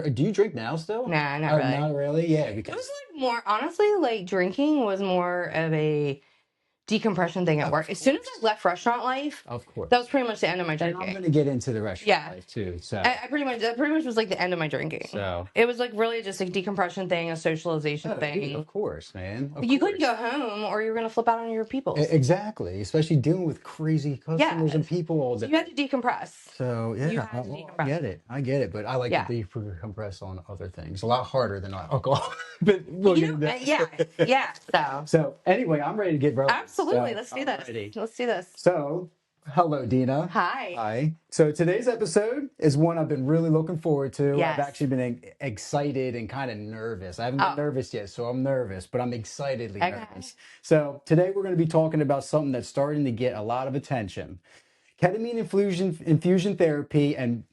Do you drink now still? Nah, not Oh, really. not really? Yeah, It was because like more, honestly, like drinking was more of a decompression thing at work. of As soon as I course. left restaurant life, Of that was course. pretty much the end of my And I'm drinking. gonna get into the restaurant Yeah. life too. I pretty much that pretty much was like the end of my drinking. So It was like really just a decompression thing, a socialization oh, dude, thing. of course, man. Of You couldn't course. go home or you were gonna flip out on your peoples. Exactly. Especially dealing with crazy Yeah. customers and people all So day. you had to decompress. So You yeah, had to I decompress. get it. I get it. But I like to Yeah. decompress on other things. A lot harder than alcohol. But we'll get into Yeah. that. Yeah. So So anyway, I'm ready to get rolling. absolutely. So Let's do I'm this. ready. Let's do this. So hello, Dina. Hi. Hi. So today's episode is one I've been really looking forward to. I've Yes. actually been excited and kind of nervous. I haven't been Oh, nervous yet, so I'm nervous, but I'm excitedly okay. nervous. So today we're going to be talking about something that's starting to get a lot of attention. Ketamine infusion therapy and,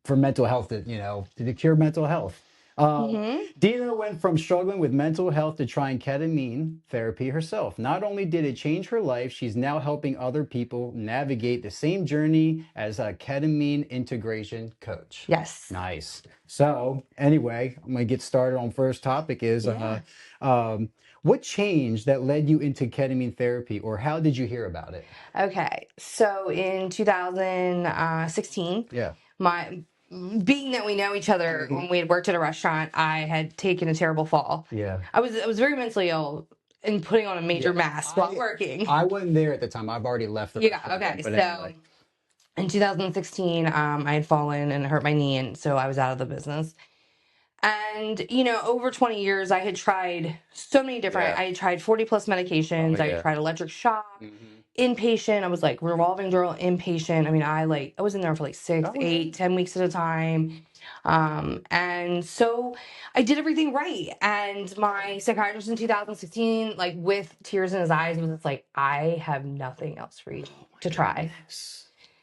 for mental health, to cure mental health. Mm-hmm. Dina went from struggling with mental health to trying ketamine therapy herself. Not only did it change her life, she's now helping other people navigate the same journey as a ketamine integration coach. Yes. Nice. So, anyway, I'm going to get started on first topic is Yeah. um, what changed that led you into ketamine therapy, or how did you hear about it? Okay. So in 2016, Yeah. my being that we know each other Mhm. when we had worked at a restaurant, I had taken a terrible fall. Yeah. I was very mentally ill and putting on a major Yeah. mask while I working. I wasn't there at the time. I've already left the Yeah, restaurant then. okay. But So anyway. in 2016, I had fallen and hurt my knee, and so I was out of the business. And, over 20 years, I had tried so many different, Yeah. I had tried 40 plus Oh medications. I had yeah. tried electric shock, Hmm. inpatient. I was like revolving door inpatient. I mean, I was in there for like six, Oh yeah. 8, 10 weeks at a time. And so I did everything right. And my psychiatrist in 2016, like with tears in his eyes, was just like, I have nothing else for you Oh to my try. goodness.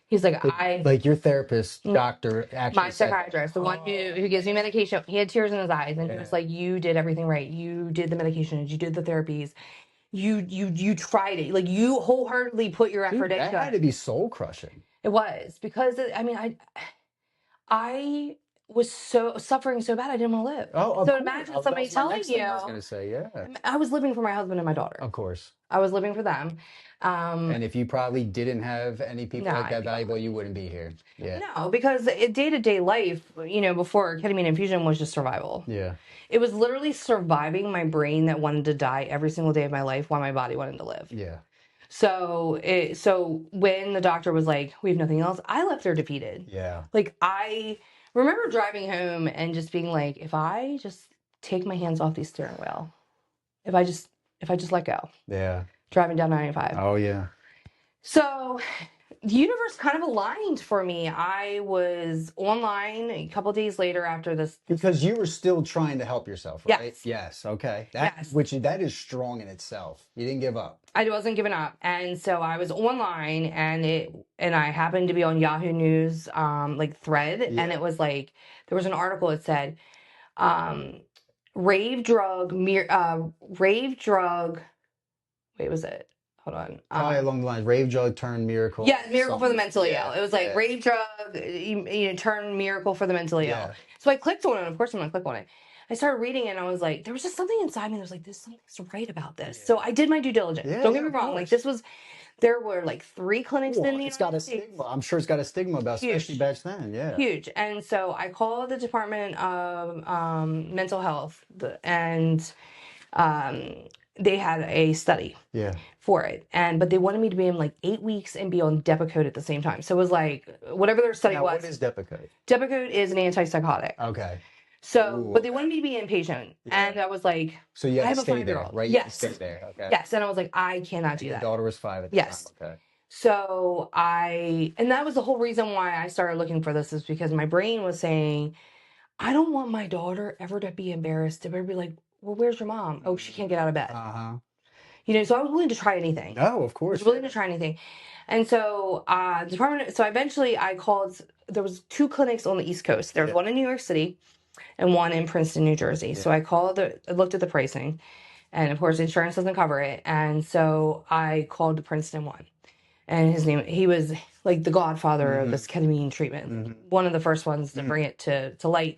He's like, Like your therapist, doctor my actually said that. psychiatrist, the one who Oh. gives me medication, he had tears in his eyes, and he was Yeah. like, "You did everything right. You did the medications. You did the therapies. You tried it. Like you wholeheartedly put your effort Dude, that into had to it." be soul crushing. It was because I mean, I was so suffering so bad I didn't want to live. Oh, of So course. imagine That somebody was my telling next thing I was you, gonna say. Yeah. I was living for my husband and my daughter. Of course. I was living for them. And if you probably didn't have any No, people like I'd that be gone. valuable, you wouldn't be here. Yeah. No, because day to day life, before ketamine infusion was just survival. Yeah. It was literally surviving my brain that wanted to die every single day of my life while my body wanted to live. Yeah. So when the doctor was like, "We have nothing else," I left there defeated. Yeah. Like I remember driving home and just being like, if I just take my hands off the steering wheel, if I just let go, Yeah. driving down 95. Oh yeah. So the universe kind of aligned for me. I was online a couple days later after this. Because you were still trying to help yourself, right? Yes, Yes. Okay. yes. That is strong in itself. You didn't give up. I wasn't giving up. And so I was online and I happened to be on Yahoo News like thread, and Yeah. it was like there was an article that said um rave drug wait, was it? Hold on. Probably along the lines, rave drug turn miracle. Yeah, miracle for the Something. mentally ill. Yeah. It was like Yeah. rave drug, turn miracle for the mentally ill. Yeah. So I clicked on it. Of course, I'm gonna click on it. I started reading it, and I was like, there was just something inside me that was like, there's something's right about this. So Yeah. I did my due diligence. Yeah. Don't Yeah. get me Of wrong. Like course. there were like 3 clinics in Well, the it's got United a States. stigma. I'm sure it's got a stigma about, especially Huge, back then. Yeah. huge. And so I called the Department of Mental Health, and um, they had a study Yeah. for it, but they wanted me to be in like 8 weeks and be on Depakote at the same time. So it was like whatever their study Now, what was. is Depakote? Depakote is an antipsychotic. Okay. So, Ooh, but they okay. wanted me to be inpatient, Yeah. and I was like, So you I had have to a stay there, 5-year-old. right? You had to Yes, stay there. Okay. yes, and I was like, I cannot And do your that. daughter was 5 at the time. Yes. Okay. So and that was the whole reason why I started looking for this, is because my brain was saying, I don't want my daughter ever to be embarrassed, to ever be like, well, where's your mom? Oh, she can't get out of bed. Uh-huh. So I was willing to try anything. No, of I course. was willing to try anything. And so so eventually I called, there was 2 clinics on the East Coast. There was Yeah. one in New York City and one in Princeton, New Jersey. So I looked at the pricing, and of course insurance doesn't cover it. And so I called the Princeton one. and he was like the godfather of this ketamine treatment, Mhm. one of the first ones to bring it to light.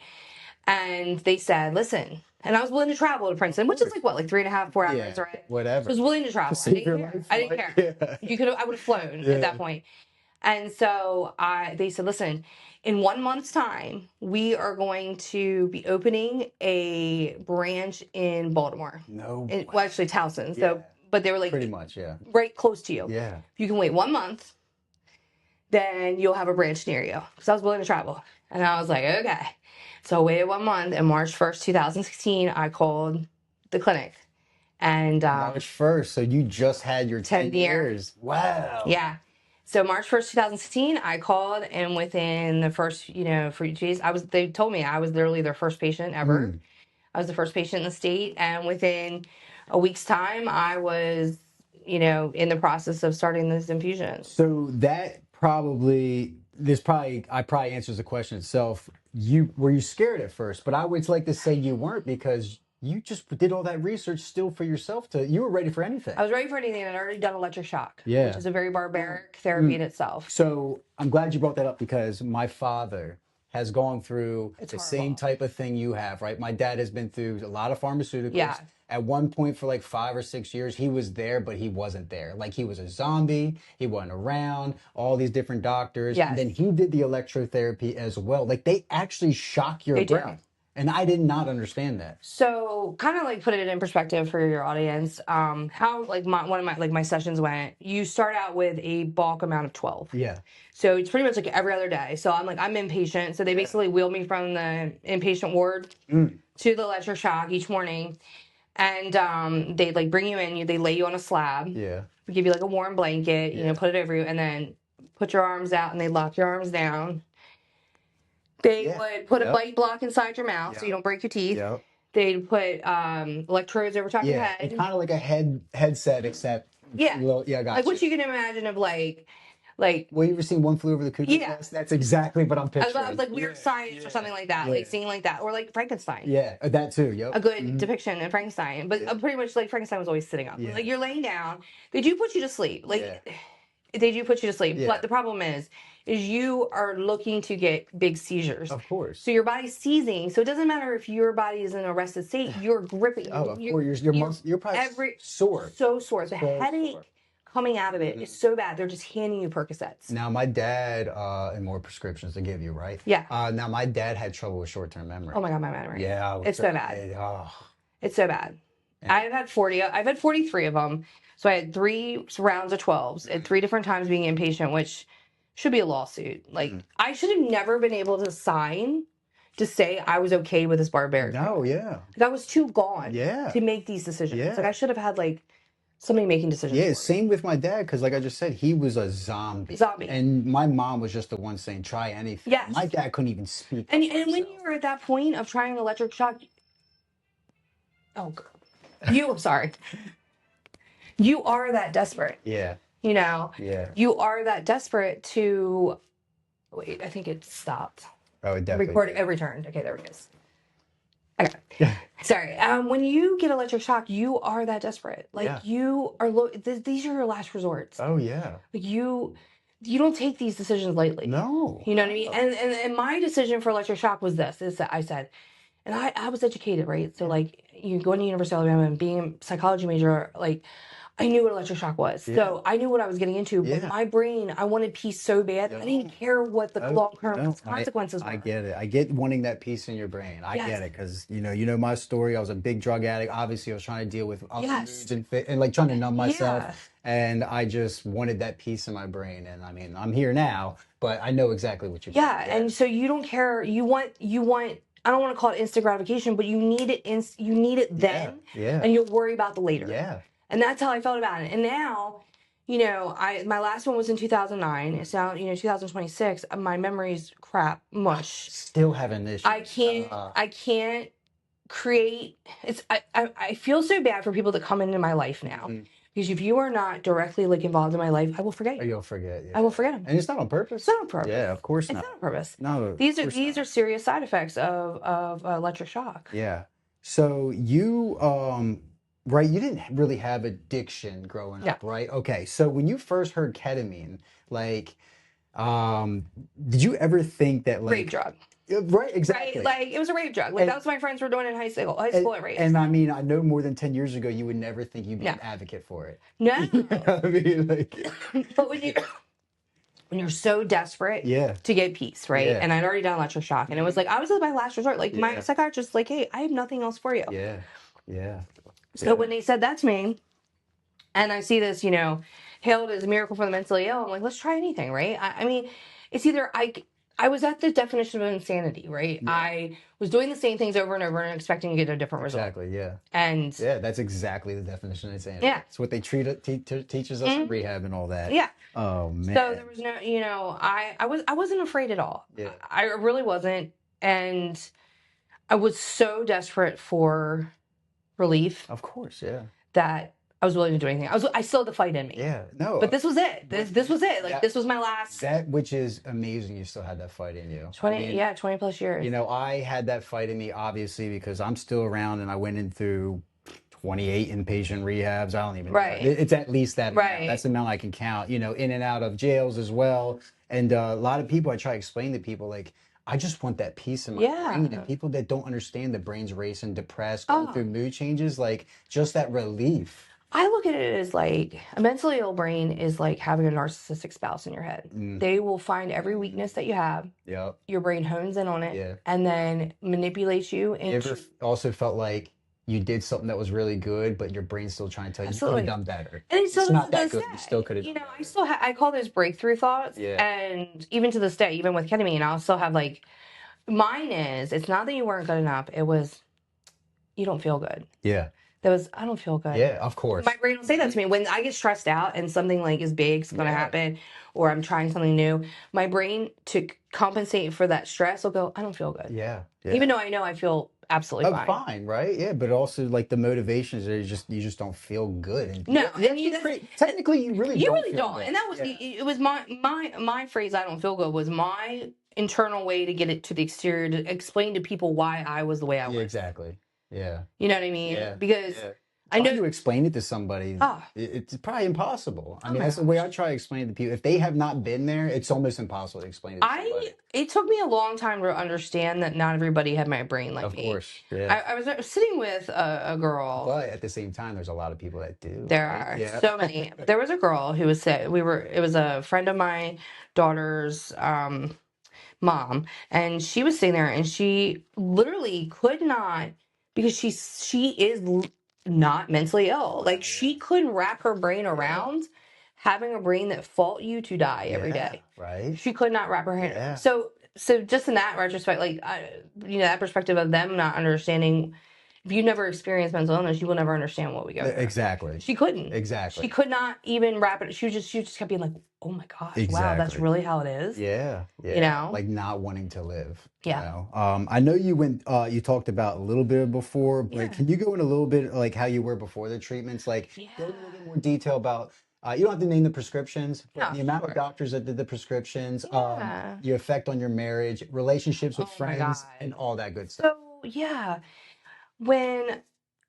And they said, listen, and I was willing to travel to Princeton, which is like what, like 3.5, 4 hours, right? So I whatever. was willing to travel. I Save didn't your care. life. I didn't care. Yeah. I would have flown Yeah. at that point. And so they said, listen, in 1 month's time, we are going to be opening a branch in Baltimore. No Well, actually, Towson. So, Yeah. but they were like, Pretty much, yeah. right close to you. Yeah. If you can wait 1 month, then you'll have a branch near you. Because I was willing to travel. And I was like, okay. So I waited 1 month, and March 1st, 2016, I called the clinic. And March 1st, so you just had your 10 10 year. years. Wow. Yeah. So March 1st, 2016, I called, and within the first, for days, they told me I was literally their first patient ever. I was the first patient in the state, and within a week's time, I was, in the process of starting this infusion. So that probably I probably answers the question itself. Were you scared at first? But I would like to say you weren't, because you just did all that research still for yourself. You were ready for anything. I was ready for anything, and I'd already done electric shock, Yeah. which is a very barbaric therapy in itself. So I'm glad you brought that up, because my father has gone through It's the horrible. same type of thing you have, right? My dad has been through a lot of pharmaceuticals. Yeah. At one point for like 5 or 6 years, he was there, but he wasn't there. Like, he was a zombie. He wasn't around, all these different doctors. Yes. And then he did the electrotherapy as well. Like, they actually shock your They do. brain. And I did not understand that. So, kind of like put it in perspective for your audience. How like one of my sessions went. You start out with a bulk amount of 12. Yeah. So it's pretty much like every other day. So I'm inpatient. So they basically wheel me from the inpatient ward to the electric shock each morning, and they like bring you in. They lay you on a slab. Yeah. We give you like a warm blanket. Put it over you, and then put your arms out, and they lock your arms down. They would put a bite block inside your mouth so you don't break your teeth. Yep. They'd put electrodes over top of your head. It's kind of like a headset, except Yeah. I got like what you can imagine of like. Well, you ever seen One Flew Over the Cuckoo's Nest? That's exactly what I'm picturing. I was like Weird Science or something like that, like seeing like that, or like Frankenstein. Yeah, that too. Yep. A good depiction of Frankenstein, but pretty much like Frankenstein was always sitting up. Like you're laying down. They do put you to sleep. They do put you to sleep. But the problem is you are looking to get big seizures. Of course. So your body's seizing. So it doesn't matter if your body is in a rested state. You're gripping. Oh, of course. You're probably sore. So sore. The headache coming out of it is so bad. They're just handing you Percocets. Now, my dad, and more prescriptions to give you, right? Yeah. Now, my dad had trouble with short-term memory. Oh my God, my memory. Yeah. It's so bad. It's so bad. I've had 43 of them. So I had 3 rounds of 12s at 3 different times being inpatient, which should be a lawsuit. Like, I should have never been able to sign to say I was okay with this barbaric. No, yeah. Like, I was too gone to make these decisions. Yeah. Like, I should have had, like, somebody making decisions. Yeah, for same with my dad, because like I just said, he was a zombie. And my mom was just the one saying, try anything. Yes. My dad couldn't even speak. And when you were at that point of trying electric shock, I'm sorry. You are that desperate. Yeah. Yeah. You are that desperate to. Wait, I think it stopped. Oh, it definitely. It returned. Okay, there it is. Okay. Sorry. When you get electric shock, you are that desperate. Like you are. These are your last resorts. Oh yeah. Like you don't take these decisions lightly. No. You know what I mean? And my decision for electric shock was this. Is that I said, and I was educated, right? So like you going to University of Alabama and being a psychology major, like I knew what electric shock was. So I knew what I was getting into. But my brain, I wanted peace so bad. I didn't care what the long-term consequences were. I get it. I get wanting that peace in your brain. I get it, because you know my story. I was a big drug addict. Obviously, I was trying to deal with moods and like trying to numb myself. And I just wanted that peace in my brain. And I mean, I'm here now, but I know exactly what you're doing. And so you don't care. You want. I don't want to call it instant gratification, but you need it. You need it then. And you'll worry about the later. Yeah. And that's how I felt about it. And now, my last one was in 2009. It's now, 2026. My memory's crap, mush. Still having issues. I can't create. I feel so bad for people that come into my life now. Because if you are not directly like involved in my life, I will forget you. You'll forget. Yeah. I will forget them. And it's not on purpose. It's not on purpose. Yeah, of course not. It's not on purpose. No. These are serious side effects of electric shock. Yeah. So you right, you didn't really have addiction growing No, up, right? Okay, so when you first heard ketamine, like, um, did you ever think that rape like, drug. right, Right? exactly. Like it was a rape drug. Like And that's what my friends were doing in high school. High and school at rapes. and I mean, I know more than 10 years ago you would never think you'd be No, an advocate for it. You know no. what I mean, like, But when you're so desperate yeah, to get peace, right? yeah, And I'd already done electric shock, and it was mhm, like I was at my last resort. Like my yeah, psychiatrist, like, hey, I have nothing else for you. yeah, yeah, So yeah, when they said that to me, and I see this, hailed as a miracle for the mentally ill, I'm like, let's try anything, right? I mean, it's either I was at the definition of insanity, right? yeah, I was doing the same things over and over and expecting to get a different result, exactly, yeah. and Yeah, that's exactly the definition of insanity. yeah, It's what they teaches us in mhm, rehab and all that. yeah. Oh So there man. was no, I wasn't afraid at all. Yeah, I really wasn't, and I was so desperate for relief of course. Yeah. that I was willing to do anything. I still had the fight in me, Yeah. No, but this was it. but This was it. Like that this was my last that which is amazing. You still had that fight in you. I 20, mean, yeah, 20 plus years. I had that fight in me obviously because I'm still around and I went in through 28 inpatient rehabs. I don't even know. Right, It's at least that amount. That's right. the amount I can count. In and out of jails as well. And a lot of people, I try to explain to people like, I just want that peace in my brain. And Yeah. people that don't understand the brain's racing, depressed, going Oh, through mood changes, like just that relief. I look at it as like a mentally ill brain is like having a narcissistic spouse in your head. Mm, They will find every weakness that you have. yep. Your brain hones in on it Yeah. and then manipulates you You ever into also felt like you did something that was really good, but your brain's still trying to tell you you could have absolutely. done better. And it still It's does to not that this good. You still day. could have done I better. still I call those breakthrough thoughts. Yeah. And even to this day, even with ketamine, I'll still have like mine is it's not that you weren't good enough. It was you don't feel good. Yeah. That was I don't feel good. Yeah, of My course. brain will say that to me when I get stressed out and something like is big is going to Yeah. happen or I'm trying something new. My brain to compensate for that stress will go, I don't feel good. Yeah. Yeah. Even though I know I feel absolutely Oh, fine. fine, right? Yeah, but also like the motivations are you just don't feel good, and No, and technically you really you don't really feel don't. good. And that was Yeah, it was my phrase I don't feel good was my internal way to get it to the exterior to explain to people why I was the way I yeah, was. exactly. Yeah, You know what I mean? yeah, Because yeah. I Trying know to explain it to somebody, oh, it's probably impossible. I oh mean, my that's the way I gosh. try to explain it to people. If they have not been there, it's almost impossible to explain it to somebody. It took me a long time to understand that not everybody had my brain like Of me. course, yeah. I was sitting with a girl. But at the same time, there's a lot of people that do, There right? are Yeah. so many. There was a girl who was sick. It was a friend of my daughter's mom, and she was sitting there, and she literally could not because she is not mentally ill. Wow, Like yeah. she couldn't wrap her brain Yeah. around having a brain that fought you to die every Yeah, day. right? She could not wrap her hand. Yeah. So just in that retrospect, like that perspective of them not understanding. If you never experienced mental illness, you will never understand what we go through. Exactly. She couldn't. She Exactly. could not even wrap it. She just kept being like, "Oh my gosh, wow, that's Exactly. really how it is." Yeah, You yeah. know? Like not wanting to live, Yeah. I know you talked about a little bit before, but Yeah. can you go in a little bit like how you were before the treatments? Like go in a little Yeah. bit more detail about you don't have to name the prescriptions, but No, the amount of sure. doctors that did the prescriptions, Yeah. your effect on your marriage, relationships with Oh my friends, and God. all that good stuff. So yeah, when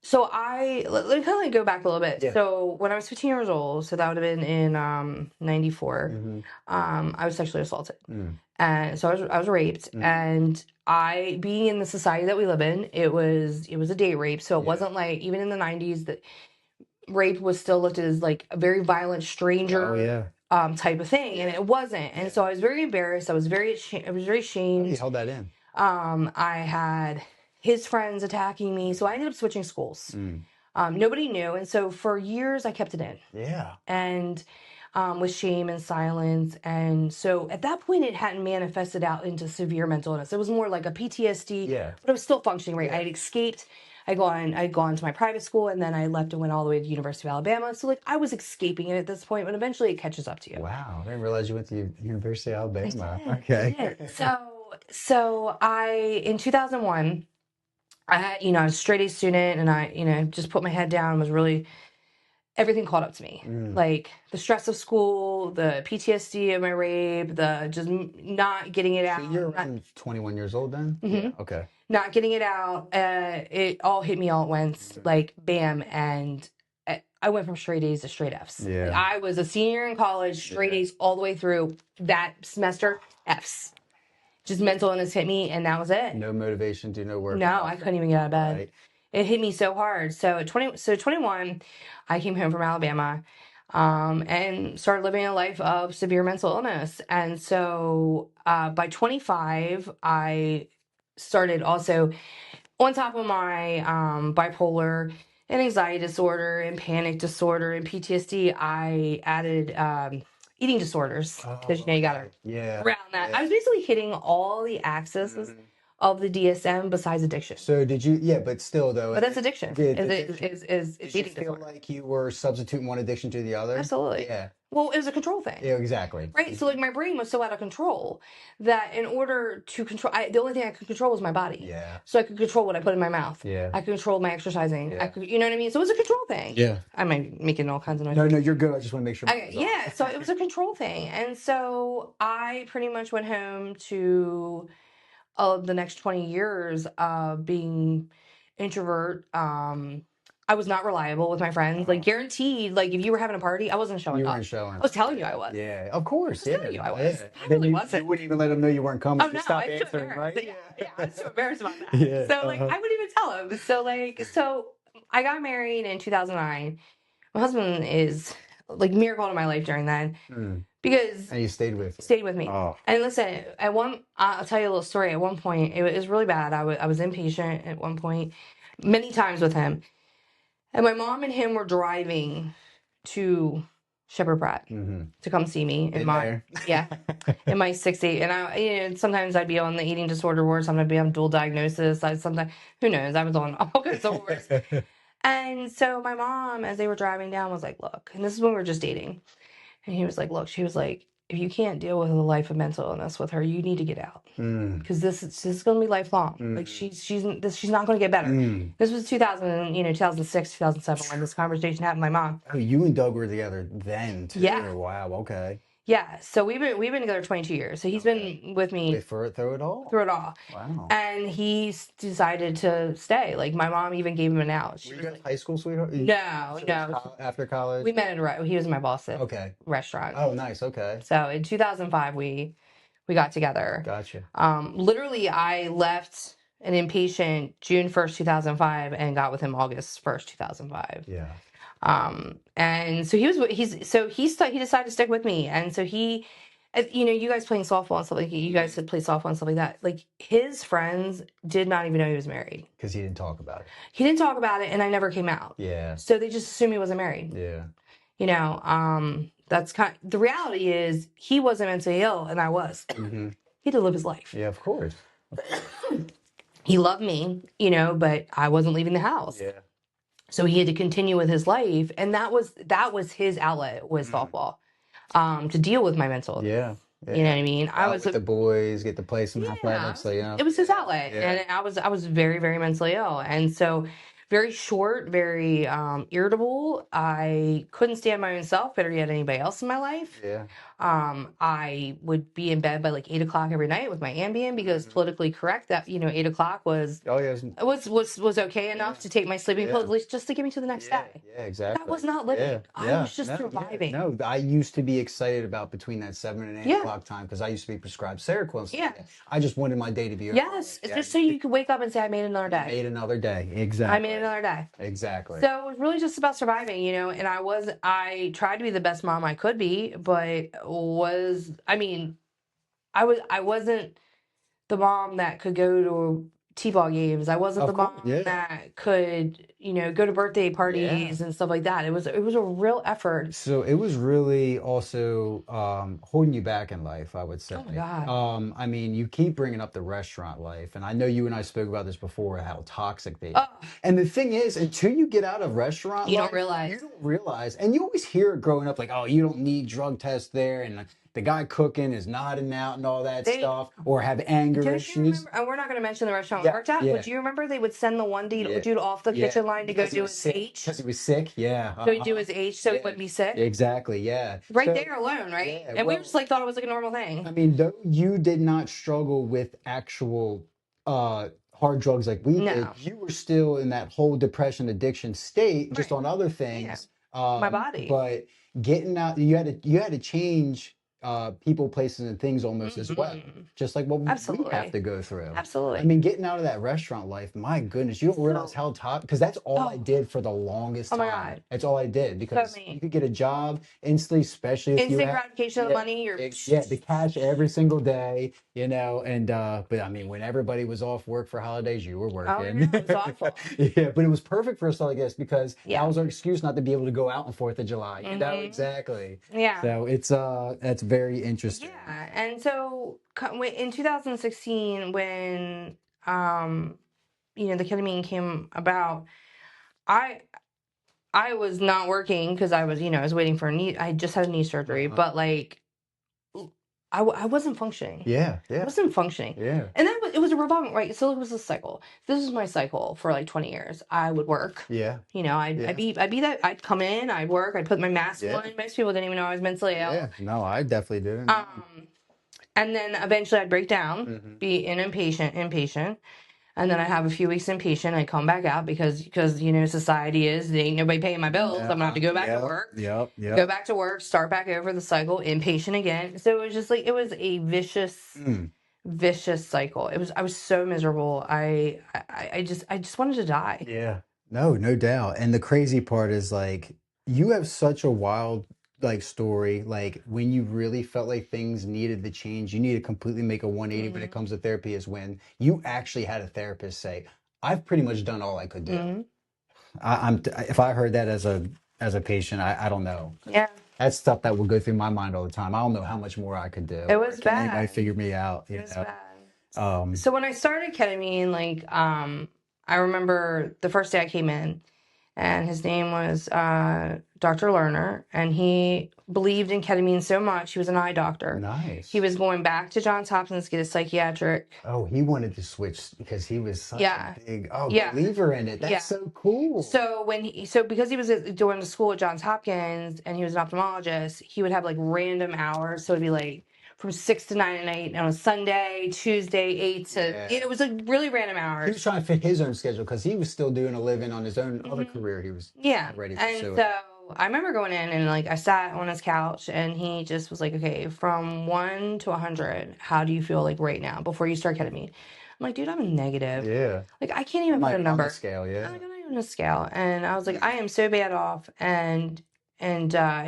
so I let me kind of go back a little bit. Yeah. So when I was 15 years old, so that would have been in 94, Mm-hmm. I was sexually assaulted. Mm, And so I was raped, mm, and I being in the society that we live in, it was a date rape. So it yeah. wasn't like even in the 90s that rape was still looked at as like a very violent Oh stranger yeah. type of thing, and it wasn't. And Yeah. so I was very embarrassed. I was very Oh, you ashamed. held that in. I had his friends attacking me, so I ended up switching schools. Mm, Nobody knew, and so for years I kept it in, yeah. and with shame and silence. And so at that point, it hadn't manifested out into severe mental illness. It was more like a PTSD, Yeah. but I was still functioning right. I Yeah. had escaped. I'd gone to my private school, and then I left and went all the way to the University of Alabama. So like I was escaping it at this point, but eventually it catches up to you. Wow. I didn't realize you went to University of I Alabama. did. Okay. I did. So I in 2001, I had I was a straight A student, and I just put my head down and was really everything caught up to me. Like the stress of school, the PTSD of my rape, the just not getting it So out. you're around 21 years old then? Yeah. Okay. Not getting it out. It all hit me all at once, like bam, and I went from straight A's to straight F's. Yeah. Like, I was a senior in college, straight A's all the way through. That semester, F's. Just mental illness hit me, and that was it. No motivation, do no work. No, I couldn't even get out of bed. Right. It hit me so hard. So at 21, I came home from Alabama, and started living a life of severe mental illness. And so by 25, I started also on top of my bipolar and anxiety disorder and panic disorder and PTSD. I added eating disorders because you gotta around that. Yeah. I was basically hitting all the axes of the DSM besides addiction. So did you? Yeah, but still though. But that's addiction. Did Is you eating feel disorder. like you were substituting one addiction to the other? Absolutely. Yeah. Well, it was a control thing. Yeah, exactly. Right. So like my brain was so out of control that in order to control, the only thing I could control was my body. Yeah. So I could control what I put in my mouth. Yeah. I could control my exercising. Yeah. I could, you know what I mean? So it was a control thing. Yeah. I might be making all kinds of noise. No, you're good. I just want to make sure. Okay, yeah. So it was a control thing. And so I pretty much went home to the next 20 years of being introvert. I was not reliable with my friends. Like guaranteed, like if you were having a party, I wasn't showing You up. weren't showing. I was telling you I was. Yeah, of course. I was telling you I was. Yeah. I Then really wasn't. You wouldn't even let them know you weren't coming. Oh no, Stop I was too answering, embarrassed. right? Yeah, I was too embarrassed about that. Yeah, So like I wouldn't even tell him. So I got married in 2009. My husband is like miracle in my life during that because And you stayed with me. Oh. And listen, I'll tell you a little story. At one point, it was really bad. I was inpatient at one point, many times with him, and my mom and him were driving to Shepherd Pratt to come see me in my in my 60. And sometimes I'd be on the eating disorder ward, sometimes I'd be on dual diagnosis. Sometimes who knows? I was on all kinds of wards. And so my mom, as they were driving down, was like, "Look," and this is when we were just dating. And he was like, "Look," she was like, "if you can't deal with a life of mental illness with her, you need to get out because this is going to be lifelong. Like she's not going to get better." This was 2006, 2007 when this conversation happened with my mom. Oh, you and Doug were together then too. Yeah. Wow. Okay. Yeah. So we've been together 22 years. So he's been with me through it all. Wow. And he decided to stay. Like my mom even gave him an out. Were you guys high school sweetheart? No. After college? We met at he was my boss at restaurant. Oh, nice. Okay. So in 2005 we got together. Gotcha. Literally I left an inpatient June 1st, 2005 and got with him August 1st, 2005. Yeah. And so he decided to stick with me. And so you guys playing softball and stuff like that. You guys had played softball and stuff like that. Like his friends did not even know he was married. Because he didn't talk about it. He didn't talk about it and I never came out. Yeah. So they just assumed he wasn't married. Yeah. That's the reality is he wasn't mentally ill and I was. He had to live his life. Yeah, of course. He loved me, but I wasn't leaving the house. Yeah. So he had to continue with his life, and that was his outlet was softball, to deal with my mental illness. Yeah. You know what I mean? I was with the boys, get to play some athletics. So, it was his outlet, and I was very, very mentally ill, and so very short, very irritable. I couldn't stand my own self, better yet anybody else in my life. Yeah. I would be in bed by like 8 o'clock every night with my Ambien because politically correct that 8 o'clock was was okay enough to take my sleeping pill at least just to get me to the next day. Yeah, exactly. That was not living. I was just surviving. No, I used to be excited about between that 7 and 8 o'clock time because I used to be prescribed Seroquel. Yeah. I just wanted my day to be over. Yes, it's just so you could wake up and say, "I made another day." Made another day. Exactly. I made another day. Exactly. So it was really just about surviving, and I tried to be the best mom I could be, but I wasn't the mom that could go to T-ball games. I wasn't the mom that could, go to birthday parties and stuff like that. It was a real effort. So it was really also holding you back in life, I would say. Oh my God. You keep bringing up the restaurant life, and I know you and I spoke about this before, how toxic they are. And the thing is, until you get out of restaurant life, you don't realize. And you always hear it growing up, like, oh, you don't need drug tests there, and the guy cooking is nodding out and all that They stuff, or have anger don't you issues. remember? And we're not going to mention the restaurant we Yeah, worked at, yeah, but do you remember they would send the one yeah, dude off the yeah. kitchen line to go Because he do was his sick. H? Because he was sick. Yeah. So he'd do his H so he Yeah. wouldn't be sick. Exactly. Yeah. Right So there alone, right? yeah. And we Well, just like thought it was like a normal I thing. mean, though you did not struggle with actual hard drugs like we did, No, you were still in that whole depression addiction state, just right? on other Yeah, things. my body. But getting out, you had to change people, places, and things almost as well, Hmm. just like what we have Absolutely, to go through. I absolutely. mean, getting out of that restaurant life, my goodness, you don't realize So, how tough, because that's all I oh, did for the longest oh my time. God, That's all I did so because you many could get a job instantly, especially if you instant had, gratification of the yeah, money. You're yeah, the cash every single day, and but I mean, when everybody was off work for holidays, you were oh, I working. know it's awful. Yeah, but it was perfect for us all, I guess, because that Yeah. was our excuse not to be able to go out on 4th of July. Hmm. Exactly. Yeah. So it's that's very interesting. Yeah. And so in 2016, when um the ketamine came about, I I was not working because I was I was waiting for a knee. I just had a knee surgery, Uh-huh. but like I wasn't functioning. Yeah, I yeah, wasn't functioning. yeah, And then it was a revolving, right? So it was a cycle. This was my cycle for like 20 years. I would work. yeah, I'd yeah, be that. I'd come in, I'd work, I'd put my mask yeah, on. Most people didn't even know I was mentally yeah. ill. No, I definitely didn't. No. Um, and then eventually I'd break down, Hmm. be an inpatient, and then I'd have a few weeks inpatient. I'd come back out because society is there ain't nobody paying my bills. I'm gonna have to go back to Yep, work, yep, go yep. back to work, start back over the cycle, inpatient again. So it was just like it was a Mm. vicious cycle. I was so miserable. I just wanted to die. Yeah. No, no doubt. And the crazy part is like you have such a wild like story. Like when you really felt like things needed to change, you need to completely make a 180 when it Hmm. comes to therapy is when you actually had a therapist say, I've pretty much done all I could do. Hmm. If I heard that as a patient, I don't know. Yeah, That's stuff that would go through my mind all the time. I don't know how much more I could do, it or was can anybody bad. figure me out, It you was know? bad. Um, So when I started ketamine, I remember the first day I came in, and his name was Dr. Lerner, and he believed in ketamine so much. He was an eye doctor. He nice. was going back to Johns Hopkins to get a psychiatric. Oh, he wanted to switch because he was such a Yeah, big yeah, believer in it. That's yeah. so cool. So because he was going to school at Johns Hopkins and he was an ophthalmologist, he would have like random hours. So it'd be like from 6 to 9 at night on a Sunday, Tuesday 8 to. Yeah. It was like really random He was hours. trying to fit his own schedule because he was still doing a living on his own other Hmm. career he was Yeah, already and pursuing. so I remember going in and like I sat on his couch and he just was like, "Okay, from 1 to 100, how do you feel like right now before you start ketamine?" I'm like, "Dude, I'm a negative. Yeah. Like I can't I'm even not put a even on the number." scale, yeah. I'm like, "I'm not even on a scale," and I was like, "I am so bad off." And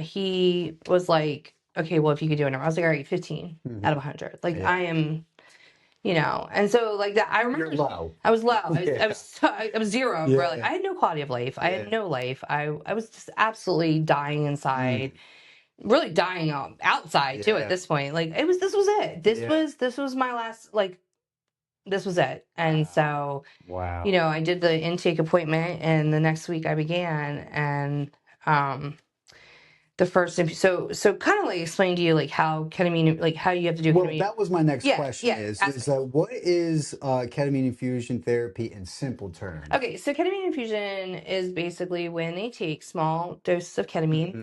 he was like, "Okay, well, if you could do a number," I was like, "All right, 15 Hmm. out of 100. Like Yeah. I am." And so like that, I You're remember low. I was low. Yeah. I was zero, bro. Like Yeah. I had no quality of life. I had Yeah. no life. I was just absolutely dying inside, Mm. really dying outside too. At Yeah. this point, like this was it. Yeah. This was my last like this was it. And Wow. so Wow. I did the intake appointment, and the next week I began, and um the first so kind of like explain to you like how ketamine like how you have to do Well, ketamine. that was my next Yeah, question yeah. Ask is me. what is ketamine infusion therapy in simple terms? Okay, so ketamine infusion is basically when they take small doses of ketamine Hmm.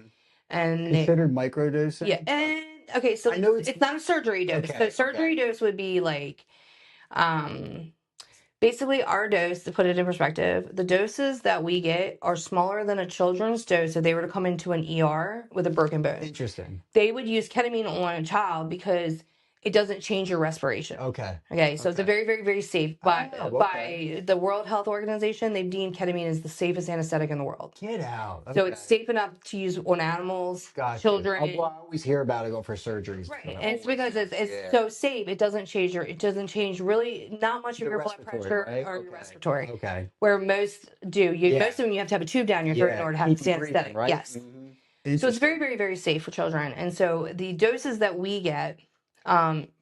and they, Considered yeah, microdosing? and okay, so I know it's it's not a surgery dose. So okay, okay. surgery dose would be like, um, basically our dose, to put it in perspective, the doses that we get are smaller than a children's dose if they were to come into an ER with a broken bone. Interesting. They would use ketamine on a child because it doesn't change your respiration. Okay. Okay, so it's a Okay. very, very, very safe. Oh, okay. By the World Health Organization, they've deemed ketamine as the safest anesthetic in the world. Get out. So it's Okay. safe enough to use on animals, Gotcha. Well, children. I always hear about it go for surgeries. Right, and it's Always. because it's Yeah. so safe. It doesn't change really not much of The your blood respiratory, pressure right? or your Okay. respiratory, Okay. where most do. Yeah. Most of them you have to have a tube down your throat in Yeah. order to have Keep this you breathing, anesthetic. right? Yes. Hmm. So it's very, Interesting. very, very safe for children. And so the doses that we get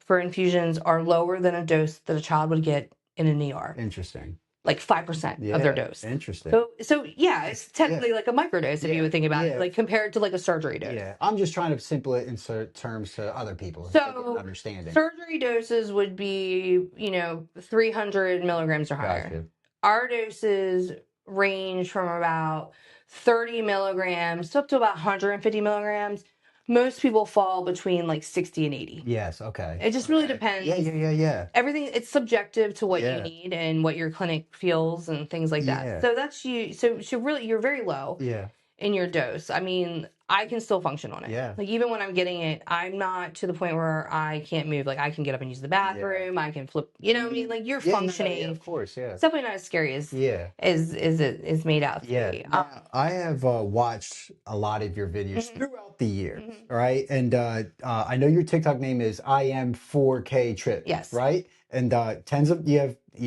for infusions are lower than a dose that a child would get in an ER. Interesting. like 5% of their Yeah. dose. Interesting. So yeah, it's Yeah. technically like a microdose if you Yeah. would think about it, Yeah. like compared to like a surgery dose. Yeah. I'm just trying to simple it in terms to other people so they get an So understanding. surgery doses would be, 300 milligrams or higher. Gotcha. Our doses range from about 30 milligrams to up to about 150 milligrams. Most people fall between like 60 and 80. Yes. Okay. It just really Okay. depends. Yeah. Everything, it's subjective to what you Yeah. need and what your clinic feels and things like that. Yeah. So that's you. So really, you're very low Yeah. in your dose. I mean, I can still function on it. Yeah. Like even when I'm getting it, I'm not to the point where I can't move. Like I can get up and use the bathroom. I can flip. You know what I mean? Like you're Yeah. No, functioning. yeah. Of course. Yeah. It's definitely not as scary as Yeah. it is made out to Yeah. be. Now, I have watched a lot of your videos Mhm, throughout the years, mhm. right? And I know your TikTok name is I am 4K Trip, Yes. right? And you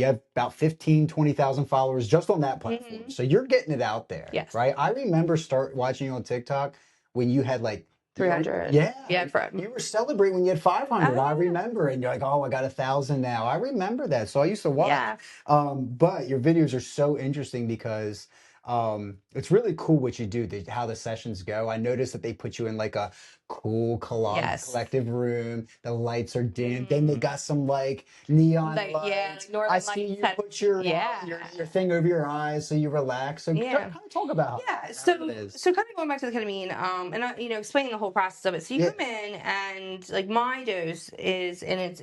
have about 15, 20,000 followers just on that platform. Mhm. So you're getting it out there, Yes. right? I remember start watching you on TikTok when you had like 300. yeah, Yeah. you were celebrating when you had 500. I Oh, remember, and you're like, "Oh, I got 1,000 now." I remember that, so I used to watch. yeah. But your videos are so interesting because it's really cool what you do, how the sessions go. I noticed that they put you in like a cool Yes. collective room. The lights are dim. Mhm. Then they got some like neon Like, yeah, lights. like Northern I see Lights you had- put your yeah. your thing over your eyes so you relax. So Yeah. kind of talk about Yeah, how so it is. so kind of going back to the ketamine, and explaining the whole process of it. So you Yeah. come in and like my dose is, and it's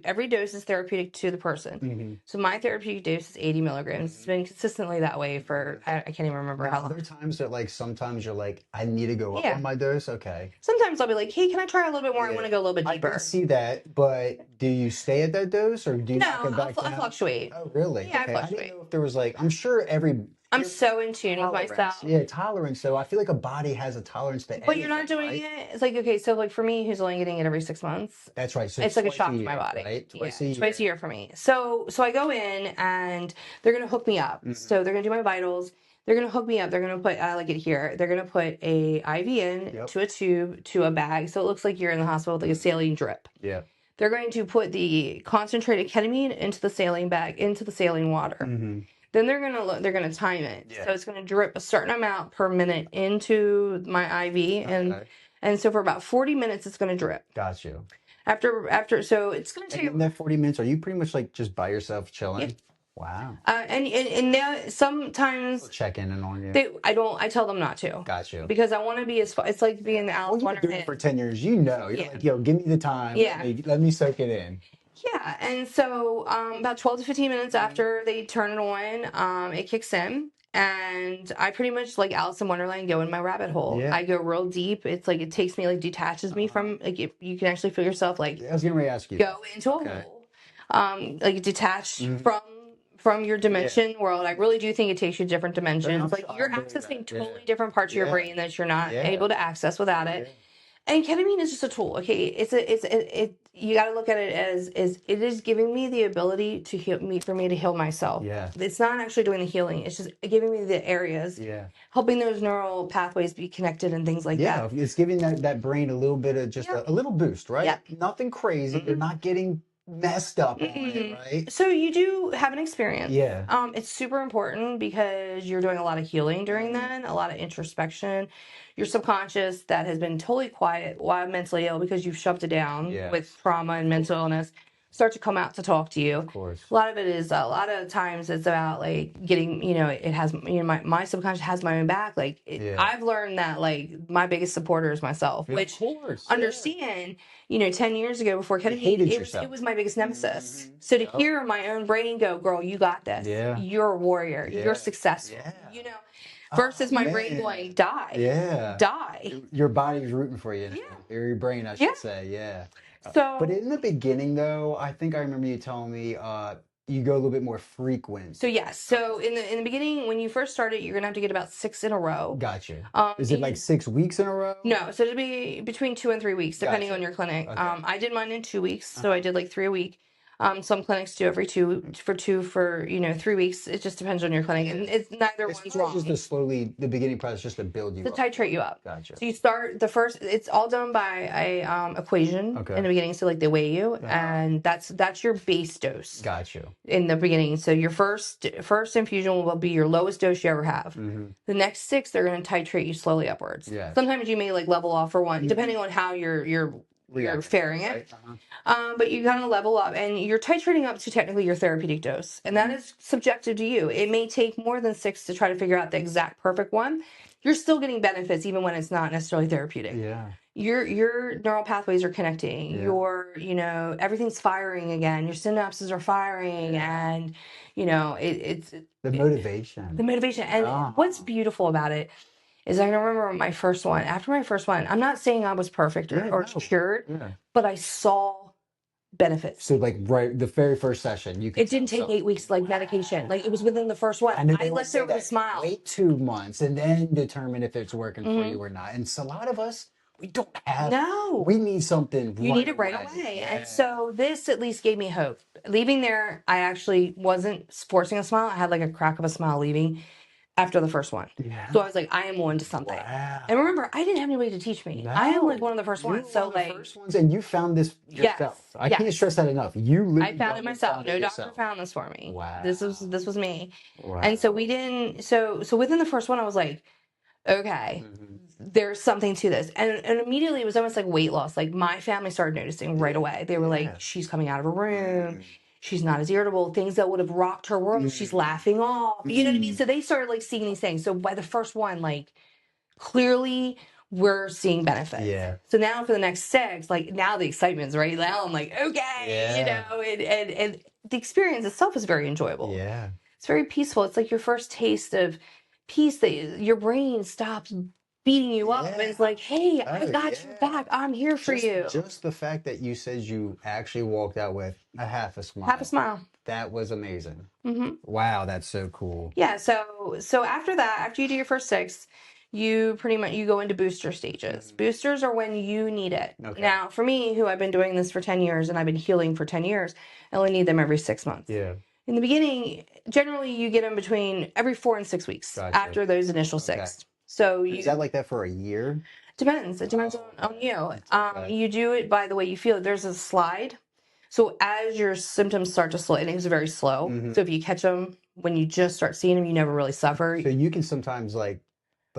every dose is therapeutic to the person. Mhm. So my therapeutic dose is 80 milligrams. It's been consistently that way for I can't even remember Now, how are long. there times that like sometimes you're like, I need to go up Yeah. on my dose? Okay. Sometimes I'll be like, hey, can I try a little bit more? I Yeah. want to go a little bit I can deeper. see that, but do you stay at that dose or do you No, knock it back I down? fluctuate. Oh, really? Yeah, I Okay. I didn't fluctuate. know if there was like, I'm sure I'm your so in tune with tolerance. myself. Yeah, tolerance. So I feel like a body has a tolerance to But you're not anything, doing right? it. It's like, okay, so like for me, who's only getting it every 6 months, That's right. So it's like a twice shock to year, my body. right? Yeah, Twice a twice a year. year for me. So I go in and they're gonna hook me up. Mhm. So they're gonna do my vitals. They're gonna hook me up. They're gonna put I like it here. They're gonna put a IV in Yep. to a tube to a bag, so it looks like you're in the hospital with like a saline drip. Yeah. They're going to put the concentrated ketamine into the saline bag, into the saline water. Mm-hmm. Then they're gonna time it. Yeah. So it's gonna drip a certain amount per minute into my IV, Okay. and so for about 40 minutes it's gonna drip. Got you. After so it's gonna take And in that 40 minutes, are you pretty much like just by yourself chilling? Yeah. Wow. And now sometimes Check in and on you. I tell them not to. Got you. Because I want to be it's like being the Well, Alice you've been Wonderland. doing it for 10 years. You know. You're Yeah. like, yo, give me the time. Yeah. Let me soak it in. Yeah, and so about 12 to 15 minutes after they turn it on, it kicks in. And I pretty much like Alice in Wonderland go in my rabbit hole. Yeah. I go real deep. It's like it takes me like detaches me from like you can actually feel yourself like I was getting ready to ask you. go into a Okay. hole, like detached Mhm. from your dimension world. I really do think it takes you to different dimensions. enough. Like you're I believe accessing that. Yeah. totally different parts of your Yeah. brain that you're not Yeah. able to access without it. Yeah. And ketamine is just a tool. Okay, it you got to look at it as it is giving me the ability to heal me for me to heal myself. Yeah. It's not actually doing the healing. It's just giving me the areas, Yeah. helping those neural pathways be connected and things like Yeah. that. It's giving that brain a little bit of just Yep. a little boost, right? Yep. Nothing crazy. You're not getting messed up on it, Mm-mm. right? So you do have an experience. Yeah. It's super important because you're doing a lot of healing during that, a lot of introspection. Your subconscious that has been totally quiet while mentally ill because you've shoved it down Yes. with trauma and mental illness start to come out to talk to you. Of course. A lot of it is a lot of times it's about like getting it has my subconscious has my own back. Like Yeah. I've learned that like my biggest supporter is myself, Of which course. Yeah. understand 10 years ago before ketamine hated it yourself. was my biggest nemesis. Mhm. So to Yep. hear my own brain go, girl, you got this. Yeah. You're a warrior. Yeah. You're successful. Yeah. Versus my man. brain going, die. Yeah. Die. Your body's rooting for you. Yeah. Or your brain, I should Yeah. say. Yeah. So But in the beginning, though, I think I remember you telling me you go a little bit more frequent. So yes. So in the beginning, when you first start it, you're gonna have to get about 6 in a row. Gotcha. Is it and like 6 weeks in a row? No, so it'll be between 2 and 3 weeks, depending Gotcha. on your clinic. Okay. I did mine in 2 weeks, so I did like 3 a week. Some clinics do every 3 weeks. It just depends on your clinic, and it's neither It's one's probably wrong. just to slowly, the beginning process, just to build you To up. titrate you up. Gotcha. So you start the first. It's all done by a equation Okay. in the beginning. So like they weigh you, and that's your base dose. Got you. In the beginning. So your first infusion will be your lowest dose you ever have. The next 6, they're going to titrate you slowly upwards. Yeah. Sometimes you may like level off for one, depending on how you're faring it. But you kind of level up, and you're titrating up to technically your therapeutic dose, and that is subjective to you. It may take more than 6 to try to figure out the exact perfect one. You're still getting benefits even when it's not necessarily therapeutic. Yeah. Your neural pathways are connecting. Yeah. Everything's firing again. Your synapses are firing, and it's The motivation. the motivation. And what's beautiful about it is I can remember my first one. After my first one, I'm not saying I was perfect or cured, but I saw benefits. So like right the very first session, you could It didn't take 8 weeks like medication. Like it was within the first one. I left there with a smile. Wait 2 months and then determine if it's working for you or not. And so a lot of us, we don't have. No. We need something. You need it right away. Yeah. And so this at least gave me hope. Leaving there, I actually wasn't forcing a smile. I had like a crack of a smile leaving after the first one. Yeah. So I was like, I am on to something. Wow. And remember, I didn't have anybody to teach me. I am like one of the first ones. So one of the first ones, and you found this yourself. I can't stress that enough. I found it myself. No doctor found this for me. Wow. This was me. Wow. And so we didn't. So within the first one, I was like, okay, there's something to this. And immediately it was almost like weight loss. Like my family started noticing right away. They were like, she's coming out of her room. She's not as irritable. Things that would have rocked her world, she's laughing off. You know what I mean? So they started like seeing these things. So by the first one, like clearly we're seeing benefits. Yeah. So now for the next 6, like now the excitement's right now. I'm like, okay, and the experience itself is very enjoyable. Yeah. It's very peaceful. It's like your first taste of peace that your brain stops beating you up and it's like, hey, I got your back. I'm here for you. Just the fact that you said you actually walked out with a half a smile. Half a smile. That was amazing. Wow, that's so cool. Yeah. So after that, after you do your first 6, you pretty much you go into booster stages. Boosters are when you need it. Okay. Now, for me, who I've been doing this for 10 years and I've been healing for 10 years, I only need them every 6 months. Yeah. In the beginning, generally you get them between every 4 and 6 weeks after those initial 6. So is that like that for a year? Depends. It depends on you. You do it by the way you feel. There's a slide. So as your symptoms start to slow, and it's very slow. So if you catch them when you just start seeing them, you never really suffer. So you can sometimes like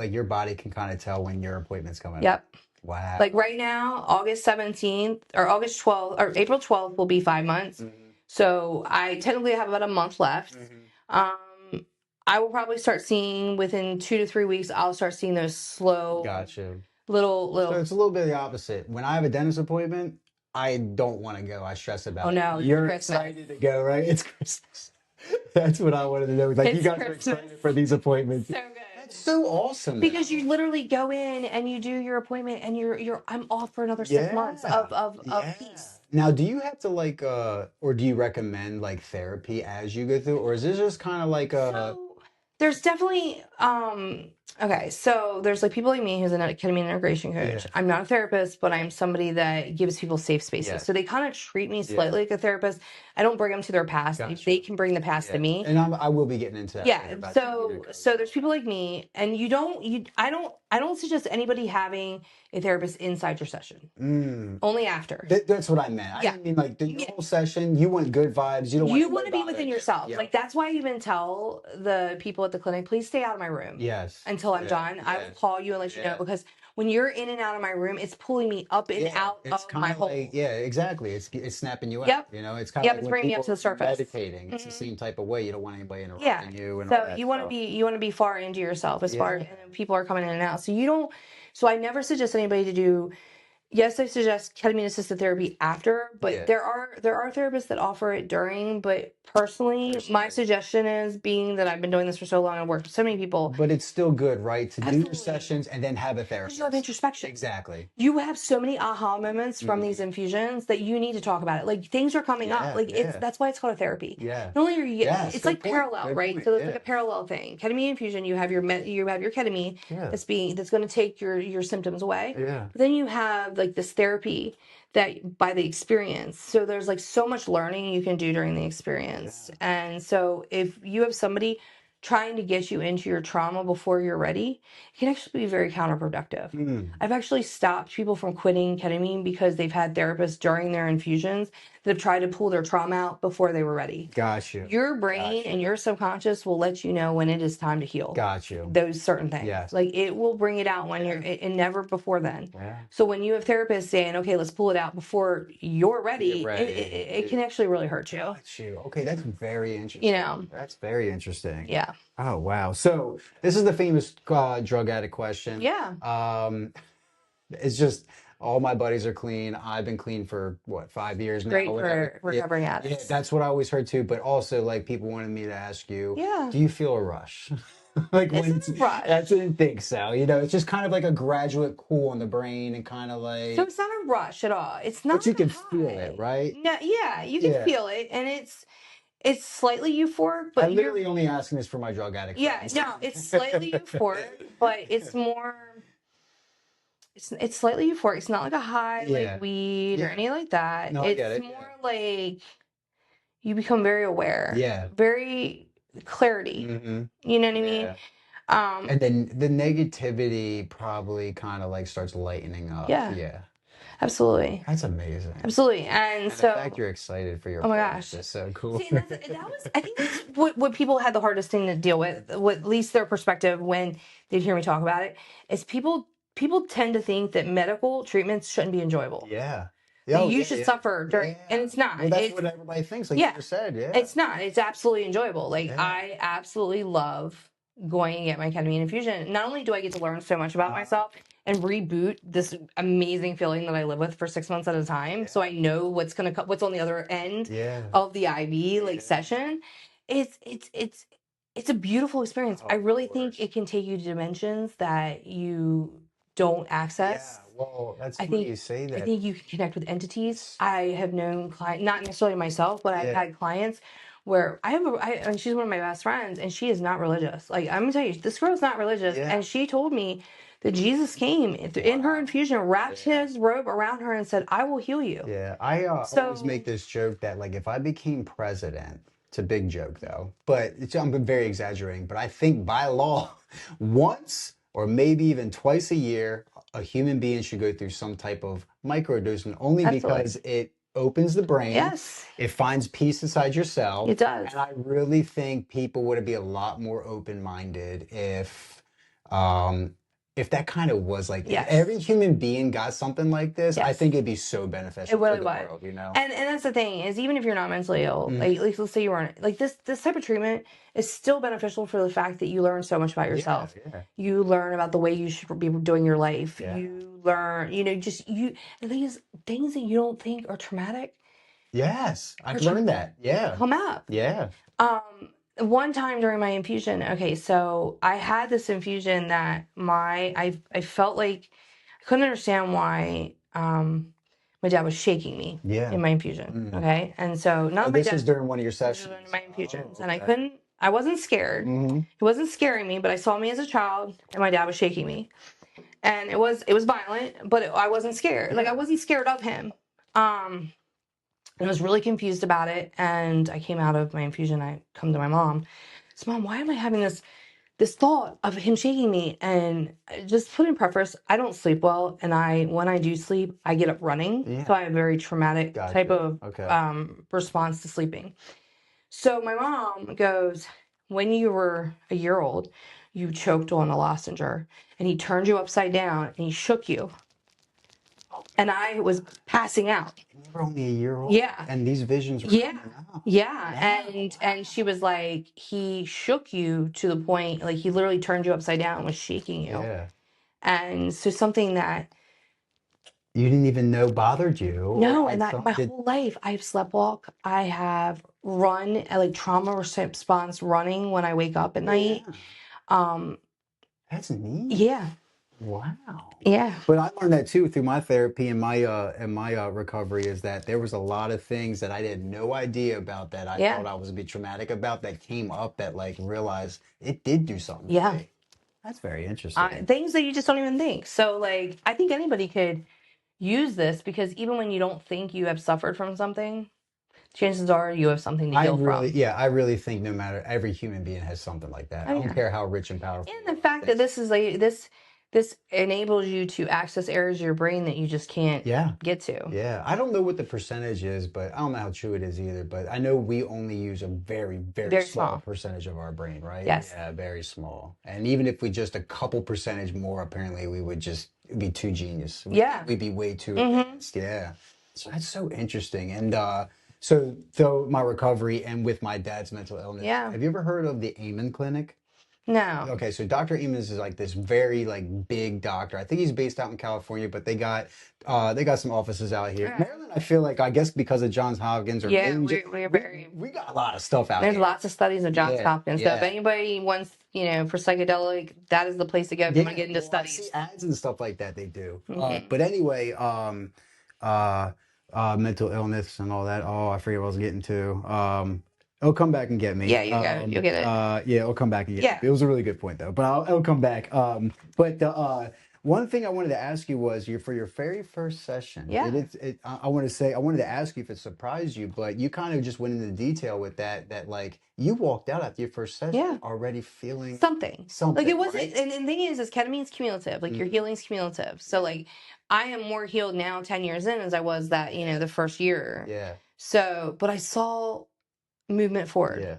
your body can kind of tell when your appointment's coming. Yep. Up. Wow. Like right now, August 17th or August 12th or April 12th will be 5 months. So I technically have about a month left. I will probably start seeing within 2 to 3 weeks. I'll start seeing those slow. Gotcha. Little. So it's a little bit the opposite. When I have a dentist appointment, I don't want to go. I stress about it. Oh no, you're excited to go, right? It's Christmas. That's what I wanted to know. Like you guys are excited for these appointments. So good. That's so awesome. Because you literally go in and you do your appointment and I'm off for another 6 months of peace. Now, do you have to like or do you recommend like therapy as you go through, or is this just kind of like a there's definitely okay, so there's like people like me who's a ketamine integration coach. I'm not a therapist, but I'm somebody that gives people safe spaces. So they kind of treat me slightly like a therapist. I don't bring them to their past. Gotcha. They can bring the past to me. And I will be getting into that. Yeah. So there's people like me, and I don't suggest anybody having a therapist inside your session. Only after. That's what I meant. I didn't mean like the whole session. You want good vibes. You don't want. You want to be within yourself. Like that's why I even tell the people at the clinic, please stay out of my room. Yes. Until I'm done, I will call you and let you know, because when you're in and out of my room, it's pulling me up and out of my hole. Exactly. It's snapping you out. Yep. You know, it's kind of like it's bringing me up to the surface. Meditating. It's the same type of way. You don't want anybody interrupting you. And so you want to be far into yourself as far as people are coming in and out. So you don't. So I never suggest anybody to do. Yes, I suggest ketamine assisted therapy after, but there are therapists that offer it during. But personally, my suggestion is, being that I've been doing this for so long and worked with so many people. But it's still good, right? To do your sessions and then have a therapist. You have introspection. Exactly. You have so many aha moments from these infusions that you need to talk about it. Like things are coming up. Like that's why it's called a therapy. Yeah. Not only are you it's like parallel, right? So it's like a parallel thing. Ketamine infusion, you have your ketamine that's going to take your symptoms away. Yeah. But then you have like this therapy that by the experience. So there's like so much learning you can do during the experience. And so if you have somebody trying to get you into your trauma before you're ready, it can actually be very counterproductive. I've actually stopped people from quitting ketamine because they've had therapists during their infusions that have tried to pull their trauma out before they were ready. Got you. Your brain and your subconscious will let you know when it is time to heal. Got you. Those certain things. Yes. Like it will bring it out when you're, and never before then. Yeah. So when you have therapists saying, okay, let's pull it out before you're ready, ready. it can actually really hurt you. Got you. Okay, that's very interesting. You know? That's very interesting. Yeah. Oh, wow. So this is the famous drug addict question. Yeah. It's just all my buddies are clean. I've been clean for what, 5 years now, Great whatever. for recovering Yeah, addicts. that's what I always heard too. But also, like, people wanted me to ask you, Yeah. do you feel a rush? Like when It's a rush. I didn't think so. You know, it's just kind of like a graduate cool on the brain and kind of like. So it's not a rush at all. It's not. But you a can high. feel it, right? No, yeah, you can Yeah. feel it, and it's slightly euphoric, but I'm literally only asking this for my drug addict yeah, friends. no, it's slightly euphoric, but it's more. It's slightly euphoric. It's not like a high Yeah. like weed or Yeah. anything like that. No, I It's get it. more like you become very aware. Yeah. Very clarity. Mm-hmm. You know what I mean? Yeah. And then the negativity probably kind of like starts lightening up. Yeah. Yeah. Absolutely. That's amazing. Absolutely. And And so the fact you're excited for your oh my friends gosh. is so cool. See, and that was, I think that's what people had the hardest thing to deal with, at least their perspective when they'd hear me talk about it, is people tend to think that medical treatments shouldn't be enjoyable. Yeah. That you should suffer during, and it's not. Well, that's it's, what everybody thinks, like yeah, you just said. Yeah. it's not. It's absolutely enjoyable. Like Yeah. I absolutely love going and get my ketamine infusion. Not only do I get to learn so much about myself and reboot this amazing feeling that I live with for 6 months at a time, so I know what's gonna what's on the other end of the IV like session. It's a beautiful experience. I really think it can take you to dimensions that you don't access. Yeah, well, that's I funny think you say that. I think you can connect with entities. I have known clients, not necessarily myself, but I've had clients where and she's one of my best friends, and she is not religious. Like I'm gonna tell you, this girl's not religious, and she told me that Jesus came in her infusion, wrapped his robe around her, and said, "I will heal you." Yeah, I always make this joke that like if I became president, it's a big joke though, but I'm very exaggerating. But I think by law, once or maybe even twice a year, a human being should go through some type of microdosing, only because it opens the brain. Yes, it finds peace inside yourself. It does. And I really think people would be a lot more open-minded if that kind of was like if every human being got something like this, I think it'd be so beneficial really for the would. world, you know? And that's the thing is, even if you're not mentally ill, like let's say you aren't, like this type of treatment is still beneficial for the fact that you learn so much about yourself. You learn about the way you should be doing your life. You learn, the thing is, things that you don't think are traumatic. Yes, I've learned that. Yeah. Come up. Yeah. One time during my infusion, okay, so I had this infusion that I felt like I couldn't understand why my dad was shaking me in my infusion. Okay. And so this was during one of your sessions. During my infusions. And I wasn't scared. He wasn't scaring me, but I saw me as a child and my dad was shaking me. And it was violent, but I wasn't scared. Like I wasn't scared of him. I was really confused about it, and I came out of my infusion. I come to my mom. So, Mom, why am I having this thought of him shaking me? And just put in preface, I don't sleep well, and when I do sleep, I get up running. So I have a very traumatic type of response to sleeping. So my mom goes, when you were a year old, you choked on a lozenge, and he turned you upside down, and he shook you. And I was passing out. You were only a year old. Yeah. And these visions were coming out. Yeah. And she was like, he shook you to the point, like he literally turned you upside down and was shaking you. Yeah. And so something that you didn't even know bothered you. No, and that my whole life I have sleptwalk. I have run, like trauma response running when I wake up at night. That's neat. Yeah. Wow. Yeah. But I learned that too through my therapy and my recovery, is that there was a lot of things that I had no idea about that I thought I was a bit traumatic about that came up that like realized it did do something to me. That's very interesting. Things that you just don't even think. So like I think anybody could use this because even when you don't think you have suffered from something, chances are you have something to heal from. I really think no matter every human being has something like that. Oh I don't yeah. care how rich and powerful you And the are. I fact think, that this is like this enables you to access areas of your brain that you just can't yeah. get to. Yeah, I don't know what the percentage is, but I don't know how true it is either. But I know we only use a very, very Very small small. percentage of our brain, right? Yes. Yeah, very small. And even if we just a couple percentage more, apparently we would just be too genius. Yeah. We'd be way too Mm-hmm. advanced. Yeah. So that's so interesting. And so through my recovery and with my dad's mental illness, Yeah. have you ever heard of the Amen Clinic? No. Okay, so Dr. Amos is like this very like big doctor. I think he's based out in California, but they got some offices out here. Okay. Maryland, I feel like I guess because of Johns Hopkins or Yeah, maybe just we're very. we got a lot of stuff out There's here. lots of studies of Johns Yeah, Hopkins. So if yeah. anybody wants, for psychedelic, that is the place to go if you want Yeah, to get into well, I see studies. ads and stuff like that they do. Hmm. But anyway, uh, mental illness and all that. Oh, I forget what I was getting to. It'll come back and get me. Yeah, you go. You'll get it. Yeah, it'll come back and get me. Yeah. It was a really good point though, but it'll come back. But the one thing I wanted to ask you was for your very first session. Yeah. Did I want to say I wanted to ask you if it surprised you, but you kind of just went into detail with that. That like you walked out after your first Yeah. session already feeling Something. Like it something, wasn't, right? and the thing is ketamine's cumulative. Like your Mhm. healing's cumulative. So like I am more healed now 10 years in as I was that, the first year. Yeah, So, but I saw movement forward. yeah,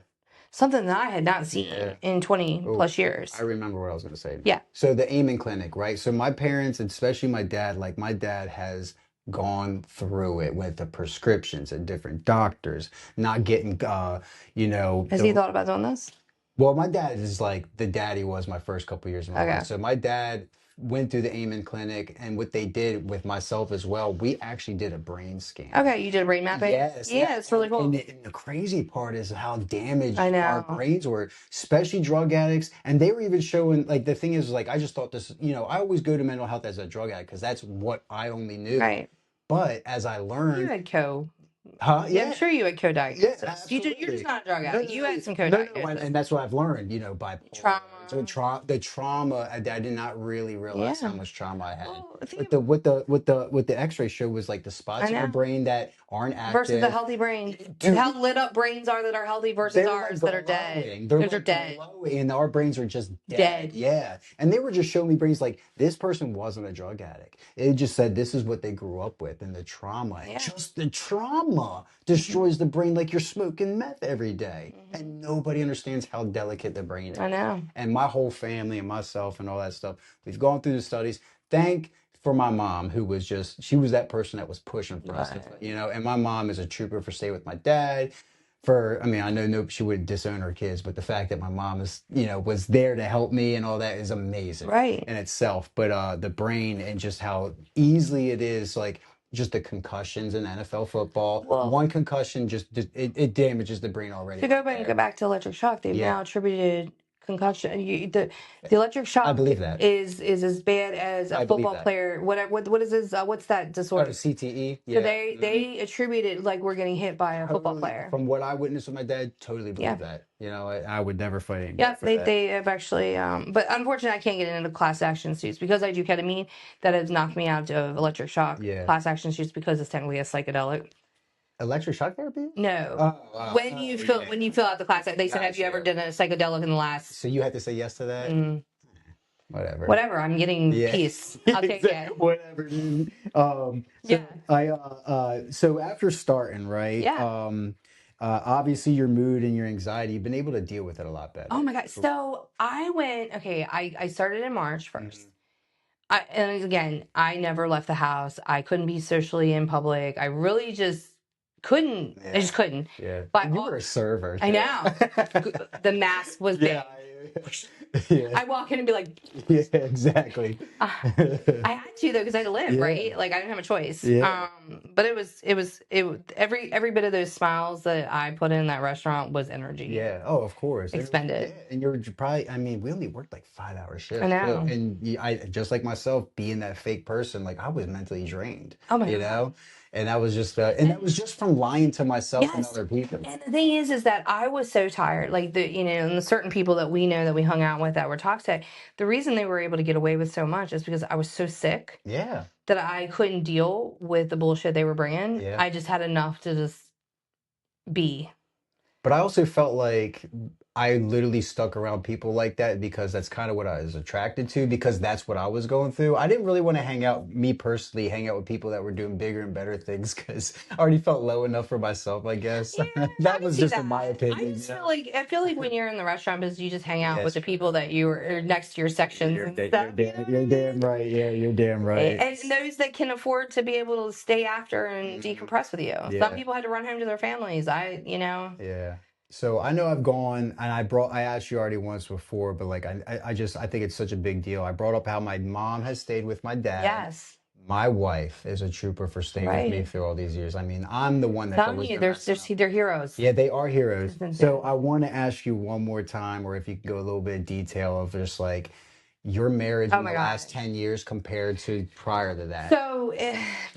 Something that I had not yeah. seen in 20 Oh, plus years. I remember what I was going to say. Yeah. So the Amen Clinic, right? So my parents, and especially my dad, like my dad has gone through it with the prescriptions at different doctors, not getting, Has he thought about doing this? well, my dad is like the daddy was my first couple years of my Okay. life. So my dad went through the Amen Clinic, and what they did with myself as well, we actually did a brain scan. Okay, you did brain mapping? Yes, Yeah, it's really cool. And the crazy part is how I damaged our know. brains were, especially drug addicts. And they were even showing, like, the thing is, like, I just thought this, I always go to mental health as a drug addict because that's what I only knew. Right. But as I You learned, had huh? Yeah, I'm Yeah, sure you had yeah, co-diagnosis. You're just absolutely. not a drug No, addict. no, You had some no, no, no, co-diagnosis. and that's what I've learned. Bipolar, Trauma. the trauma. I did not really realize how Yeah. much trauma I had. Well, But what the X-ray showed was like the I spots in our know. brain that aren't Versus the active. healthy brain. Dude, How lit up brains are that are healthy versus they're like ours that are dead. glowing. They're Those are like dead. glowing, and our brains are just dead. Dead. Yeah. And they were just showing me brains like this person wasn't a drug addict. It just said this is what they grew up with and the trauma. And Yeah. just the trauma destroys the brain like you're smoking meth every day. And nobody understands how delicate the brain is. I know. And my whole family and myself and all that stuff, we've gone through the studies. Thank for my mom, who was she was that person that was pushing for us, Right. and my mom is a trooper for stay with my dad I mean, I know no, she wouldn't disown her kids, but the fact that my mom was there to help me and all that is amazing Right. in itself. But the brain and just how easily it is, like just the concussions in NFL football. Well, One concussion it damages the brain already. to go back to electric shock, they've Yeah. now attributed concussion. The electric shock I believe that. is as bad as a I believe football that. player. What is this? What's that Oh, disorder? CTE. So Yeah. they attributed like we're getting hit by a football Totally, player. from what I witnessed with my dad, totally Yeah. believe that. I would never fight anybody Yeah, for that. they have actually, but unfortunately, I can't get into class action suits because I do ketamine. That has knocked me out of electric shock Yeah. class action suits because it's technically a psychedelic. Electric shock therapy? No, Oh, when you fill out the class, they said, "Have you ever done a psychedelic in the last?" So you had to say yes to that? Whatever. Whatever. I'm getting Yeah. peace. I'll take it. Whatever, dude. So after starting, right? Yeah. Obviously your mood and your anxiety, you've been able to deal with it a lot better. Oh my God. So I went. Okay, I started in March 1st. And again, I never left the house. I couldn't be socially in public. I really just couldn't. I just couldn't. Yeah. But You were a server. I know. The mask was big. Yeah. I walk in and be like, Yeah, exactly. I had to though because I had to live, Yeah. right? Like I didn't have a choice. Yeah. But every bit of those smiles that I put in that restaurant was energy. Yeah. Oh, of course. Expended. Yeah. And you're probably, I mean, we only worked like 5-hour shifts. I know. Too. And I just like myself, being that fake person, like I was mentally drained. Oh my You God. know? And that was just and that was just from lying to myself and Yes. other people. And the thing is that I was so tired. Like and the certain people that we know that we hung out with that were toxic, the reason they were able to get away with so much is because I was so sick Yeah. that I couldn't deal with the bullshit they were bringing. Yeah. I just had enough to just be. But I also felt like I literally stuck around people like that because that's kind of what I was attracted to because that's what I was going through. I didn't really want to me personally, hang out with people that were doing bigger and better things because I already felt low enough for myself, I guess. Yeah, I That can was see just in my that. opinion, you know? I feel like when you're in the restaurant business, you just hang out with Yes. the people that you are next to your sections and stuff. You know what You're I damn mean? right. Yeah, you're damn right. And those that can afford to be able to stay after and Mhm. decompress with you. Some Yeah. people had to run home to their families. Yeah. So I know I've gone and I asked you already once before, but like I think it's such a big deal. I brought up how my mom has stayed with my dad. Yes, My wife is a trooper for staying with me right. through all these years. I mean, I'm the one that's Telling always you, been messing up. they're heroes. Yeah, they are heroes. It's So insane. I want to ask you one more time, or if you could go a little bit of detail of just like your marriage Oh in my the last God. 10 years compared to prior to that. So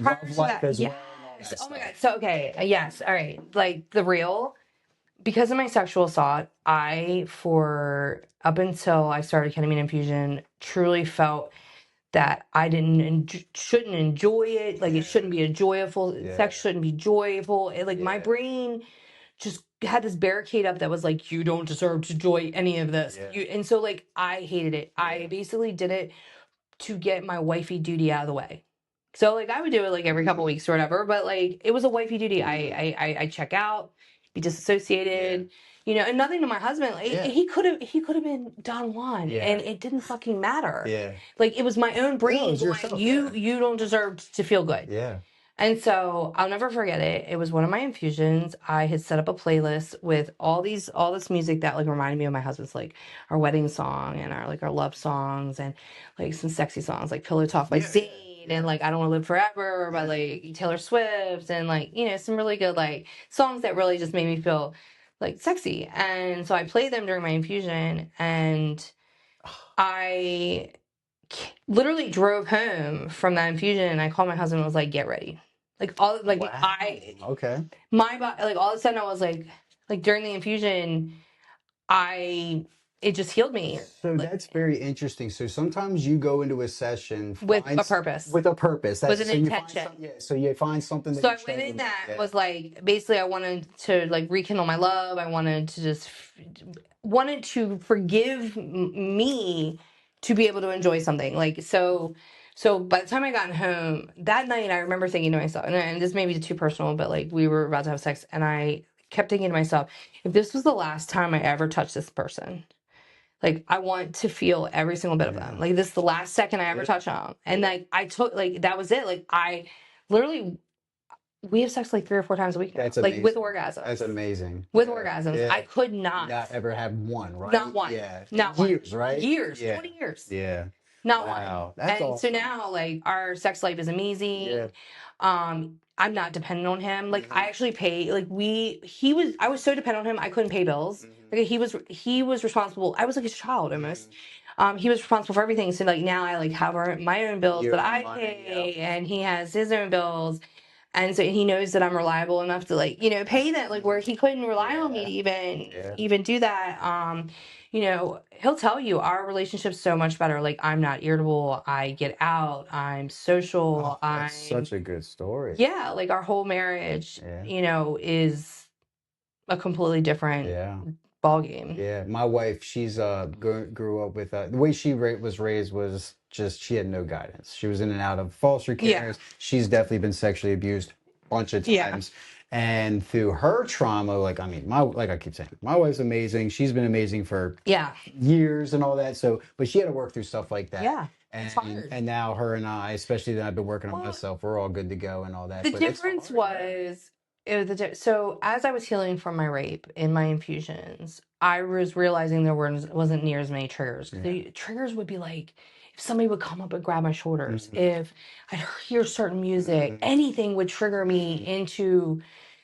prior Love to life that, as yes. well and all that Oh my God. stuff. So okay, yes. All right. Like the real. Because of my sexual assault, I, for up until I started ketamine infusion, truly felt that I shouldn't enjoy it. Like it Yeah. shouldn't be a joyful Yeah. sex shouldn't be joyful. Like my Yeah. brain just had this barricade up that was like, you don't deserve to enjoy any of this. Yeah. And so like I hated it. I Yeah. basically did it to get my wifey duty out of the way. So like I would do it like every couple Mhm. weeks or whatever, but like it was a wifey duty. Mhm. I check out, be Yeah. disassociated, and nothing to my husband. Like, Yeah. he could have been Don Juan, and Yeah. it didn't fucking matter. Yeah. Like it was my own No, brain it's going, yourself. Yeah. you don't deserve to feel good. Yeah. And so I'll never forget it. It was one of my infusions. I had set up a playlist with all this music that like reminded me of my husband's, like our wedding song and our love songs and like some sexy songs like Pillow Talk by Yeah. Yeah. Zayn and Yeah. like I Don't Want to Live Forever by Yeah. like Taylor Swift and like, some really good like songs that really just made me feel like sexy. And so I played them during my infusion and I literally drove home from that infusion and I called my husband and was like, get ready. Like all like Wow. Okay. my body, like all of a sudden I was like during the infusion, I it just healed me So like, that's very interesting. So sometimes you go into a session with a purpose, with a purpose. with That's an so you find intention. some yeah. So you find something that So you're I went trying in to that yeah. was like basically I wanted to like rekindle my love. I wanted to just wanted to forgive me to be able to enjoy something. Like so by the time I got home that night, I remember thinking to myself, and this may be too personal, but like we were about to have sex, and I kept thinking to myself, if this was the last time I ever touched this person, like I want to feel every single bit of them. Yeah. Like this is the last second I ever Yeah. touch them, and like I took like that was it. Like I literally we have sex like 3 or 4 times a week now, That's like with amazing. That's orgasms. amazing. With Yeah. orgasms, I Yeah. could not, Not ever have one, not right? one, Yeah. In not one, years, right? years, Yeah. 20 years, Yeah. not one. Wow. That's And so awesome. now, like, our sex life is Yeah. amazing. I'm not dependent on him. Like, I Hmm. actually pay. Like, I was so dependent on him, I couldn't pay bills. Hmm. Like, he was responsible. I was like his child almost. Hmm. He was responsible for everything. So like now I like have my own bills Your that own I money. Yep. pay, and he has his own bills. And so he knows that I'm reliable enough to like, pay that, like where he couldn't rely on me to Yeah. Yeah. even do that. He'll tell you our relationship's so much better. Like I'm not irritable. I get out. I'm social. Oh, that's such a good story. Yeah, like our whole marriage, Yeah. is a completely different Yeah. ball game. Yeah, my wife, she's grew up with the way she was raised was just she had no guidance. She was in and out of foster Yeah. cares. She's definitely been sexually abused a bunch of Yeah. times. And through her trauma, like I mean, my like I keep saying, my wife's amazing. She's been amazing for Yeah. years and all that. So, but she had to work through stuff like that. Yeah. It's And hard. and now her and I, especially that I've been working on Well, myself, we're all good to go and all that. the But it's difference hard, yeah. was so as I was healing from my rape in my infusions, I was realizing there wasn't near as many triggers. Yeah. The triggers would be like if somebody would come up and grab my shoulders, Mhm. if I'd hear certain music, Mhm. anything would trigger me Mhm. into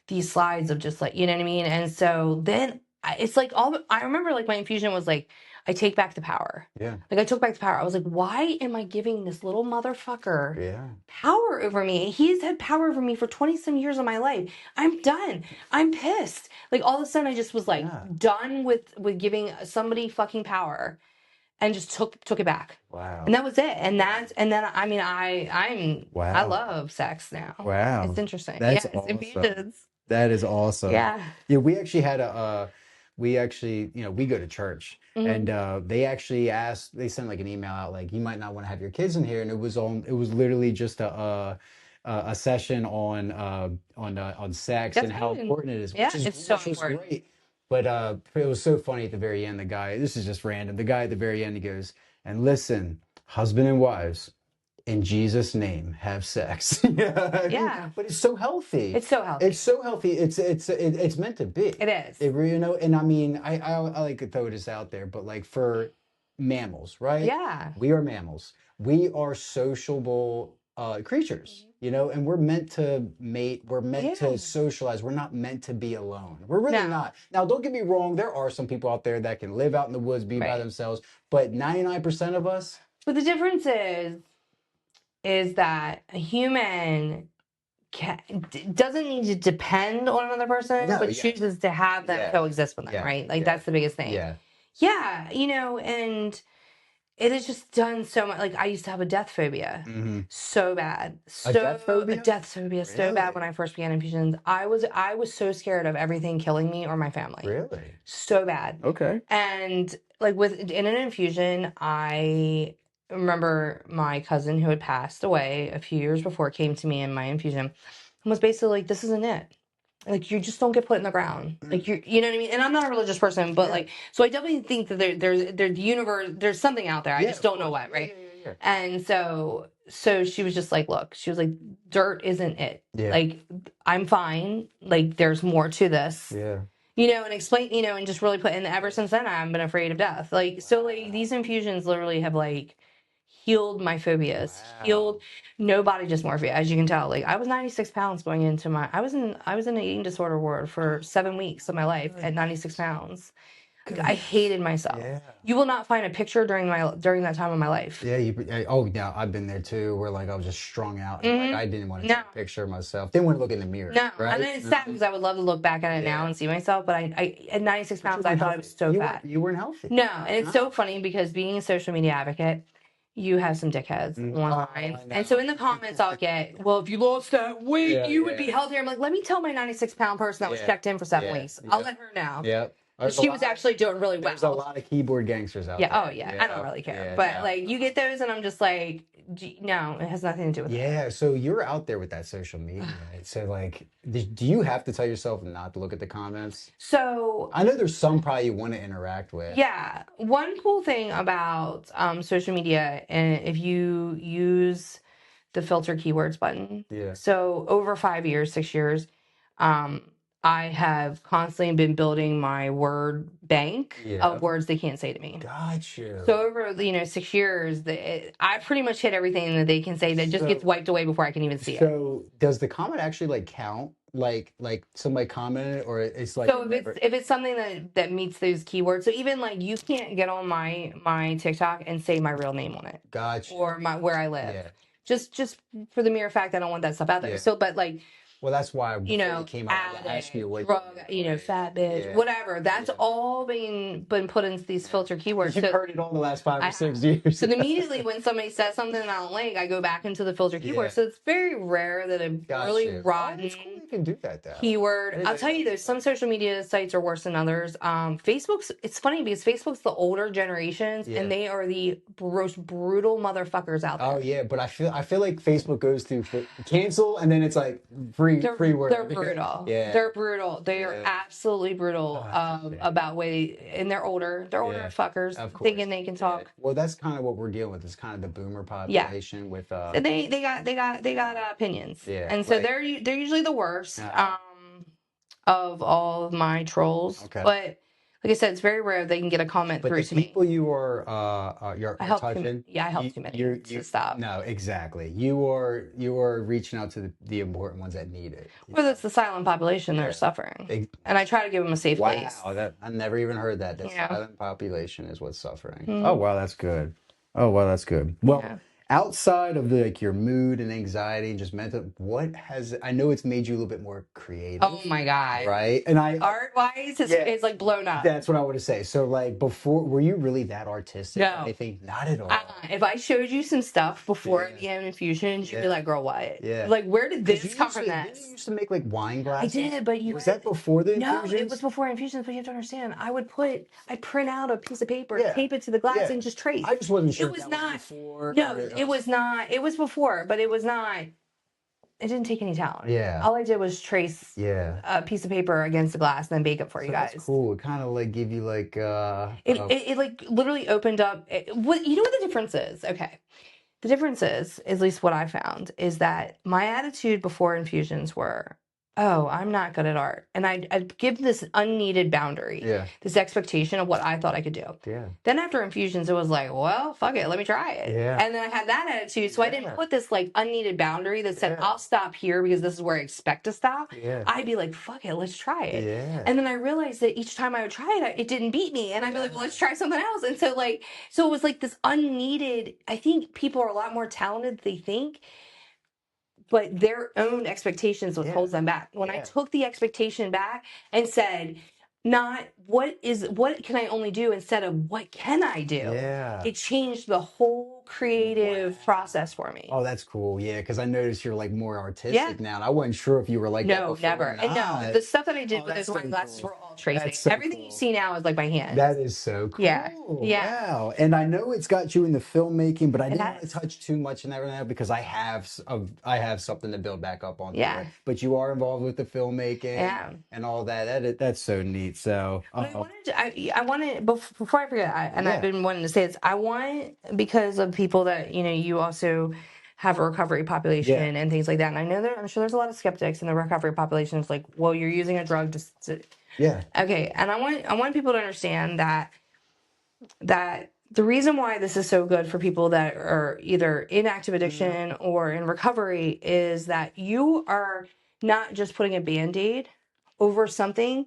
these slides of just like, you know what I mean? And so then it's like I remember like my infusion was like, I take back the power. Yeah. Like I took back the power. I was like, why am I giving this little motherfucker Yeah. power over me? He's had power over me for 20 some years of my life. I'm done. I'm pissed. Like all of a sudden I just was like Yeah. done with giving somebody fucking power, and just took it back. Wow. And that was it. And then I mean I Wow. love sex now. Wow. It's interesting. That's Yes, awesome. infusions. That is awesome. Yeah. Yeah, we actually had we actually, we go to church, Mhm. and they sent like an email out like, you might not want to have your kids in here, and it was literally just a session on sex That's and how good. important it is, Yeah, it's so which is important. great. But it was so funny at the very end, this is just random. The guy at the very end, he goes, and listen, husband and wives, in Jesus' name, have sex. Yeah. Yeah. But it's so healthy. It's so healthy. It's so healthy. It's meant to be. It is. And I mean, I like to throw this out there, but like for mammals, right? Yeah. We are mammals. We are sociable creatures, and we're meant to mate. We're meant Yeah. to socialize. We're not meant to be alone. We're really No. not. Now, don't get me wrong. There are some people out there that can live out in the woods, be by Right. themselves, but 99% of us. But the difference is that a human doesn't need to depend on another person, No, but yeah. chooses to have them Yeah. coexist with them, Yeah. right? Like Yeah. that's the biggest thing. Yeah. Yeah, and it has just done so much. Like I used to have a death phobia, Mm-hmm. so bad, A death phobia? a death phobia, so bad Really? when I first began infusions. I was so scared of everything killing me or my family, Really? so bad. Okay. And like in an infusion, I remember my cousin who had passed away a few years before came to me in my infusion and was basically like, "This isn't it. Like you just don't get put in the ground. Like you know what I mean?" And I'm not a religious person, but Yeah. like, so I definitely think that there's the universe, there's something out there. I Yeah, just of don't know course. what, Yeah, right? yeah, yeah, yeah. And so she was just like, "Look," she was like, "Dirt isn't it. Yeah. Like I'm fine. Like there's more to this." Yeah. And explain, and just really put in. Ever since then, I haven't been afraid of death. Like, so, like, these infusions literally have, like, healed my phobias, healed no body dysmorphia, as you can tell. Like, I was 96 pounds going into I was in an eating disorder ward for 7 weeks of my life at 96 pounds. I hated myself. Yeah. You will not find a picture during that time of my life. Yeah, yeah, I've been there too, where like I was just strung out, and like I didn't want to take a picture of myself. Didn't want to look in the mirror. No, right? and it's sad because I would love to look back at it now and see myself, but I at 96 But you pounds, I weren't thought I healthy. was so fat. You weren't healthy. No, and it's so funny because being a social media advocate, you have some dickheads online. I And so know. in the comments, I'll get, "Well, if you lost that weight, Yeah, you would be yeah. healthier." I'm like, let me tell my 96-pound person that was Yeah, checked in for 7 yeah, weeks. I'll yeah. let her know. Yep. There's a She was lot- actually doing really well. There's a lot of keyboard gangsters out Yeah, there. oh yeah, I don't really care. Yeah, But no. like, you get those, and I'm just like, no, it has nothing to do with that. Yeah, so you're out there with that social media. So like, do you have to tell yourself not to look at the comments? So I know there's some probably you want to interact with. yeah, one cool thing about social media, and if you use the filter keywords button. Yeah. So over 5 years, 6 years, I have constantly been building my word bank of words they can't say to me. Gotcha. So over 6 years, I pretty much hit everything that they can say that just gets wiped away before I can even see it. So does the comment actually like count? Like somebody commented, or it's like So if it's something that meets those keywords, so even like you can't get on my TikTok and say my real name on it. Gotcha. Or where I live. Yeah. Just for the mere fact I don't want that stuff out there. Yeah. So but like, well, that's why it came out to ask you what drug, fat bitch, whatever. That's all been put into these filter keywords. You've heard it all the last 5 or 6 years. So immediately when somebody says something I don't like, I go back into the filter keyword. So it's very rare that a really rotten cool you can do that though. keyword. I'll tell you, there's some social media sites are worse than others. It's funny because Facebook's the older generations, and they are the most brutal motherfuckers out there. Oh yeah, but I feel like Facebook goes through cancel, and then it's like free word. They're brutal. Yeah. They're brutal. They are absolutely brutal about and they're older. They're older fuckers thinking they can talk. Well, that's kind of what we're dealing with. It's kind of the boomer population with They got opinions. Yeah. And so they're usually the worst of all of my trolls. Okay. But Like I said, it's very rare they can get a comment But through the to me. people I are helped touching, I helped too many to stop. no, exactly. You are reaching out to the important ones that need it. You Or know? that's the silent population that are Yeah. suffering. Ex- And I try to give them a safe place. Wow, that I never even heard that. The Yeah. silent population is what's suffering. Oh Mm, wow, that's good. Oh wow, that's good. Well, yeah. outside of the, like your mood and anxiety and just mental, what has I know it's made you a little bit more Oh creative, my God. right? And Art wise, yeah, is like blown up. that's what I would say. So like before, were you really that artistic or No. anything? Not at all. If I showed you some stuff before Yeah, the infusions, you'd be yeah, like, girl, what? yeah. Like, where did Because you this come used from to, didn't you this? used to make like wine I glasses? did, but you Was that before the no, it was infusions? before infusions, but you have to understand, I'd print out a piece of paper, Yeah, tape it to the glass, yeah. and just trace. I just wasn't It sure if was that was not, before no, or it was not, it was before, but it was not, it didn't take any talent. yeah, All I did was trace yeah. a piece of paper against the glass and then bake it for you So that's guys. cool. It kind of like give you like It like literally opened up, what, you know what the difference is? Okay. The difference is, at least what I found, is that my attitude before infusions were, oh, I'm not good at art. And I'd give this unneeded boundary, yeah, this expectation of what I thought I could do. yeah, Then after infusions, it was like, well, fuck it, let me try it. yeah, And then I had that attitude. So I didn't yeah, put this like unneeded boundary that said, yeah, I'll stop here because this is where I expect to stop. yeah, I'd be like, fuck it, let's try it. yeah, And then I realized that each time I would try it, it didn't beat me. And I'd be like, well, let's try something else. And so like, so it was like this unneeded, I think people are a lot more talented than they think, but their own expectations what yeah, holds them back. When I yeah, took the expectation back and said, not what can I only do instead of what can I do? yeah. It changed the whole creative Wow. process for me. Oh, that's cool. Yeah, because I noticed you're like more Yeah. artistic now, and I wasn't sure if you were like that No, before never. or And no, not. the stuff that I did Oh, with that's those wine so glasses cool. were all tracing. That's so Everything you cool. see now is like by That hand. is so Yeah. cool. Yeah. Wow. And I know it's got you in the filmmaking, but I It didn't want to has. touch too much in that right now because I have something to build back up onto Yeah. it. But you are involved with the filmmaking Yeah. and all that. That's so neat. So, But I wanted, before I forget, and I've yeah. been wanting to say this, I want, because of people that, you also have a recovery Yeah. population and things like that. And I know I'm sure there's a lot of skeptics in the recovery population. It's like, well, you're using a drug Yeah. okay. And I want people to understand that the reason why this is so good for people that are either in active Mhm. addiction or in recovery is that you are not just putting a band-aid over something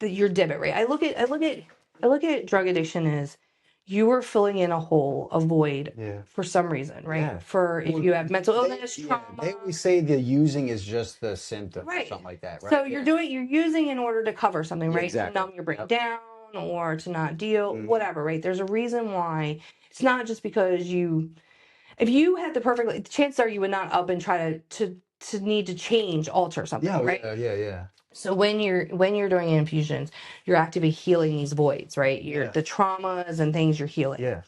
that your debit rate. I look at drug addiction as you are filling in a hole, a void Yeah. for some reason, right? Yeah. For if Well, you have mental they illness, yeah, they trauma, always say the using is just the symptom or right? something like that, So right? Yeah. you're using in order to cover something, Yeah, right? To exactly. numb your brain Yep. down or to not deal, Mhm. whatever, right? There's a reason why. It's not just because if you had the perfect, chances are you would not up and try to need to change, alter Yeah, something, oh, right? yeah, yeah, yeah. So when you're doing infusions, you're actively healing these voids, right? You're Yeah. the traumas and things you're healing. Yeah.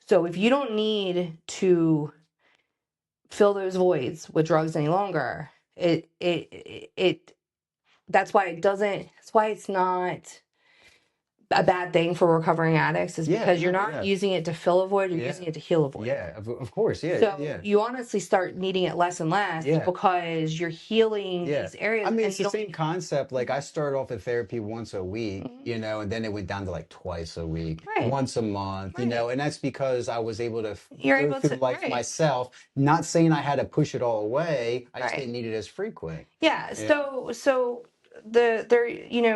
So if you don't need to fill those voids with drugs any longer, it that's why it doesn't. That's why it's not a bad thing for recovering addicts, is Yeah, because you're no, not yeah. using it to fill a void, you're Yeah. using it to heal a void. Yeah, of course. Yeah, yeah, So yeah. you honestly start needing it less and less Yeah. because you're healing Yeah. these I areas mean, and it's you the don't same need. concept. Like I Mhm, started off at therapy once a week, mhm. and then it went down to like twice a week, Right, once a month, right. and that's because I was able to You're go able through to, life right, myself, not saying I had to push it all away. I just right. didn't need it as frequent. Yeah. Yeah. So they're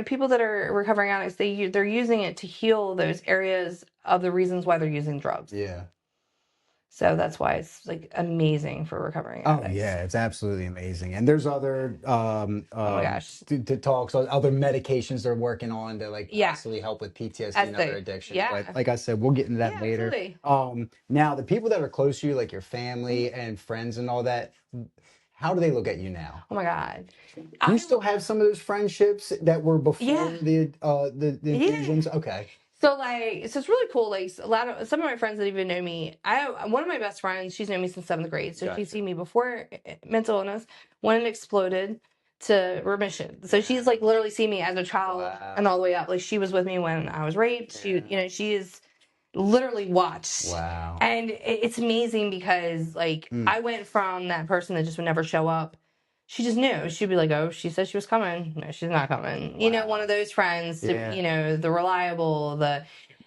people that are recovering addicts, they're using it to heal those areas of the reasons why they're using drugs. Yeah. So that's why it's like amazing for recovering Oh addicts. yeah, it's absolutely amazing. And there's other Oh my gosh. to talks other medications they're working on to like Yeah. possibly help with PTSD As and other they, addictions. But yeah. like I said, we'll get into Yeah, that later. absolutely. Now the people that are close to you, like your Mhm. family and friends and all that, how do they look at you now? Oh my God. Do you I, still have some of those friendships that were yeah. before the Yeah. infusions? Okay. So like, so it's really cool. Like a lot of some of my friends that even know me. One of my best friends. She's known me since seventh grade. So she's Gotcha. seen me before mental illness, when it exploded to remission. So she's like Wow. literally seen me as a child and Wow. all the way up. Like she was with me when I was raped. Yeah. She is literally watched, Wow. and it's amazing because like Mm. I went from that person that just would never show up. she just knew. She'd be like, oh, she said she was coming. No, she's not coming. You know, one Wow. of those friends, Yeah. you know, the reliable,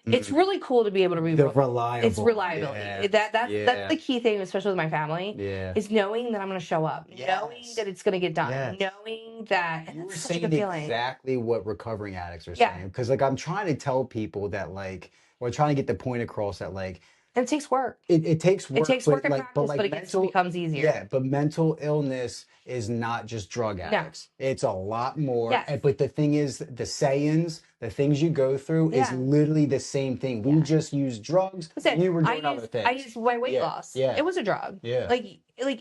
it's Mm. really cool to be able to be The it's reliable. reliability. Yeah. That's Yeah. the key thing, especially with my family, Yeah. is knowing that I'm going to show up, knowing Yes. that it's going to get done, Yes. knowing that, and You that's were such a saying good feeling. exactly what recovering addicts are Yeah. saying. Because like I'm trying to tell people that like we're trying to get the point across that like And it takes work. it takes It work, takes work and but practice, like but mental, becomes easier. yeah, but mental illness is not just drug No. addicts. It's a lot more. Yes. But the thing is, the sayings, the things you go through is Yeah. literally the same thing. We Yeah. just use drugs. Listen, You were doing other I things. used my weight Yeah, loss. yeah, It was a drug. yeah. Like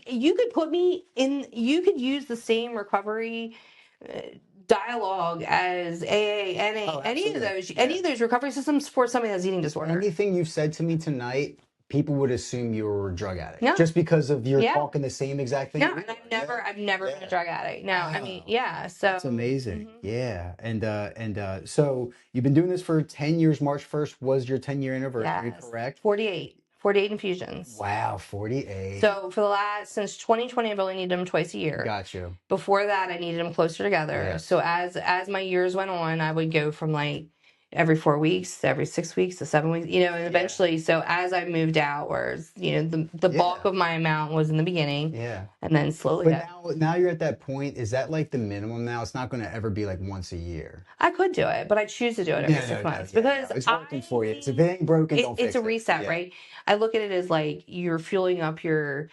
you could put me in. You could use the same recovery uh, dialogue as AA, NA, Oh, any of absolutely. those, Yeah. recovery systems for somebody that's eating disorder. Anything you've said to me tonight, people would assume you were a drug addict Yeah. just because of you're Yeah. talking the same exact thing. No, you and were. I've never been Yeah. a drug addict. No, I mean, Wow. yeah. So That's amazing. mhm. Yeah. And so you've been doing this for 10 years. March 1st was your 10-year anniversary, Yes, correct? 48 infusions. Wow, 48. So for the since 2020, I've only needed them twice a year. Got you. Before that, I needed them closer together. Yes. So as my years went on, I would go from like every 4 weeks, to every 6 weeks, to 7 weeks, you know, and eventually, so as I moved outwards, you know, the bulk of my amount was in the beginning, Yeah. and then slowly But now you're at that point. Is that like the minimum now? It's not going to ever be like once a year. I could do it, but I choose to do it every 6 months because It's working for you. If it ain't broken, don't it's fix a it. reset, Yeah. right? I look at it as like you're fueling up your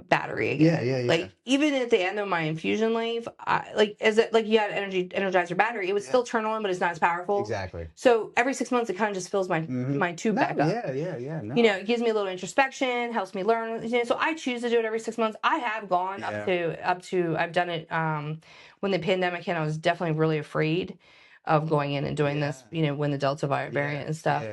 battery again. Yeah. Like even at the end of my infusion life, like as it like you had energize your battery, it would still turn on, but it's not as powerful. Exactly. So every 6 months, it kind of just fills my my tube No, back up. yeah. No. You know, it gives me a little introspection, helps me learn. You know, so I choose to do it every 6 months. I have gone up to I've done it when the pandemic hit. I was definitely really afraid of going in and doing this, you know, when the Delta variant and stuff.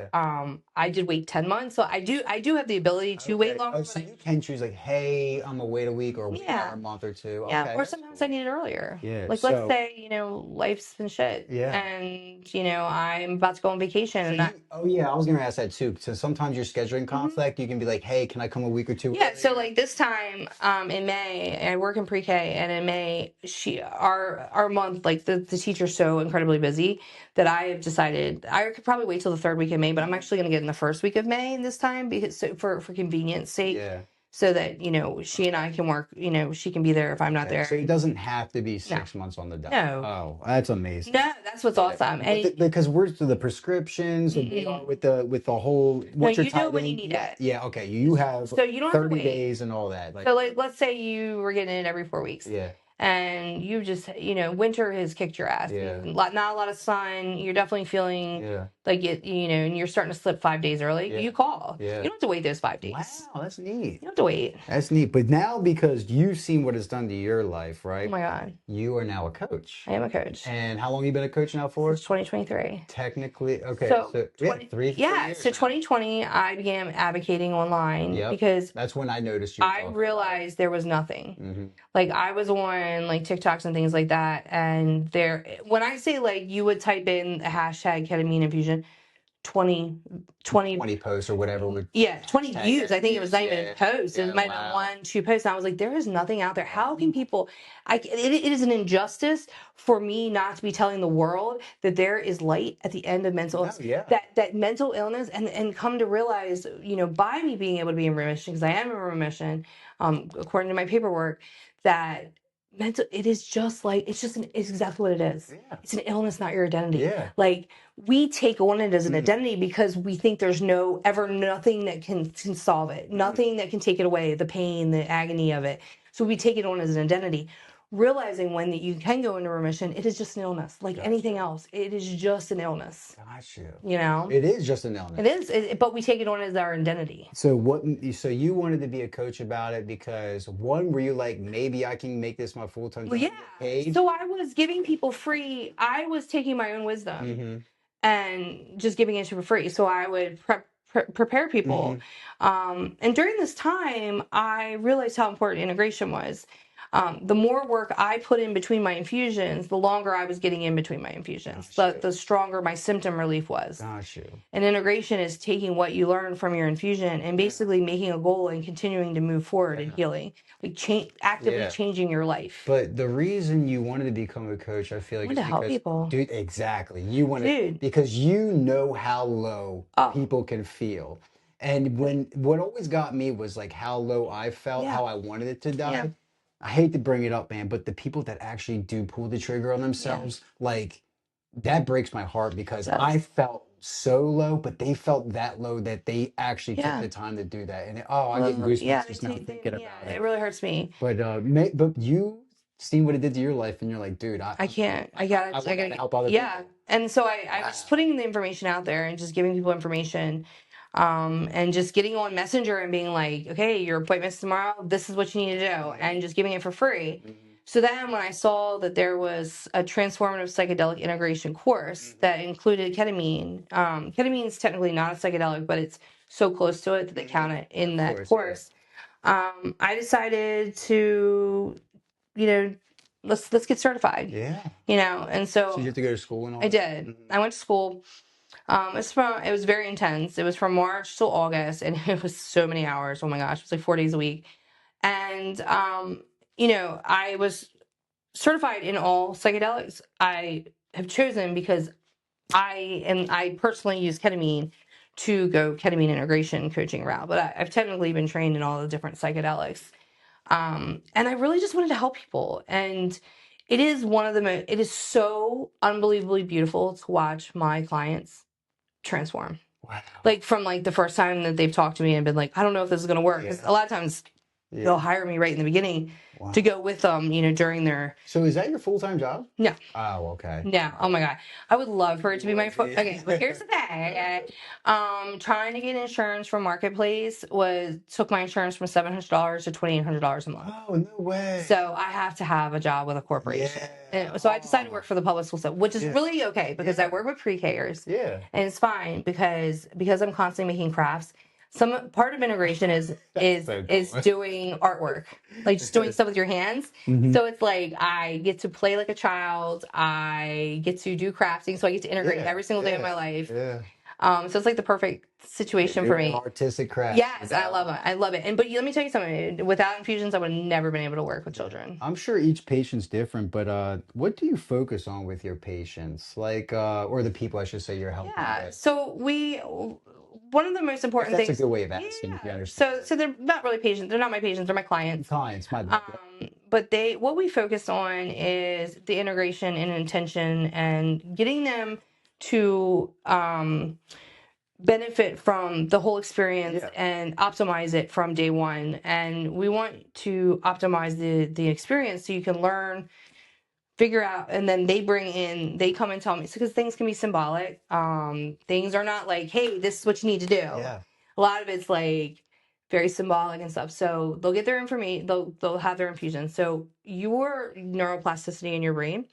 I did wait 10 months. So I do have the ability to wait longer. Oh, so you can choose like, hey, I'm gonna wait a week or wait Yeah. a month or two. Yeah, Okay, or that's sometimes cool. I need it earlier. Yeah, Like let's say, you know, life's been shit. Yeah. And, you know, I'm about to go on vacation and oh yeah, I was gonna ask that too. So sometimes your scheduling conflict, you can be like, hey, can I come a week or two yeah, so earlier? like this time in May, I work in pre-K, and in May, our month, like the teacher's so incredibly busy that I have decided I could probably wait till the third week of May, but I'm actually going to get in the first week of May this time because for convenience sake. Yeah. So that, you know, she and I can work, you know, she can be there if I'm not there. So it doesn't have to be 6 months on the dot. No. Oh, that's amazing. No, that's what's awesome. And because we're to the prescriptions and we are with the whole what you're you know when typing. you need it. Yeah, okay. You have So you don't have to 30 wait. days and all that. So like let's say you were getting it every 4 weeks. Yeah. And you just, you know, winter has kicked your ass. Yeah. Not a lot of sun. You're definitely feeling like it, you know, and you're starting to slip 5 days early. Yeah. You call. Yeah. You don't have to wait those 5 days. Wow, that's neat. You don't have to wait. That's neat. But now because you've seen what it's done to your life, right? Oh my God. You are now a coach. I am a coach. And how long have you been a coach now for? Since 2023. Technically, okay. So, three years so now. 2020, I began advocating online because that's when I noticed you. I realized there was nothing. Mm-hmm. Like I was on like TikToks and things like that, and when I say like you would type in the hashtag ketamine infusion, 20 posts or whatever would 20 views. I think it was not even posts. It might wow. have been 1-2 posts. And I was like, there is nothing out there. How can people it is an injustice for me not to be telling the world that there is light at the end of mental illness. That mental illness and come to realize, you know, by me being able to be in remission, because I am in remission, according to my paperwork, that it is just like it's exactly what it is. It's an illness, not your identity. Like we take on it as an identity because we think there's nothing that can solve it, nothing that can take it away, the pain, the agony of it. So we take it on as an identity, realizing when that you can go into remission, it is just an illness, like anything else. It is just an illness. Got you. You know, it is just an illness. It is, but we take it on as our identity. So so you wanted to be a coach about it because one, were you like, maybe I can make this my full-time job? Well, yeah. So I was giving people free. I was taking my own wisdom and just giving it to for free. So I would prepare people. And during this time, I realized how important integration was. The more work I put in between my infusions, the longer I was getting in between my infusions, Gotcha. the stronger my symptom relief was. Got you. And integration is taking what you learn from your infusion and basically making a goal and continuing to move forward and healing, like actively changing your life. But the reason you wanted to become a coach, I feel I like, want is to help because, people. dude, exactly. You want to, Dude. because you know how low Oh. people can feel. And what always got me was like how low I felt, how I wanted it to die. Yeah. I hate to bring it up, man, but the people that actually do pull the trigger on themselves, like, that breaks my heart because I felt so low, but they felt that low that they actually took the time to do that. And I get goosebumps just now thinking about it it. really hurts me. But but you seen what it did to your life, and you're like, dude, I can't. I want to help other people. And so I was putting the information out there and just giving people information, and just getting on Messenger and being like, okay, your appointment's tomorrow. This is what you need to do, and just giving it for free. So then when I saw that there was a transformative psychedelic integration course that included ketamine, ketamine is technically not a psychedelic, but it's so close to it that they count it in that course. I decided to, let's get certified. Yeah. And so you have to go to school and all I that? did. I went to school. It was very intense. It was from March till August, and it was so many hours. Oh my gosh, it was like 4 days a week. And I was certified in all psychedelics. I have chosen because I personally use ketamine to go ketamine integration coaching route, but I've technically been trained in all the different psychedelics. And I really just wanted to help people. And it is it is so unbelievably beautiful to watch my clients transform. Wow. Like from like the first time that they've talked to me and been like, I don't know if this is going to work. Because a lot of times they'll hire me right in the beginning to go with them, during their. So is that your full-time job? No. Oh, okay. Yeah. Oh my God. I would love for it to be my okay, but here's the thing. Trying to get insurance from Marketplace took my insurance from $700 to $2,800 a month. Oh, no way. So I have to have a job with a corporation. And so I decided to work for the public school system, which is really okay because I work with pre-Kers. Yeah. And it's fine because I'm constantly making crafts. Some part of integration is doing artwork, like just doing stuff with your hands. So it's like I get to play like a child. I get to do crafting, so I get to integrate every single day of my life. Yeah. So it's like the perfect situation for me. Artistic craft. Yes, I love it. I love it. But let me tell you something. Without infusions, I would have never been able to work with children. I'm sure each patient's different, but what do you focus on with your patients? Like, or the people, I should say, you're helping with? So one of the most important things. That's a good way of asking, if you understand. So they're not really patients. They're not my patients. They're my clients. My bad. But what we focus on is the integration and intention and getting them to benefit from the whole experience and optimize it from day one. And we want to optimize the experience so you can learn, figure out, and then they come and tell me. So because things can be symbolic. Things are not like, hey, this is what you need to do. Yeah. A lot of it's like very symbolic and stuff. So they'll get their information, they'll have their infusion. So your neuroplasticity in your brain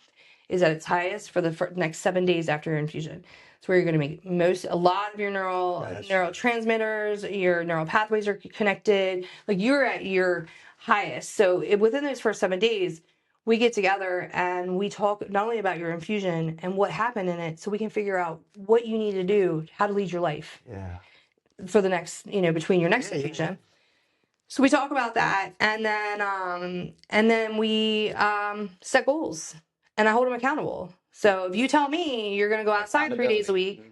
is at its highest for the next 7 days after your infusion. It's where you're going to make a lot of your neurotransmitters, your neural pathways are connected. Like you're at your highest. So within those first 7 days, we get together and we talk not only about your infusion and what happened in it, so we can figure out what you need to do, how to lead your life. Yeah. For the next, between your next infusion. So we talk about that, and then we set goals, and I hold them accountable. So if you tell me you're going to go outside 3 days a week,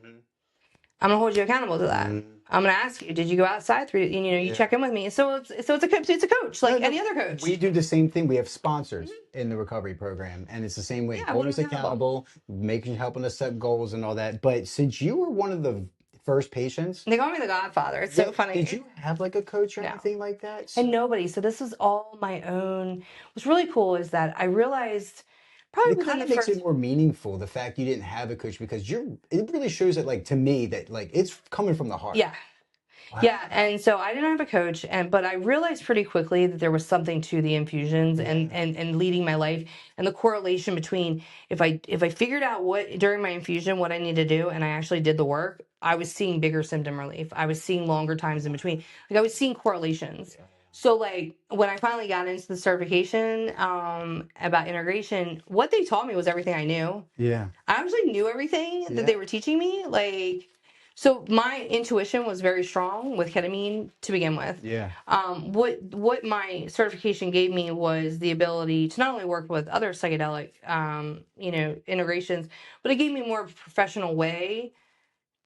I'm going to hold you accountable to that. I'm going to ask you, did you go outside 3 days? You check in with me. So it's a coach, like any other coach. We do the same thing. We have sponsors in the recovery program, and it's the same way. Holding us accountable, helping us set goals and all that. But since you were one of the first patients, they call me the Godfather. It's so funny. Did you have like a coach or anything like that? And nobody. So this was all my own. What's really cool is that I realized probably it kind of makes it more meaningful, the fact you didn't have a coach, because it really shows that, like, to me, that like it's coming from the heart. Yeah. Wow. Yeah, and so I didn't have a coach, but I realized pretty quickly that there was something to the infusions and leading my life, and the correlation between if I figured out during my infusion what I needed to do, and I actually did the work, I was seeing bigger symptom relief. I was seeing longer times in between. Like I was seeing correlations. So like when I finally got into the certification about integration, what they taught me was everything I knew. Yeah. I actually knew everything that Yeah. they were teaching me. Like, so my intuition was very strong with ketamine to begin with. Yeah. What my certification gave me was the ability to not only work with other psychedelic, integrations, but it gave me more of a professional way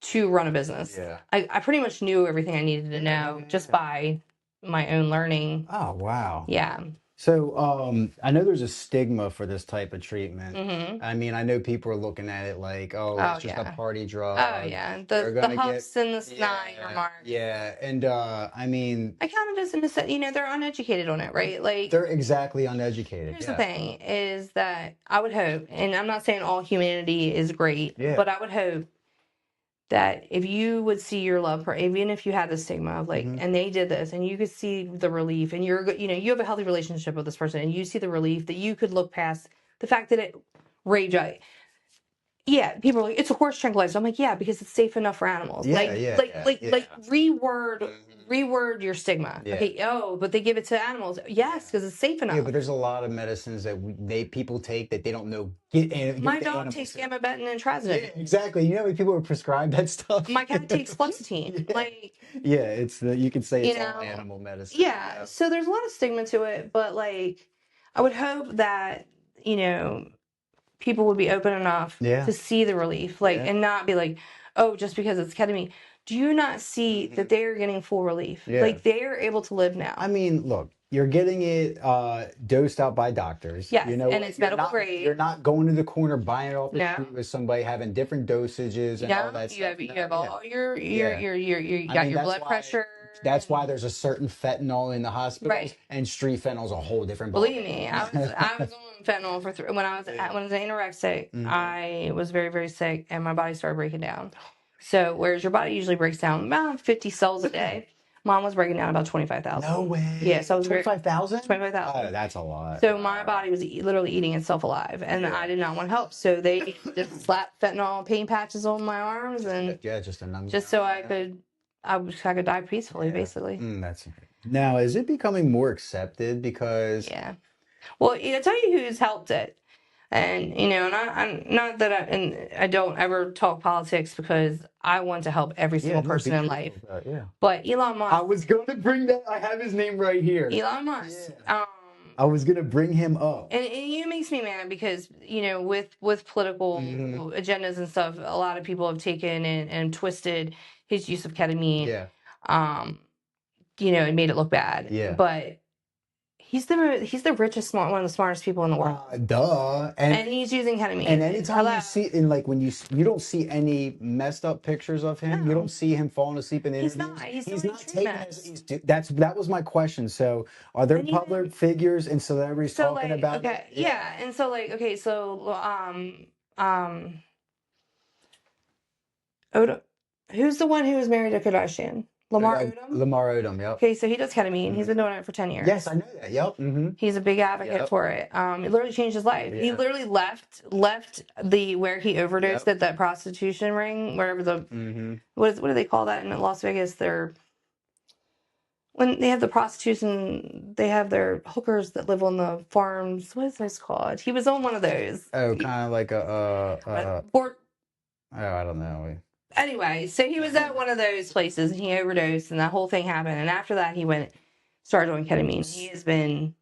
to run a business. Yeah. I pretty much knew everything I needed to know just by my own learning. Oh, wow. Yeah. So, I know there's a stigma for this type of treatment. Mm-hmm. I mean, I know people are looking at it like, oh, Oh it's just a yeah. party Oh drug. yeah. You're The gonna get, huffs and the snide yeah, remarks. yeah. And I mean, I kind of just, they're uneducated on it, right? Like, they're exactly uneducated. here's the Yeah. thing is that I would hope, and I'm not saying all humanity is great, Yeah. but I would hope that if you would see your love, even if you had the stigma of like, Mhm. and they did this, and you could see the relief, and you have a healthy relationship with this person, and you see the relief that you could look past the fact that it rage out. Yeah, people are like, it's a horse tranquilizer. I'm like, yeah, because it's safe enough for animals. Yeah, Like, yeah, like, yeah, like, yeah. like, reword, Mhm. reword your stigma. Yeah. Okay, oh, but they give it to animals. Yes, because it's safe Yeah, enough. but there's a lot of medicines that people take that they don't know My the dog animals. takes gabapentin and Yeah, trazodone. exactly. You know, when people are prescribed that stuff. My cat takes fluoxetine. Yeah. Like, Yeah, it's you could say you it's all know, animal medicine. yeah. So there's a lot of stigma to it, but like, I would hope that, people would be open enough Yeah. to see the relief, like, Yeah. and not be like, oh, just because it's ketamine. Do you not see that they are getting full relief? Yeah. Like, they are able to live now. I mean, look, you're getting it dosed out by doctors. Yes, You know, and it's you're medical not grade. you're not going to the corner buying it off the No. street with somebody having different dosages and all No, that you stuff. have you No, have yeah. all you Yeah. I got mean, your blood pressure. that's why there's a certain fentanyl in the hospitals, Right. and street fentanyl's a whole different Believe ballgame. me, I was on fentanyl for when I was anorexic. Mhm. I was very, very sick, and my body started breaking down. So whereas your body usually breaks down about 50 cells a day, mine was breaking down about 25,000. No way. Yeah, so I was 25,000? 25,000. Oh, that's a lot. So my body was literally eating itself alive, and Yeah. I did not want help. So they just slapped fentanyl pain patches on my arms, and Yeah, just a numb. just so I could die peacefully, basically. That's now. Is it becoming more accepted because? Yeah. Well, I'll tell you who's helped it. And and I'm not that I don't ever talk politics because I want to help every single person in life. Yeah. But Elon Musk. I was going to bring that. I have his name right here. Elon Musk. Yeah. I was going to bring him up. And it makes me mad because with political agendas and stuff, a lot of people have taken and twisted his use of ketamine. Yeah. And made it look bad. Yeah. But he's the richest, one of the smartest people in the world. Duh. And he's using ketamine. And anytime you see, when you don't see any messed up pictures of him, you No. don't see him falling asleep in He's interviews. not. He's He's doing not taking treatments. that was my question. So, are there And even- public figures and celebrities So talking like, about okay, it? yeah. And so like, okay, so Odom, who's the one who was married to Kardashian? Lamar Odom. Lamar Odom, yep. Okay, so he does ketamine. He's been doing it for 10 years. Yes, I know that. Yep. Mm-hmm. He's a big advocate Yep. for it. It literally changed his life. He Yeah. literally left the where he overdosed at that prostitution ring, wherever the what do they call that in Las Vegas? When they have the prostitution, they have their hookers that live on the farms. What is this called? He was on one of those. Oh, kind of like a Or I don't know. anyway, so he was at one of those places and he overdosed, and that whole thing happened. And after that, started doing ketamine. He has been.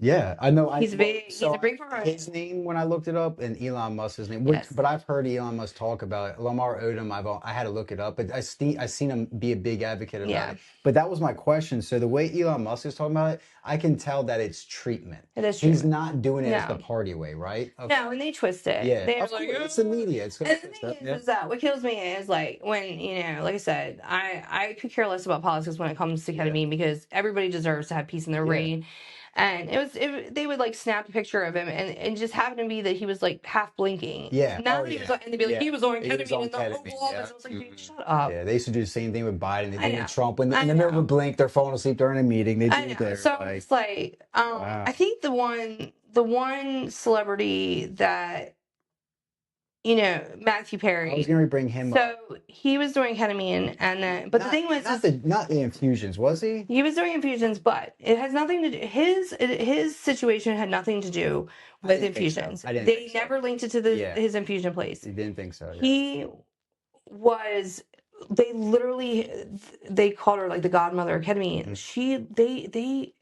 Yeah, I know. He's big. So he's a big promoter. his name when I looked it up, and Elon Musk's name. Yes. But I've heard Elon Musk talk about it. Lamar Odom. I had to look it up, but I seen him be a big advocate about it. But that was my question. So the way Elon Musk is talking about it, I can tell that it's treatment. It is He's treatment. not doing it as No. the party way, right? Okay. No, and they twist it. Yeah, They're of like, course, it's the media. It's and the thing is that what kills me is like when like I said, I could care less about politics when it comes to ketamine because everybody deserves to have peace in their brain. And they would like snap a picture of him and it just happened to be that he was like half blinking. Yeah. Not that he was and they'd be like, he was on ketamine in the Oval Office. I was like, dude, shut up. Yeah, they used to do the same thing with Biden. They did know. with Trump. When I in the middle of a know. blink, they're falling asleep during a meeting. They do I it know. there. So like, it's like, wow. I think the one celebrity that Matthew I was Perry. gonna bring him So up. he was doing ketamine, and then, but the Not thing was, not is the not the infusions, was he? he was doing infusions, but it has nothing to do. His situation had nothing to do I with didn't think so. infusions. I didn't They think so. never linked it to Yeah, his infusion place. you didn't think so. Yeah. He was. They literally, they called her like the godmother of ketamine. Mhm. They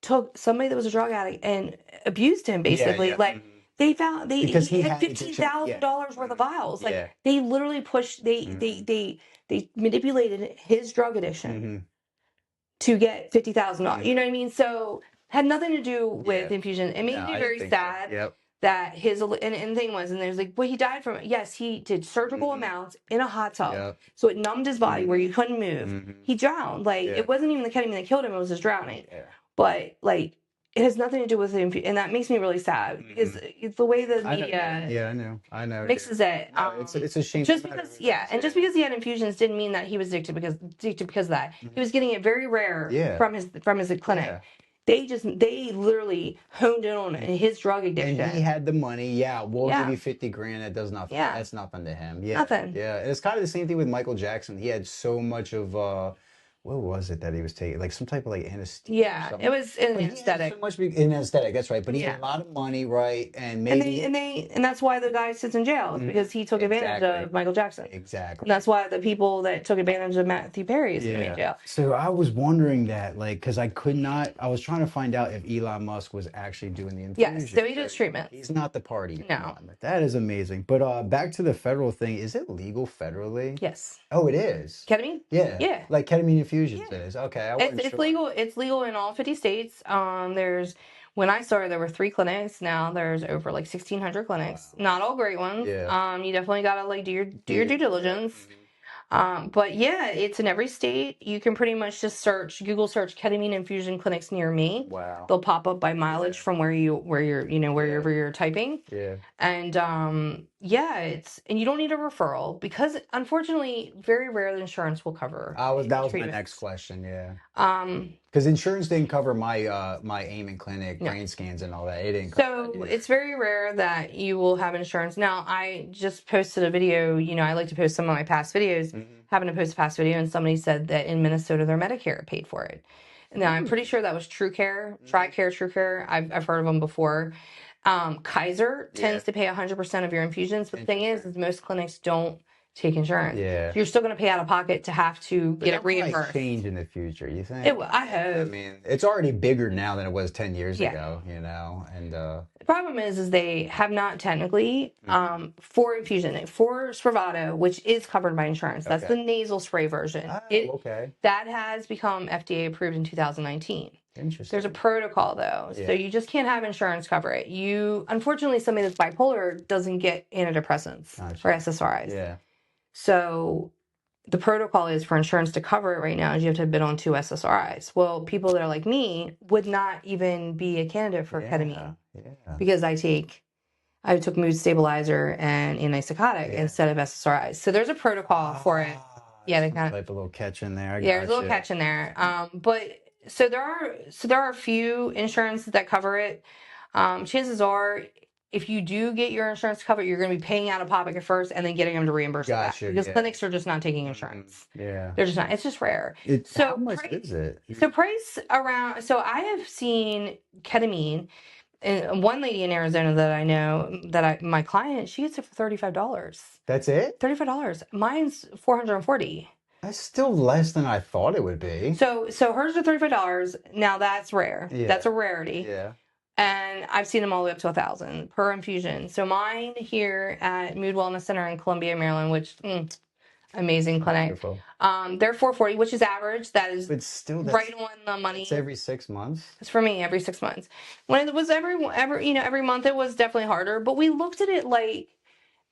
took somebody that was a drug addict and abused him Yeah, basically. yeah. Like they found Because he he had had fifteen addiction. thousand Yeah. dollars worth of Mhm. vials. Like Yeah. they literally pushed. Hmm. They manipulated his drug addiction Hmm. to get $50,000. You know Hmm. what I mean? So had nothing to do with Yeah. infusion. It No, made me I didn't very think so. sad Yep. that and the thing was, and there's like, well, he died from it. Yes, he did surgical Hmm. amounts in a hot tub. Yep. So it numbed his body where Hmm. you couldn't move. Hmm. He drowned. Like Yeah. it wasn't even the ketamine that killed him, it was his drowning. Yeah. But like it has nothing to do with the and that makes me really sad because Hmm. it's the way the I know. media Yeah, I know. I know. Yeah. mixes it. No, it's a shame Just no matter because, who it yeah, is. and just Yeah. because he had infusions didn't mean that he was addicted because of that. He Mhm. was getting it very rare Yeah. from his clinic. Yeah. They literally honed in on Mhm. his drug And he addiction. had the money. Yeah, we'll give Yeah, you 50 grand. That does nothing. yeah, That's nothing to him. Yeah. nothing. Yeah. And it's kind of the same thing with Michael Jackson. He had so much of what was it that he was taking? Like some type of like anesthesia or Yeah, it something. was an But he had so anesthetic. much in aesthetic, that's right. But he had Yeah. a lot of money, right? And And maybe and that's why the guy sits in jail, is Mhm. because he took advantage Exactly. of Michael Jackson. And Exactly. that's why the people that took advantage of Matthew Perry is gonna be in Yeah. jail. So I was wondering that, like, because I could not, I was trying to find out if Elon Musk was actually doing the Yes, infusion. so he So does treatments. he's not the party No. one. That is amazing. But back to the federal thing, is it legal federally? Yes. Oh, it is. Ketamine? Yeah. Yeah. Like ketamine infusions Yeah. it is. Okay, I It's wasn't it's sure. legal. It's legal in all 50 states. There's when I started, there were 3 clinics. Now there's over like 1,600 clinics. Wow. Not all great ones. Yeah. You definitely gotta like do your due Yeah. diligence. But yeah, it's in every state. You can pretty much just Google search ketamine infusion clinics near me. Wow. They'll pop up by Yeah. mileage from where you're Yeah. wherever you're typing. Yeah. And yeah, and you don't need a referral because unfortunately, very rarely insurance will cover That was my next treatments. question. Yeah. Um, Because insurance didn't cover my my aim and clinic, no. brain scans and all that. It didn't cover that. So Yeah. it's very rare that you will have insurance. Now, I just posted a video. I like to post some of my past videos. Hmm. Happened to post a past video, and somebody said that in Minnesota, their Medicare paid for it. Now, I'm pretty sure that was Hmm. TRICARE, TrueCare. I've heard of them before. Kaiser Yeah. tends to pay 100% of your infusions, but the thing Interesting. is most clinics don't take insurance. Yeah. So you're still going to pay out of pocket to have to But get it that might reimbursed. change in the future, you think? I I hope. mean, it's already bigger now than it was 10 years Yeah. ago, and The problem is they have not technically mhm. for infusion for Spravato, which is covered by insurance. That's the Okay. nasal spray version. Oh, okay. That has become FDA approved in 2019. There's a Interesting. protocol though, so Yeah. you just can't have insurance cover it. Unfortunately, somebody that's bipolar doesn't get antidepressants or Gotcha. SSRIs. Yeah. So the protocol is for insurance to cover it right now is you have to have been on 2 SSRIs. Well, people that are like me would not even be a candidate for ketamine Yeah. Yeah. because I took mood stabilizer and antipsychotic Yeah. instead of SSRIs. So there's a protocol for it. Yeah, There's they some kind of type of little catch in there. I there's a little gotcha. catch in there. But there are a few insurances that cover it. Chances are, if you do get your insurance covered, you're going to be paying out of pocket at first and then getting them to reimburse it back Gotcha. because Yeah. clinics are just not taking Hmm. insurance. Yeah. They're just not. It's just rare. How So much is it? price around. So I have seen ketamine. And one lady in Arizona that I know my client, she gets it for $35. That's it? $35. Mine's 440. That's still less than I thought it would be. So hers are $35. Now that's rare. That's Yeah. a rarity. Yeah. And I've seen them all the way up to 1,000 per infusion. So mine here at Mood Wellness Center in Columbia, Maryland, which amazing clinic. Wonderful. They're 440, which is average. That is But still, right on the money. it's every 6 months. It's for me every 6 months. When it was every month, it was definitely harder. But we looked at it like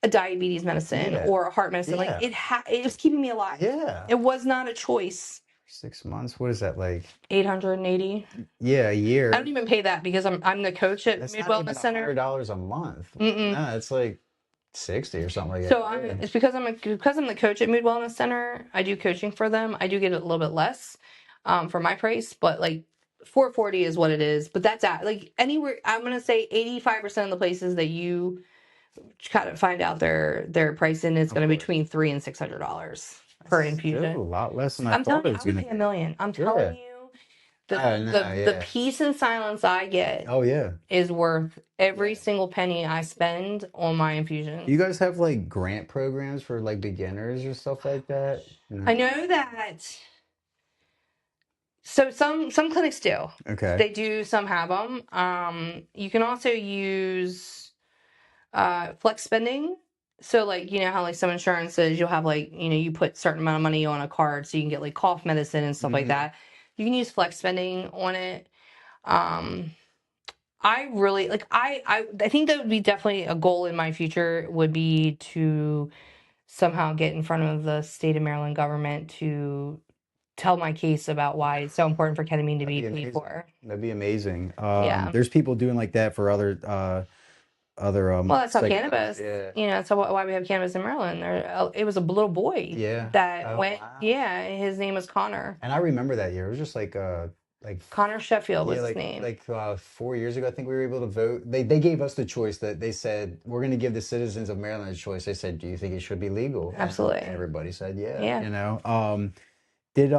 a diabetes medicine Yeah. or a heart medicine. Like Yeah. it was keeping me alive. Yeah. It was not a choice. 6 months. What is that like? 880. Yeah, a year. I don't even pay that because I'm the coach at That's Mood not even Wellness Center. $100 a month. Mm-mm. No, it's like 60 or something like So that. it's because I'm the coach at Mood Wellness Center. I do coaching for them. I do get a little bit less for my price, but like 440 is what it is. But that's like anywhere. I'm gonna say 85% of the places that you kind of find out their pricing is Of going to be course. between $300 and $600 per That's still a infusion. lot less than I I'm thought telling it you, was I would gonna pay a be. million. I'm Yeah. telling you, Oh no, the yeah. peace and silence I get Oh yeah. is worth every Yeah. single penny I spend on my Do you infusions. guys have like grant programs for like beginners or stuff like that? I No. know that. So some clinics do. Okay. They do. Some have them. You can also use flex spending. So like you know how like some insurances you'll have like you know you put certain amount of money on a card so you can get like cough medicine and stuff like Hmm. that. You can use flex spending on it. Um, I really like I think that would be definitely a goal in my future would be to somehow get in front of the state of Maryland government to tell my case about why it's so important for ketamine to That'd be be paid amazing. for. That'd be amazing. Yeah. There's people doing like that for other Well, that's how psychedelics. cannabis, Yeah. you know, that's why we have cannabis in Maryland. It was a little boy Yeah. that Oh went, wow. yeah, his name was Connor. And I remember that year. It was just like Connor Sheffield yeah, was his name. 4 years ago, I think we were able to vote. They gave us the choice that they said we're going to give the citizens of Maryland a choice. They said, "Do you think it should be legal?" And Absolutely. everybody said, "Yeah." Yeah. You know. Did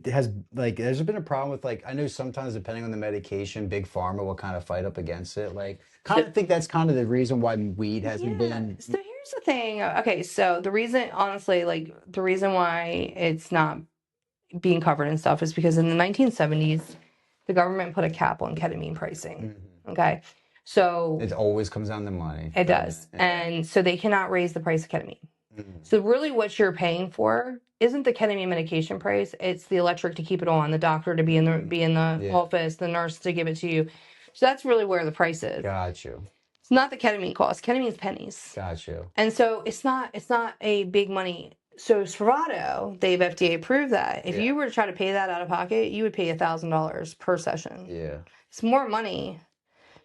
has like there's been a problem with like I know sometimes depending on the medication, big pharma will kind of fight up against it. Like, kind So, of think that's kind of the reason why weed hasn't yeah. been. So here's the thing. Okay. So the reason, honestly, like the reason why it's not being covered and stuff is because in the 1970s, the government put a cap on ketamine pricing. Mhm. Okay. So It always comes down to money, it doesn't does. it? Yeah. And so they cannot raise the price of ketamine. Mhm. So really what you're paying for isn't the ketamine medication price, it's the electric to keep it on, the doctor to Mhm. be in the Yeah. office, the nurse to give it to you. So that's really where the price is. Got you. It's not the ketamine cost. Ketamine's pennies. Got you. And so it's not a big money. So Spravato, they've FDA approved that. If Yeah. you were to try to pay that out of pocket, you would pay $1,000 per session. Yeah. It's more money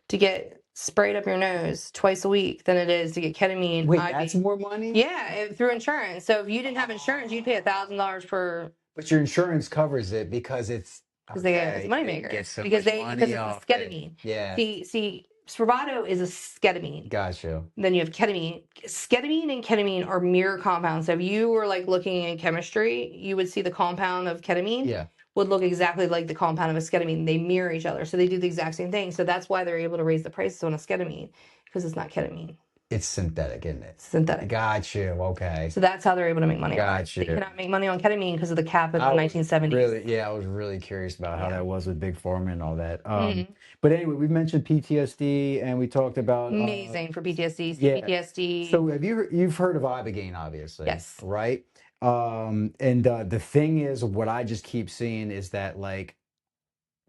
to get sprayed up your nose twice a week than it is to get ketamine Wait, that's IV. more money? Yeah, through insurance. So if you didn't have insurance, you'd pay $1,000 per But your insurance covers it because it's because they it's a okay. They moneymaker get so because much because money it's off a it. sketamine. Yeah. See, Spravato is a sketamine. Got you. Then you have ketamine. Sketamine and ketamine are mirror compounds. So if you were like looking in chemistry, you would see the compound of ketamine Yeah. would look exactly like the compound of a sketamine. They mirror each other. So they do the exact same thing. So that's why they're able to raise the prices on a sketamine because it's not ketamine. It's synthetic, isn't it? It's synthetic. Got you. Okay. So that's how they're able to make money on it. Got They you. cannot make money on ketamine because of the cap in I the was 1970s. I was really curious about how Yeah. that was with Big Pharma and all that. Mhm. But anyway, we mentioned PTSD and we talked about Amazing for PTSD, yeah. CPTSD. So you've heard of Ibogaine, obviously, Yes. right? And the thing is, what I just keep seeing is that like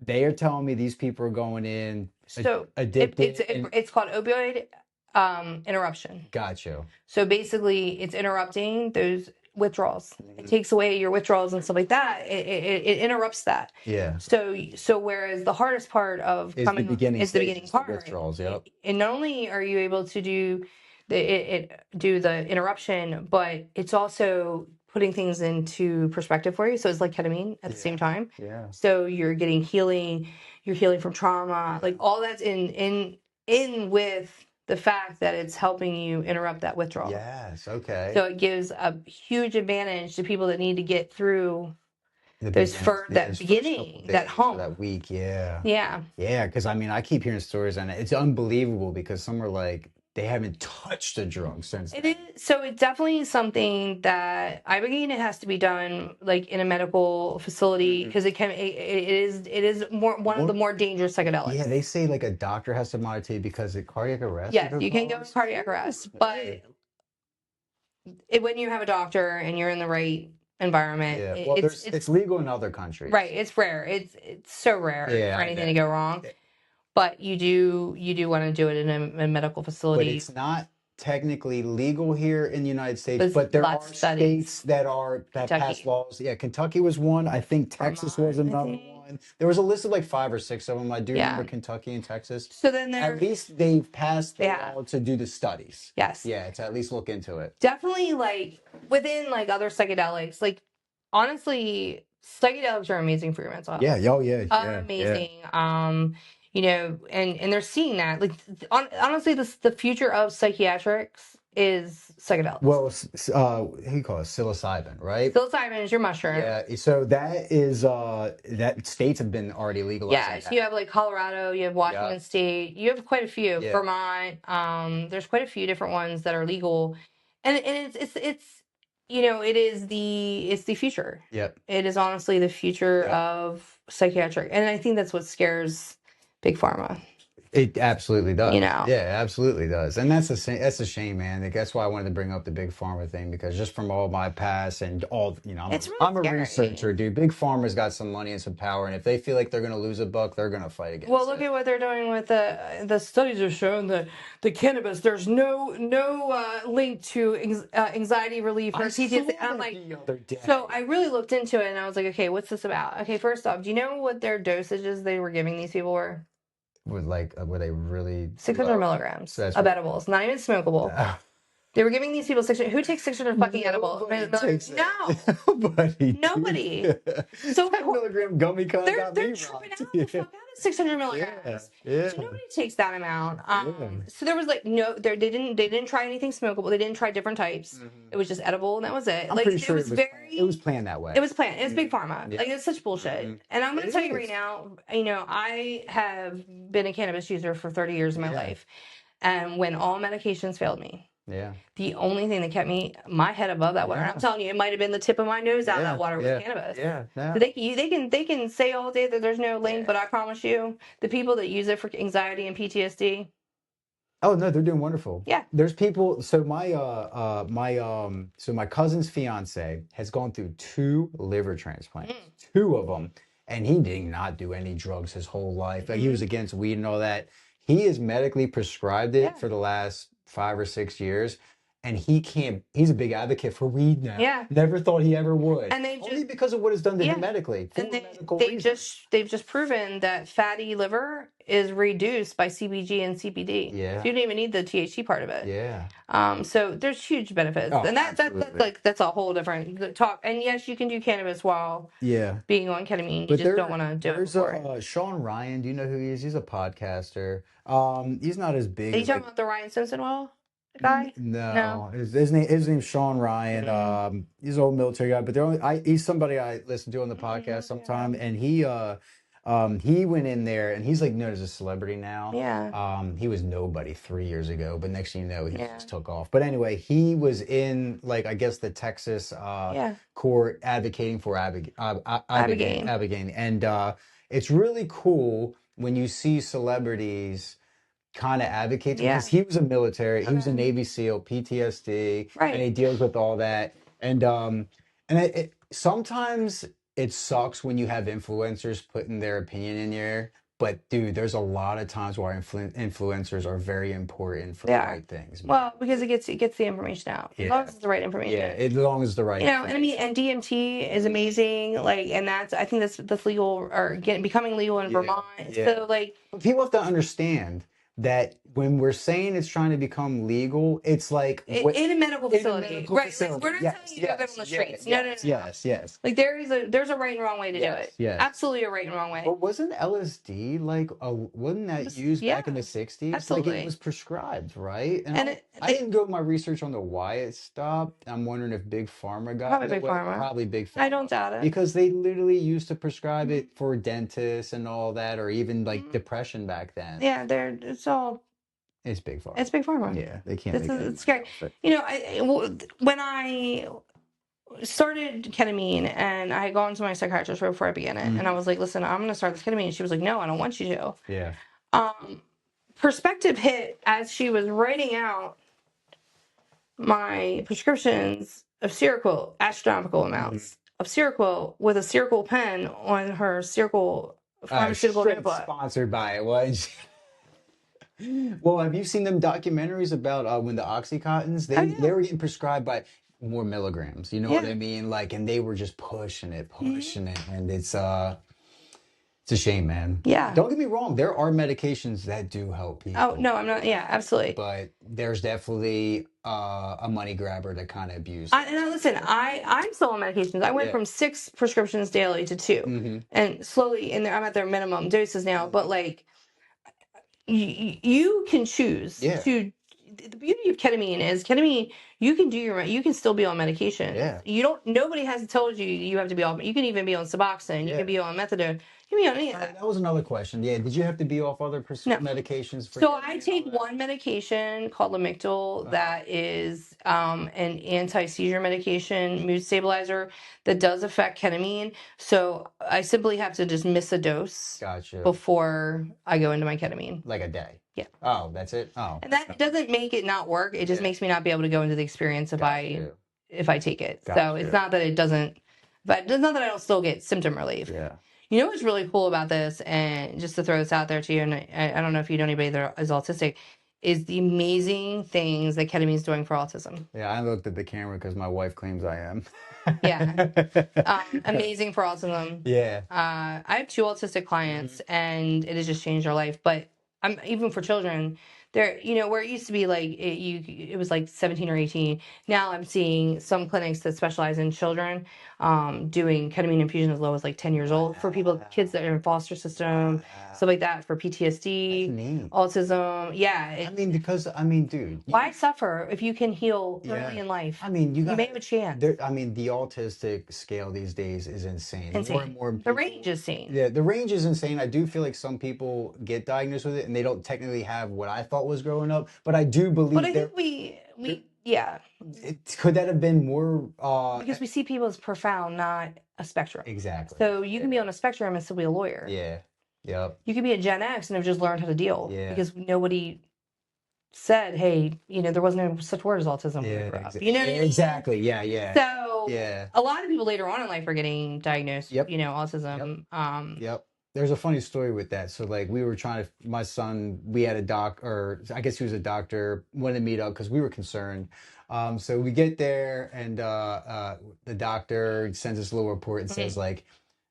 they are telling me these people are going in So addicted and it's called opioid interruption. got you. So basically, it's interrupting those withdrawals. It Mhm. takes away your withdrawals and stuff like that. It interrupts that. Yeah. So whereas the hardest part of Is the beginning is the beginning stages, the part, withdrawals, yep. and not only are you able to do the interruption, but it's also putting things into perspective for you. So it's like ketamine at the same Yeah. time. Yeah. So you're getting healing, you're healing from trauma, like all that's in with the fact that it's helping you interrupt that withdrawal. Yes, okay. So it gives a huge advantage to people that need to get through The those beginning, first yeah, that those first couple beginning, days that or hump. that week, yeah. Yeah. Yeah, because I mean, I keep hearing stories and it's unbelievable because some are like they haven't touched a drug since It then. is so it definitely is something that ibogaine it has to be done like in a medical facility Mhm. because it is one of the more dangerous psychedelics. Yeah, they say like a doctor has to monitor you because of cardiac arrest. Yes, you can go in cardiac arrest, but when you have a doctor and you're in the right environment, Yeah, well, it's legal in other countries. right. It's rare. It's so rare Yeah, for I anything to bet. go wrong. But you do want to do it in a medical But facility. it's not technically legal here in the United States, There's but there lots are of studies. states that pass Kentucky. laws. Yeah, Kentucky was one. I think Texas was Vermont, I another think. one. There was a list of like 5 or 6 of them. I do Yeah. remember Kentucky and Texas. So then At least they've passed the Yeah. law to do the studies. Yes. Yeah, to at least look into it. Definitely like within like other psychedelics, like honestly, psychedelics are amazing for your mental health. Yeah, oh yeah, yeah, yeah. Amazing. you know, and they're seeing that. Like, honestly, the future of psychiatrics is psychedelics. Well, he calls it psilocybin, right? Psilocybin is your mushroom. Yeah, so that is that states have been already legalizing Yeah, so that. you have like Colorado, you have Washington Yeah, State, you have quite a few. yeah, Vermont, there's quite a few different ones that are legal, and it's you know, it's the future. yep, It is honestly the future yep. of psychiatric, and I think that's what scares big pharma. It absolutely You does. know, Yeah, it absolutely does. And that's a shame, man. Like, that's why I wanted to bring up the big pharma thing because just from all my past and all, you know, it's really I'm a researcher, scary. dude. Big pharma's got some money and some power, and if they feel like they're gonna lose a buck, they're gonna fight Well, against look it. at what they're doing with the studies have shown that the cannabis there's no link to anxiety relief or I PTSD. saw And I'm that like, the other so day. I really looked into it and I was like, okay, what's this about? Okay, first off, do you know what their dosages they were giving these people were? Were they really 600 low? So milligrams that's of what. edibles, not even smokable. They were giving these people 600. Who takes 600 fucking edibles? Nobody takes it. No, Nobody, dude. nobody. So 10 milligram gummy con got they're me tripping rocked. out the fuck out of 600 Yeah, milligrams. yeah, So nobody takes that amount. yeah. So there was like no, they didn't try anything smokable. They didn't try different types. Mhm. It was just edible and that was it. I'm Like pretty it sure was it was very, planned that it way. was planned. It was big Mhm. pharma. Yeah. Like it's such bullshit. Mhm. And I'm gonna It tell you right is. now, you know, I have been a cannabis user for 30 years of my Yeah, life, and when all medications failed me. yeah, The only thing that kept me my head above that water, and I'm yeah, telling you, it might have been the tip of my nose out of that yeah, water was yeah, cannabis. yeah. So No. they can say all day that there's no link, but Yeah. I promise you, the people that use it for anxiety and PTSD, Oh no, they're doing wonderful. yeah, There's people. So my cousin's fiance has gone through 2 liver transplants, mm, 2 of them, and he did not do any drugs his whole life. Like he was hmm, against weed and all that. He is medically prescribed it yeah, for the last 5 or 6 years, and he can't. He's a big advocate for weed now. yeah, Never thought he ever would, and they only just because of what it's done to him yeah, medically and for medical reasons. they've just proven that fatty liver is reduced by CBG and CBD, so Yeah, you don't even need the THC part of it. yeah. So there's huge benefits, Oh, and that's absolutely. like that's a whole different talk. And yes, you can do cannabis while Yeah. being on ketamine. You But just don't want to do it there's before it. a Sean Ryan. Do you know who he is? He's a podcaster. He's not as Are big you as talking like about the Ryan Simpson guy? No. no. His name's Sean Ryan. Mm, He's an old military guy, but he's somebody I listen to on the podcast yeah. sometime, and he went in there and he's like known as a celebrity now. Yeah. He was nobody 3 years ago, but next thing you know, he Yeah. just took off. But anyway, he was in like I guess the Texas Yeah. court advocating for Abigail. Abigail, and it's really cool when you see celebrities kind of advocate Yeah. because he was a military, he was a Okay. Navy SEAL, PTSD, and he Right. deals with all that. And sometimes it sucks when you have influencers putting their opinion in there. But dude, there's a lot of times where influencers are very important for They the are. right things, man. Well, because it gets the information out. As long Yeah, as it's the right yeah. information. As long as the right You know, and I mean, information. and DMT is amazing. Like, and I think that's legal or becoming legal in Yeah, Vermont. yeah. So, like, But people have to understand that when we're saying it's trying to become legal, it's like in a medical in a facility, medical right? Like, facility. we're not telling Yes, you to do that on yes, the yeah, streets. No, no, no, yes, no. yes, yes, Like, there's a right and wrong way to do yes, it. yes. Absolutely a right and wrong way. But wasn't LSD like wasn't that used Yeah, back in the 60s? Like it absolutely. was prescribed, right? And And I didn't go my research on the why it stopped. I'm wondering if Big Pharma got probably in the Big way. Pharma. Probably Big I Pharma. don't doubt it. Because they literally used to prescribe Mhm. it for dentists and all that, or even like Mhm. depression back then. Yeah, It's Big Pharma. it's Big Pharma. Yeah, they can't make any It's money scary. off it. You know, when I started ketamine and I had gone to my psychiatrist right before I began it, and I Mhm. was like, "Listen, I'm going to start this ketamine." She was like, "No, I don't want you to." Yeah. Um, Perspective hit as she was writing out my prescriptions of Seroquel, astronomical Mhm. amounts of Seroquel with a Seroquel pen on her Seroquel pharmaceutical Straight notebook. sponsored by it was. Well, have you seen them documentaries about when the Oxycontins Oh they yeah, were getting prescribed by more milligrams, you know what yeah. I mean? Like, and they were just Mhm. pushing it, and it's a shame, man. Yeah. Don't get me wrong, there are medications that do help Oh people, no, I'm not. Yeah, absolutely. but there's definitely a money grabber that kind of abuses Listen, I'm still on medications. I went it. from 6 prescriptions daily to 2, Yeah. and slowly, and I'm at their minimum doses now. But like, you can choose Yeah. to. The beauty of ketamine, you can you can still be on medications. Yeah. You don't, nobody has told you have to be on, you can even be on Suboxone, you can Yeah. be on methadone, you can be on any of that. That was another question. Yeah. Did you have to be off other No. medications for So I ketamine and all take that? one medication called Lamictal Uh-huh. that is an anti-seizure medication, mood stabilizer that does affect ketamine. So I simply have to just miss a dose Gotcha. before I go into my ketamine. Like a day. Yeah. Oh, that's it. Oh, And that's that not much. doesn't make it not work. It just Yeah. makes me not be able to go into the experience Gotcha. if I take it. So it's Gotcha. not that it doesn't, but it's not that I don't still get symptom relief. Yeah. You know what's really cool about this, and just to throw this out there to you, and I don't know if you know anybody that is autistic, is the amazing things that ketamine is doing for autism. Yeah. I looked at the camera because my wife claims I am. Yeah. Amazing for autism. Yeah. I have two autistic clients, and it has just changed their life. But I'm even for children, there, where it used to be like it was like 17 or 18. Now I'm seeing some clinics that specialize in children, doing ketamine infusion as low as like 10 years old for people, kids that are in foster system, Wow. stuff like that, for That's PTSD, neat. autism. Yeah. I mean, because I mean, dude, Why suffer if you can heal early yeah. in life? I mean, you You got may have a chance. there. I mean, the autistic scale these days is insane. More and Insane. more The range people. is insane. Yeah, the range is insane. I do feel like some people get diagnosed with it and they don't technically have what I thought was growing up, but I do But believe I there. think yeah, Could that have been more? because we see people as profound, not a spectrum. Exactly. So you can be Yeah. on a spectrum and still be a lawyer. Yeah. Yep. You can be a Gen X and have just learned how to deal Yeah. because nobody said, hey, there wasn't no such word as autism when we grew up. You know what I mean? Exactly. Yeah. Yeah. So Yeah. a lot of people later on in life are getting diagnosed, Yep. Yep. autism. Yep. There's a funny story with that. So like we were trying to, my son, we had a doc, or I guess he was a doctor, wanted to meet up because we were concerned. So we get there and the doctor sends us a little report and says like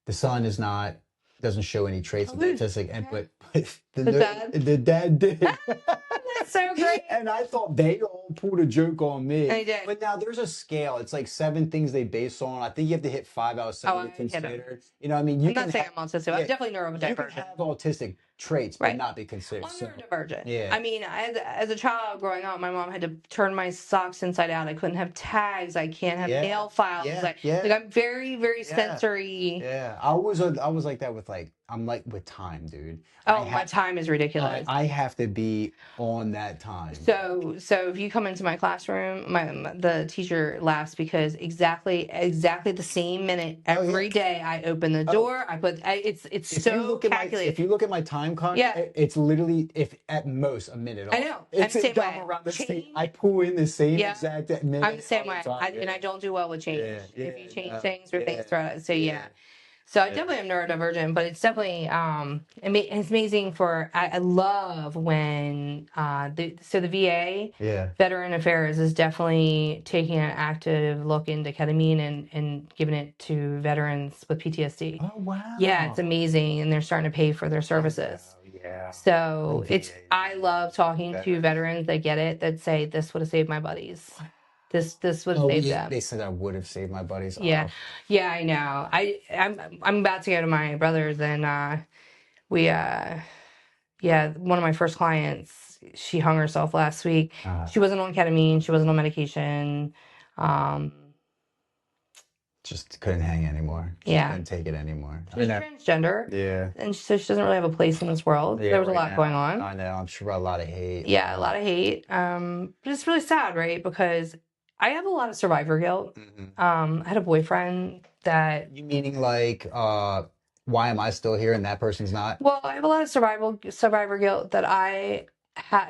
the son is not, doesn't show any traits of autistic, and Okay. but The dad? the dad did. That's so great. And I thought they all pulled a joke on me. I did. But now there's a scale. It's like 7 things they base on. I think you have to hit 5 out of 7 Oh, to I hit 'em. consider. You know, what I mean, you I'm not can saying have, I'm autistic. I'm yeah, definitely you can neurodivergent. have autistic traits, but Right. not be considered. Well, I'm So, neurodivergent. yeah. I mean, as a child growing up, my mom had to turn my socks inside out. I couldn't have tags. I can't have Yeah. nail files. Yeah. Like Yeah. I'm very, very Yeah. sensory. Yeah. I was like that with like, I'm like with time, dude. Oh, my time is ridiculous. I have to be on that time. So if you come into my classroom, the teacher laughs because exactly the same minute every day I open the door. It's If you so look at calculated. if you look at my time clock, Yeah. it's literally if at most a minute off. I know. It's I'm the same way. around the same. Change. I pull in the same Yeah. exact minute. I'm the same all way. time, And I don't do well with change. Yeah, If yeah, you change no, things or yeah, things throughout. So yeah. yeah. So I definitely am neurodivergent, but it's definitely it's amazing for I love when the VA Yeah. Veteran Affairs is definitely taking an active look into ketamine and giving it to veterans with PTSD. Oh wow. Yeah, it's amazing, and they're starting to pay for their services. Oh, yeah. So The it's VA, I love talking to veterans. veterans that get it, that say this would have saved my buddies. This would have Oh, saved yeah, them. they said I would have saved my buddies. Yeah. Oh, Yeah, I know. I'm about to go to my brother's, and we yeah, one of my first clients, she hung herself last week. She wasn't on ketamine, she wasn't on medication. just couldn't hang anymore. Just Yeah. couldn't take it anymore. She's transgender, Yeah. and so she doesn't really have a place in this world. Yeah, There was a right lot now. going on. I know. I'm sure a lot of hate. Yeah, a lot of hate. But it's really sad, right? Because I have a lot of survivor guilt. Mhm. I had a boyfriend that. You meaning like, why am I still here and that person's not? Well, I have a lot of survivor guilt that I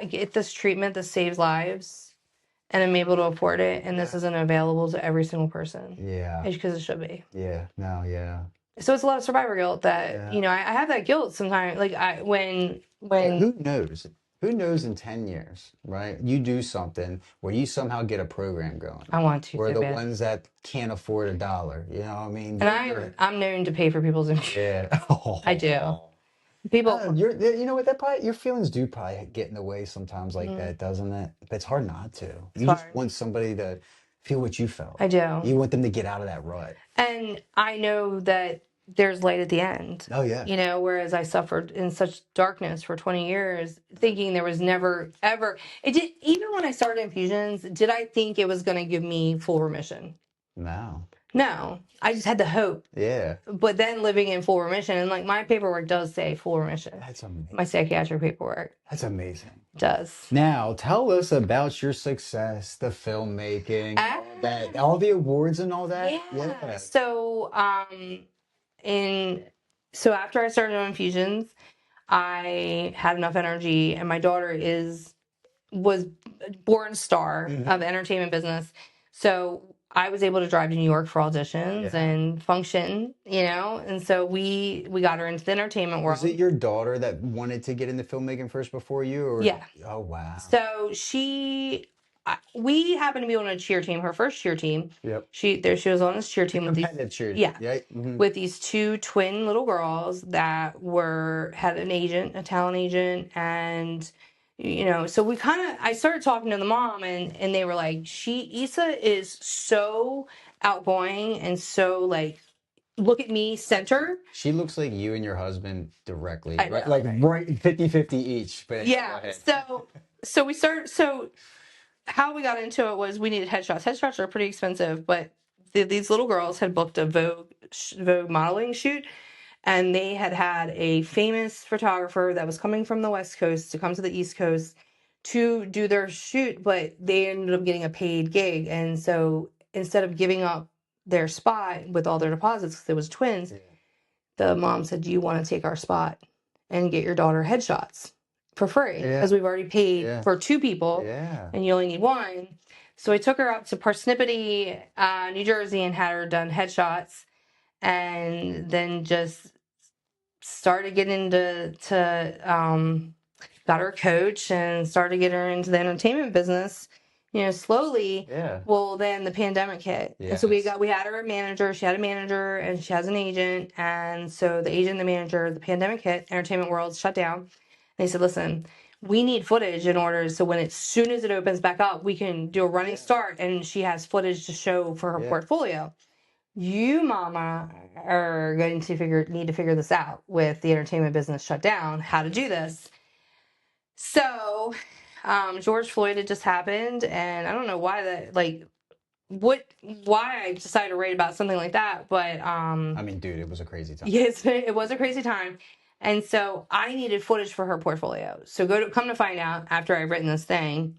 get this treatment that saves lives, and I'm able to afford it, and this isn't available to every single person. Yeah. It's because it should be. Yeah. No. Yeah. So it's a lot of survivor guilt that Yeah. I have that guilt sometimes. Like when Who knows? Who knows in 10 years, right? You do something where you somehow get a program going. I want to We're so the bad. ones that can't afford $1. You know what I mean? And I'm known to pay for people's insurance. Yeah. I do. People, You know what? That probably your feelings do probably get in the way sometimes like that, doesn't it? But it's hard not to. You just hard. want somebody to feel what you felt. I do. You want them to get out of that rut. And I know that there's light at the end. Oh yeah. You know, whereas I suffered in such darkness for 20 years, thinking there was never, ever, it did, even when I started infusions, did I think it was going to give me full remission? No. No, I just had the hope. Yeah. But then living in full remission, and like my paperwork does say full remission. That's amazing. My psychiatric paperwork That's amazing. does. Now, tell us about your success, the filmmaking, all the awards and all that. Yeah. So, after I started doing infusions, I had enough energy, and my daughter was born star of entertainment business. So I was able to drive to New York for auditions and function, you know, and so we got her into the entertainment world. Was it your daughter that wanted to get into filmmaking first before you? Or? Yeah. Oh, wow. So we happened to be on a cheer team, her first cheer team. Yep. She was on this cheer team with these cheer. Yeah. Mm-hmm. With these two twin little girls that had an agent, a talent agent, and you know, so I started talking to the mom, and they were like, Issa is so outgoing and so like, look at me, center. She looks like you and your husband directly. I know, right? Like right 50-50 each. But yeah. So how we got into it was we needed headshots. Headshots are pretty expensive, but these little girls had booked a Vogue modeling shoot, and they had a famous photographer that was coming from the West Coast to come to the East Coast to do their shoot, but they ended up getting a paid gig. And so instead of giving up their spot with all their deposits, because it was twins, the mom said, do you want to take our spot and get your daughter headshots for free? Because we've already paid for two people and you only need one. So I took her out to Parsippany, New Jersey, and had her done headshots, and then just started getting got her a coach and started getting her into the entertainment business, you know, slowly. Yeah. Well, then the pandemic hit. Yes. And so we had her a manager. She had a manager and she has an agent. And so the agent and the manager, the pandemic hit, entertainment world shut down. And they said, listen, we need footage in order so when as soon as it opens back up, we can do a running start, and she has footage to show for her portfolio. You, mama, are going to need to figure this out with the entertainment business shut down, how to do this. So, George Floyd had just happened, and I don't know why why I decided to write about something like that, but I mean, dude, it was a crazy time. Yes, it was a crazy time. And so I needed footage for her portfolio. So come to find out, after I'd written this thing,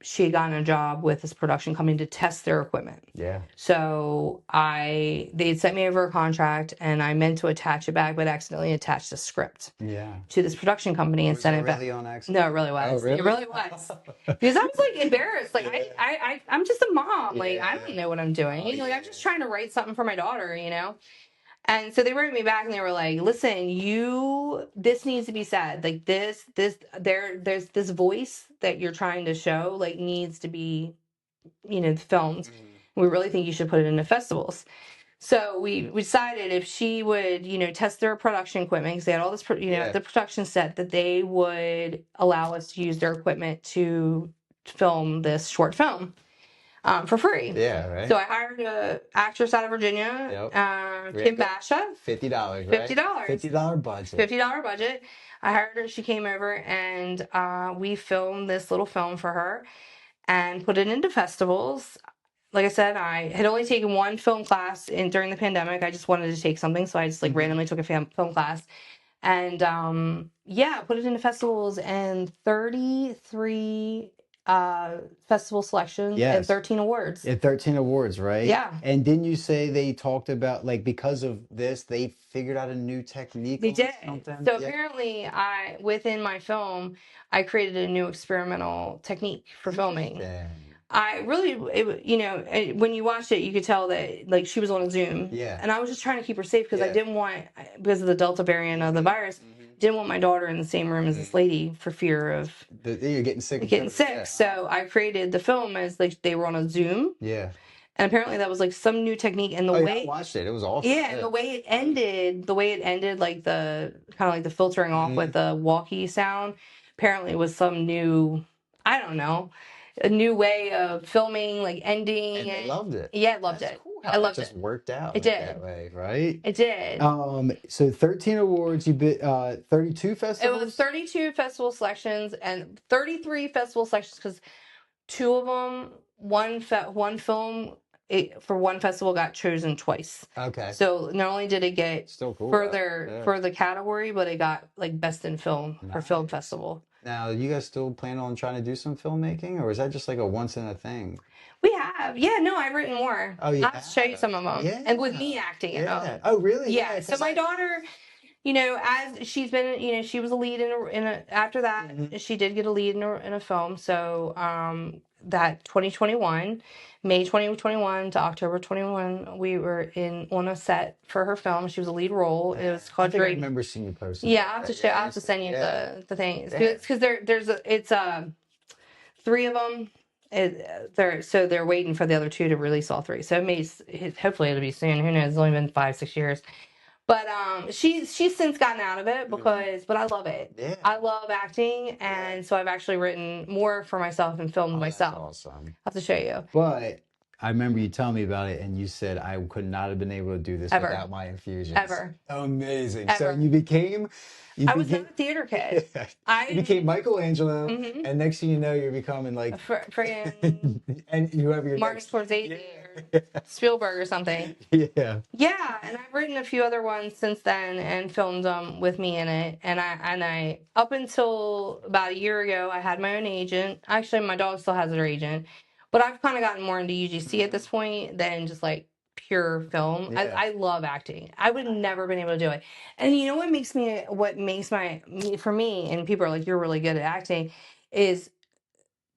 she had gotten a job with this production company to test their equipment. Yeah. So they'd sent me over a contract, and I meant to attach it back, but accidentally attached a script. Yeah. To this production company and sent it back. Really on accident? No, it really was. Oh, really? It really was. Because I was like embarrassed. Like I'm just a mom. Like I don't know what I'm doing. Like I'm just trying to write something for my daughter, you know. And so they wrote me back and they were like, listen, this needs to be said. Like there's this voice that you're trying to show, like needs to be, you know, filmed. Mm-hmm. We really think you should put it into festivals. So we decided if she would, you know, test their production equipment, because they had all this, the production set, that they would allow us to use their equipment to film this short film. For free. Yeah, right. So I hired an actress out of Virginia, Kim Basha. $50, right? $50 budget. $50 budget. I hired her. She came over, and we filmed this little film for her and put it into festivals. Like I said, I had only taken one film class during the pandemic. I just wanted to take something, so I just randomly took a film class. And put it into festivals, and 33 festival selections and 13 awards. And 13 awards, right? Yeah. And didn't you say they talked about, like, because of this, they figured out a new technique? They did. So apparently, within my film, I created a new experimental technique for filming. I really, when you watched it, you could tell that, like, she was on a Zoom. Yeah. And I was just trying to keep her safe because I didn't want, because of the Delta variant of the virus, didn't want my daughter in the same room as this lady for fear of you're getting sick. Yeah. So I created the film as like they were on a Zoom. Yeah. And apparently that was like some new technique, and the way I watched it was awesome. Yeah, and the way it ended, like the kind of like the filtering off with the walkie sound, apparently was some new, I don't know, a new way of filming, like ending. And they loved it. Yeah, loved it. Cool. I how that loved just it. worked out It like that did. way, right? It did. So 13 awards, you bit 32 It was festivals? 32 festival selections and 33 festival selections because two of them, one film for one festival got chosen twice. Okay. So not only did it get Still cool though. further Yeah. for the category, but it got like best in film for film Nice. festival. Now, you guys still plan on trying to do some filmmaking, or is that just like a once in a thing? We have, yeah, no, I've written more. Oh, you I'll have to show you have? some of them, and with me Yeah. acting in Yeah. them. Oh, really? Yeah, Yeah. So because my daughter, as she's been, she was a lead after that, Mhm. she did get a lead in a film. So, that 2021, May 2021 to October 21, we were on a set for her film. She was a lead role. It was I called think I Drake. remember seeing you posting Yeah, I'll have to about that. show, Yeah, I'll you have to said, send you yeah. the things Yeah. because it's three of them. They're waiting for the other two to release all three. So hopefully it'll be soon. Who knows? It's only been 5-6 years. But she's since gotten out of it but I love it. Yeah. I love acting, Yeah. and so I've actually written more for myself and filmed Oh, that's myself. awesome. I'll have to show you. But I remember you telling me about it, and you said I could not have been able to do this Ever. without my infusions. Ever. Amazing. So Ever. you I was not became, a theater kid. yeah, you I became Michelangelo, mm-hmm. and next thing you know, you're becoming like, Friggin' and whoever your Martin next, Scorsese yeah, or Spielberg or something. yeah. Yeah, and I've written a few other ones since then and filmed them with me in it. And I up until about a year ago, I had my own agent. Actually, my dog still has her agent, but I've kind of gotten more into UGC at this point than just like pure film. Yeah. I love acting. I would never been able to do it. And you know what makes for me, and people are like, you're really good at acting, is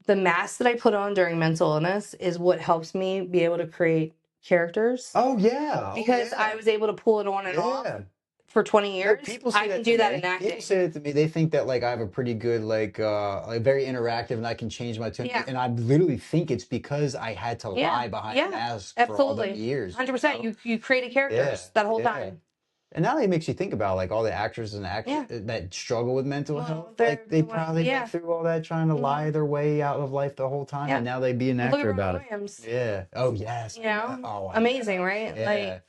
the mask that I put on during mental illness is what helps me be able to create characters Oh yeah. Oh because I yeah. was able to pull it on and off Yeah. for 20 No, years. people say I can that to do that in me. People acting. say that to me. They think that like I have a pretty good like very interactive and I can change my tone. Yeah. And I literally think it's because I had to Yeah. lie behind a Yeah. mask for all them Absolutely. years, 100%. You created characters that whole Yeah. time. And now it makes you think about like all the actors and actors Yeah. that struggle with mental Well, health. they're Like they the one. probably went Yeah. through all that trying to lie Mhm. their way out of life the whole time, Yeah. and now they be an Well, look at actor Robin about it. Williams. Yeah. Oh yes. I know. Oh, I Amazing, know. right? Yeah. Like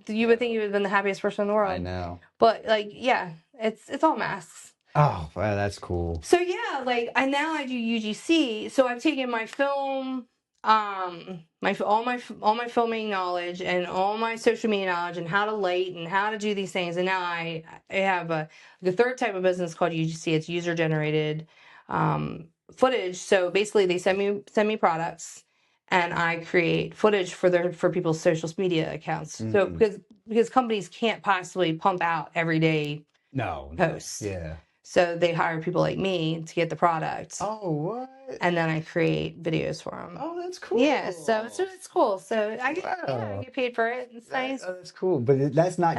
you would think you would have been the happiest person in the I world. know. But like, yeah, it's all masks. Oh, wow, that's cool. So yeah, like I now I do UGC. So I've taken my film, all my filming knowledge and all my social media knowledge and how to light and how to do these things. And now I have the third type of business called UGC. It's user generated footage. So basically, they send me products, and I create footage for people's social media accounts. So because companies can't possibly pump out everyday No, no. posts. Yeah. So they hire people like me to get the product, Oh, what? and then I create videos for them. Oh, that's cool. Yeah, so it's cool. So I Wow. get paid for it. It's nice. That's cool, but And that's no,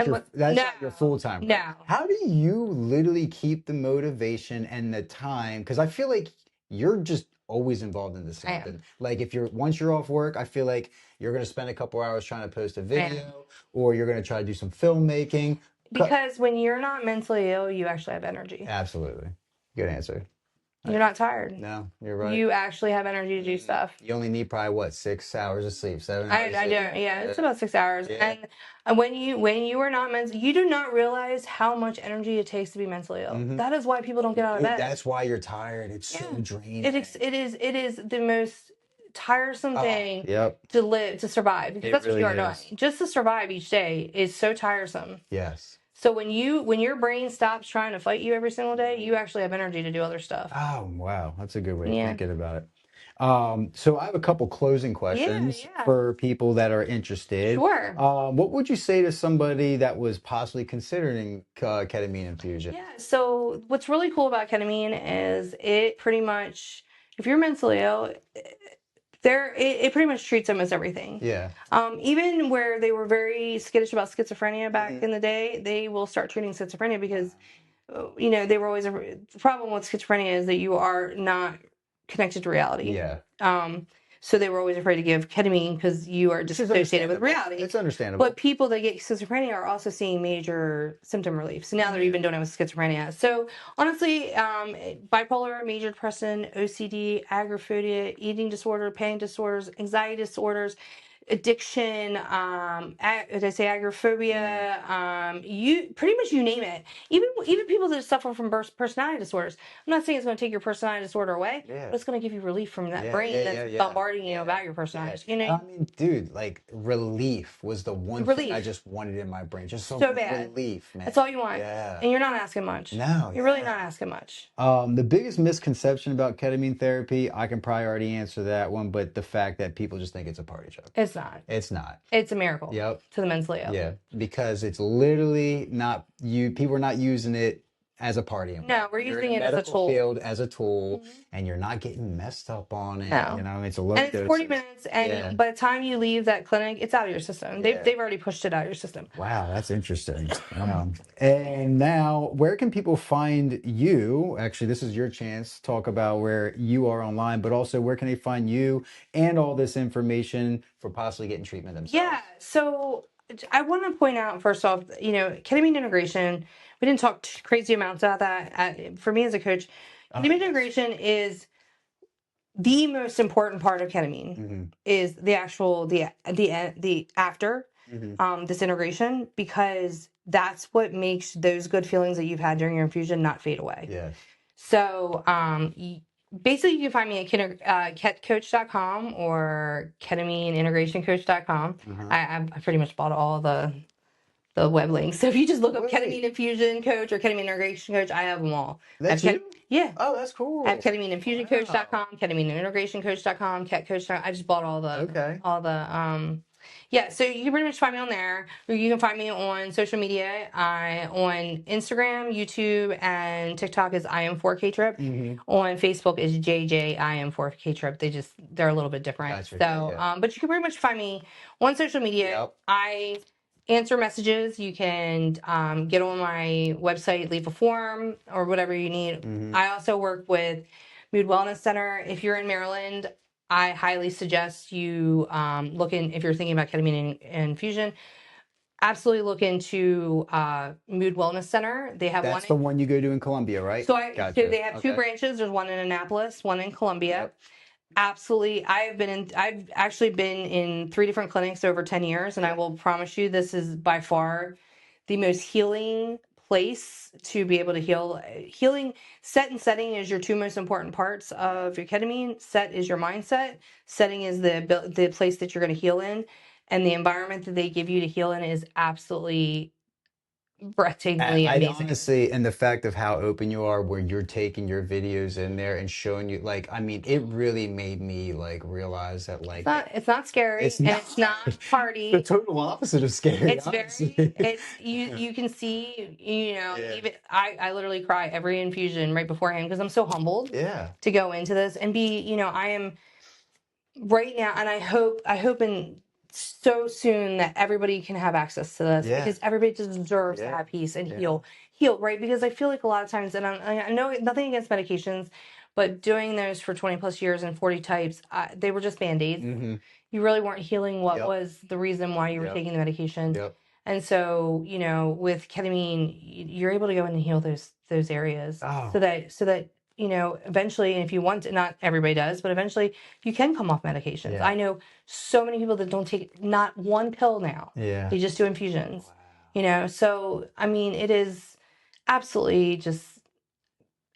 not your full time, right? no, How do you literally keep the motivation and the time? Because I feel like you're just always involved into I am. something. Like if once you're off work, I feel like you're gonna spend a couple hours trying to post a I am. video, or you're gonna try to do some filmmaking. Because when you're not mentally ill, you actually have energy. Absolutely, good answer. You're not tired. No, you're right. You actually have energy to do stuff. You only need probably what, 6 hours of sleep, 7 hours of I do. sleep. Yeah, it's about 6 hours. Yeah. And when you are not mentally, you do not realize how much energy it takes to be mentally ill. That is why people don't get out of bed. That's why you're tired. It's so draining. It is the most tiresome thing Yep. to survive, because that's really what you are is. doing. Just to survive each day is so tiresome. Yes. So when your brain stops trying to fight you every single day, you actually have energy to do other stuff. Oh, wow. That's a good way of Yeah. thinking about it. So I have a couple closing questions Yeah. for people that are interested. Sure. What would you say to somebody that was possibly considering ketamine infusion? Yeah. So what's really cool about ketamine is it pretty much, if you're mentally ill, it pretty much treats them as everything. Yeah. Even where they were very skittish about schizophrenia back in the day, they will start treating schizophrenia because, they were always the problem with schizophrenia is that you are not connected to reality. Yeah. So they were always afraid to give ketamine because you are disassociated with reality. It's understandable. But people that get schizophrenia are also seeing major symptom relief. So now they're even doing it with schizophrenia. So honestly, bipolar, major depression, OCD, agoraphobia, eating disorder, panic disorders, anxiety disorders, addiction, did I say agoraphobia, you pretty much, you name it. Even people that suffer from personality disorders. I'm not saying it's going to take your personality disorder away, Yeah. but it's going to give you relief from that Yeah, brain yeah, that's yeah, yeah. bombarding you Yeah. about your Yeah. personality. I mean, dude, like relief was the one thing I Relief, just wanted in my brain. Just some so bad. relief, That's man. all you want, Yeah. and you're not asking much. No, You're really yeah. not asking much. The biggest misconception about ketamine therapy, I can probably already answer that one, but the fact that people just think it's a party joke. It's not. It's not. It's a miracle Yep. to the mentally ill. Yeah, because it's literally not you. People are not using it as a party No, we're You're in using a it as a medical tool. field as a tool, and you're not getting messed up on it. No. You know, it's a low And it's 40 doses. minutes, Yeah, and by the time you leave that clinic, it's out of your system. They've, yeah. they've already pushed it out of your system. Wow, that's interesting. And now, where can people find you? Actually, this is your chance to talk about where you are online, but also where can they find you and all this information for possibly getting treatment themselves? Yeah. So I want to point out, first off, ketamine integration, we didn't talk crazy amounts about that. For me as a coach, Oh, ketamine yes. integration is the most important part of ketamine, Mm-hmm. is the actual, the after Mm-hmm. this integration, because that's what makes those good feelings that you've had during your infusion not fade away. Yes. So basically, you can find me at ketcoach.com or ketamineintegrationcoach.com. Uh-huh. I pretty much bought all the web links. So if you just look up Wait. ketamine infusion coach or ketamine integration coach, I have them all. That's I have you? yeah. Oh, that's cool. I have ketamineinfusioncoach.com, Wow. ketamineintegrationcoach.com, ketcoach.com. I just bought Okay. yeah, so you can pretty much find me on there. Or you can find me on social media. On Instagram, YouTube, and TikTok is I am 4K Trip. Mm-hmm. On Facebook is JJ I am 4K Trip. They're a little bit different. Gotcha. So, Yeah. but you can pretty much find me on social media. Yep. I answer messages. You can get on my website, leave a form or whatever you need. Mm-hmm. I also work with Mood Wellness Center. If you're in Maryland, I highly suggest you look in, if you're thinking about ketamine infusion, absolutely look into Mood Wellness Center. They have That's one. the one you go to in Columbia, right? So Gotcha. they have two Okay. branches. There's one in Annapolis, one in Columbia. Yep. Absolutely. I've actually been in 3 different clinics over 10 years, and I will promise you this is by far the most healing place to be able to heal. Healing, set and setting is your two most important parts of your ketamine. Set is your mindset. Setting is the place that you're going to heal in, and the environment that they give you to heal in is absolutely breathtakingly I amazing. honestly, and the fact of how open you are, where you're taking your videos in there and showing you, like, I mean, it really made me like realize that, like, It's not scary, it's and not it's not the party. total opposite of scary, It's honestly. you can see, Yeah. even I literally cry every infusion right beforehand because I'm so humbled Yeah. to go into this and be, I am right now, and I hope in so soon that everybody can have access to this, Yeah. because everybody deserves to Yeah. have peace and Yeah. heal, right? Because I feel like a lot of times, and I know nothing against medications, but doing those for 20 plus years and 40 types, they were just band-aids. Mm-hmm. You really weren't healing what Yep. was the reason why you were Yep. taking the medication. Yep. And so, with ketamine, you're able to go in and heal those areas, Oh. so that eventually, and if you want to, not everybody does, but eventually you can come off medications. Yeah. I know so many people that don't take not one pill now. Yeah. They just do infusions. Wow. So I mean, it is absolutely just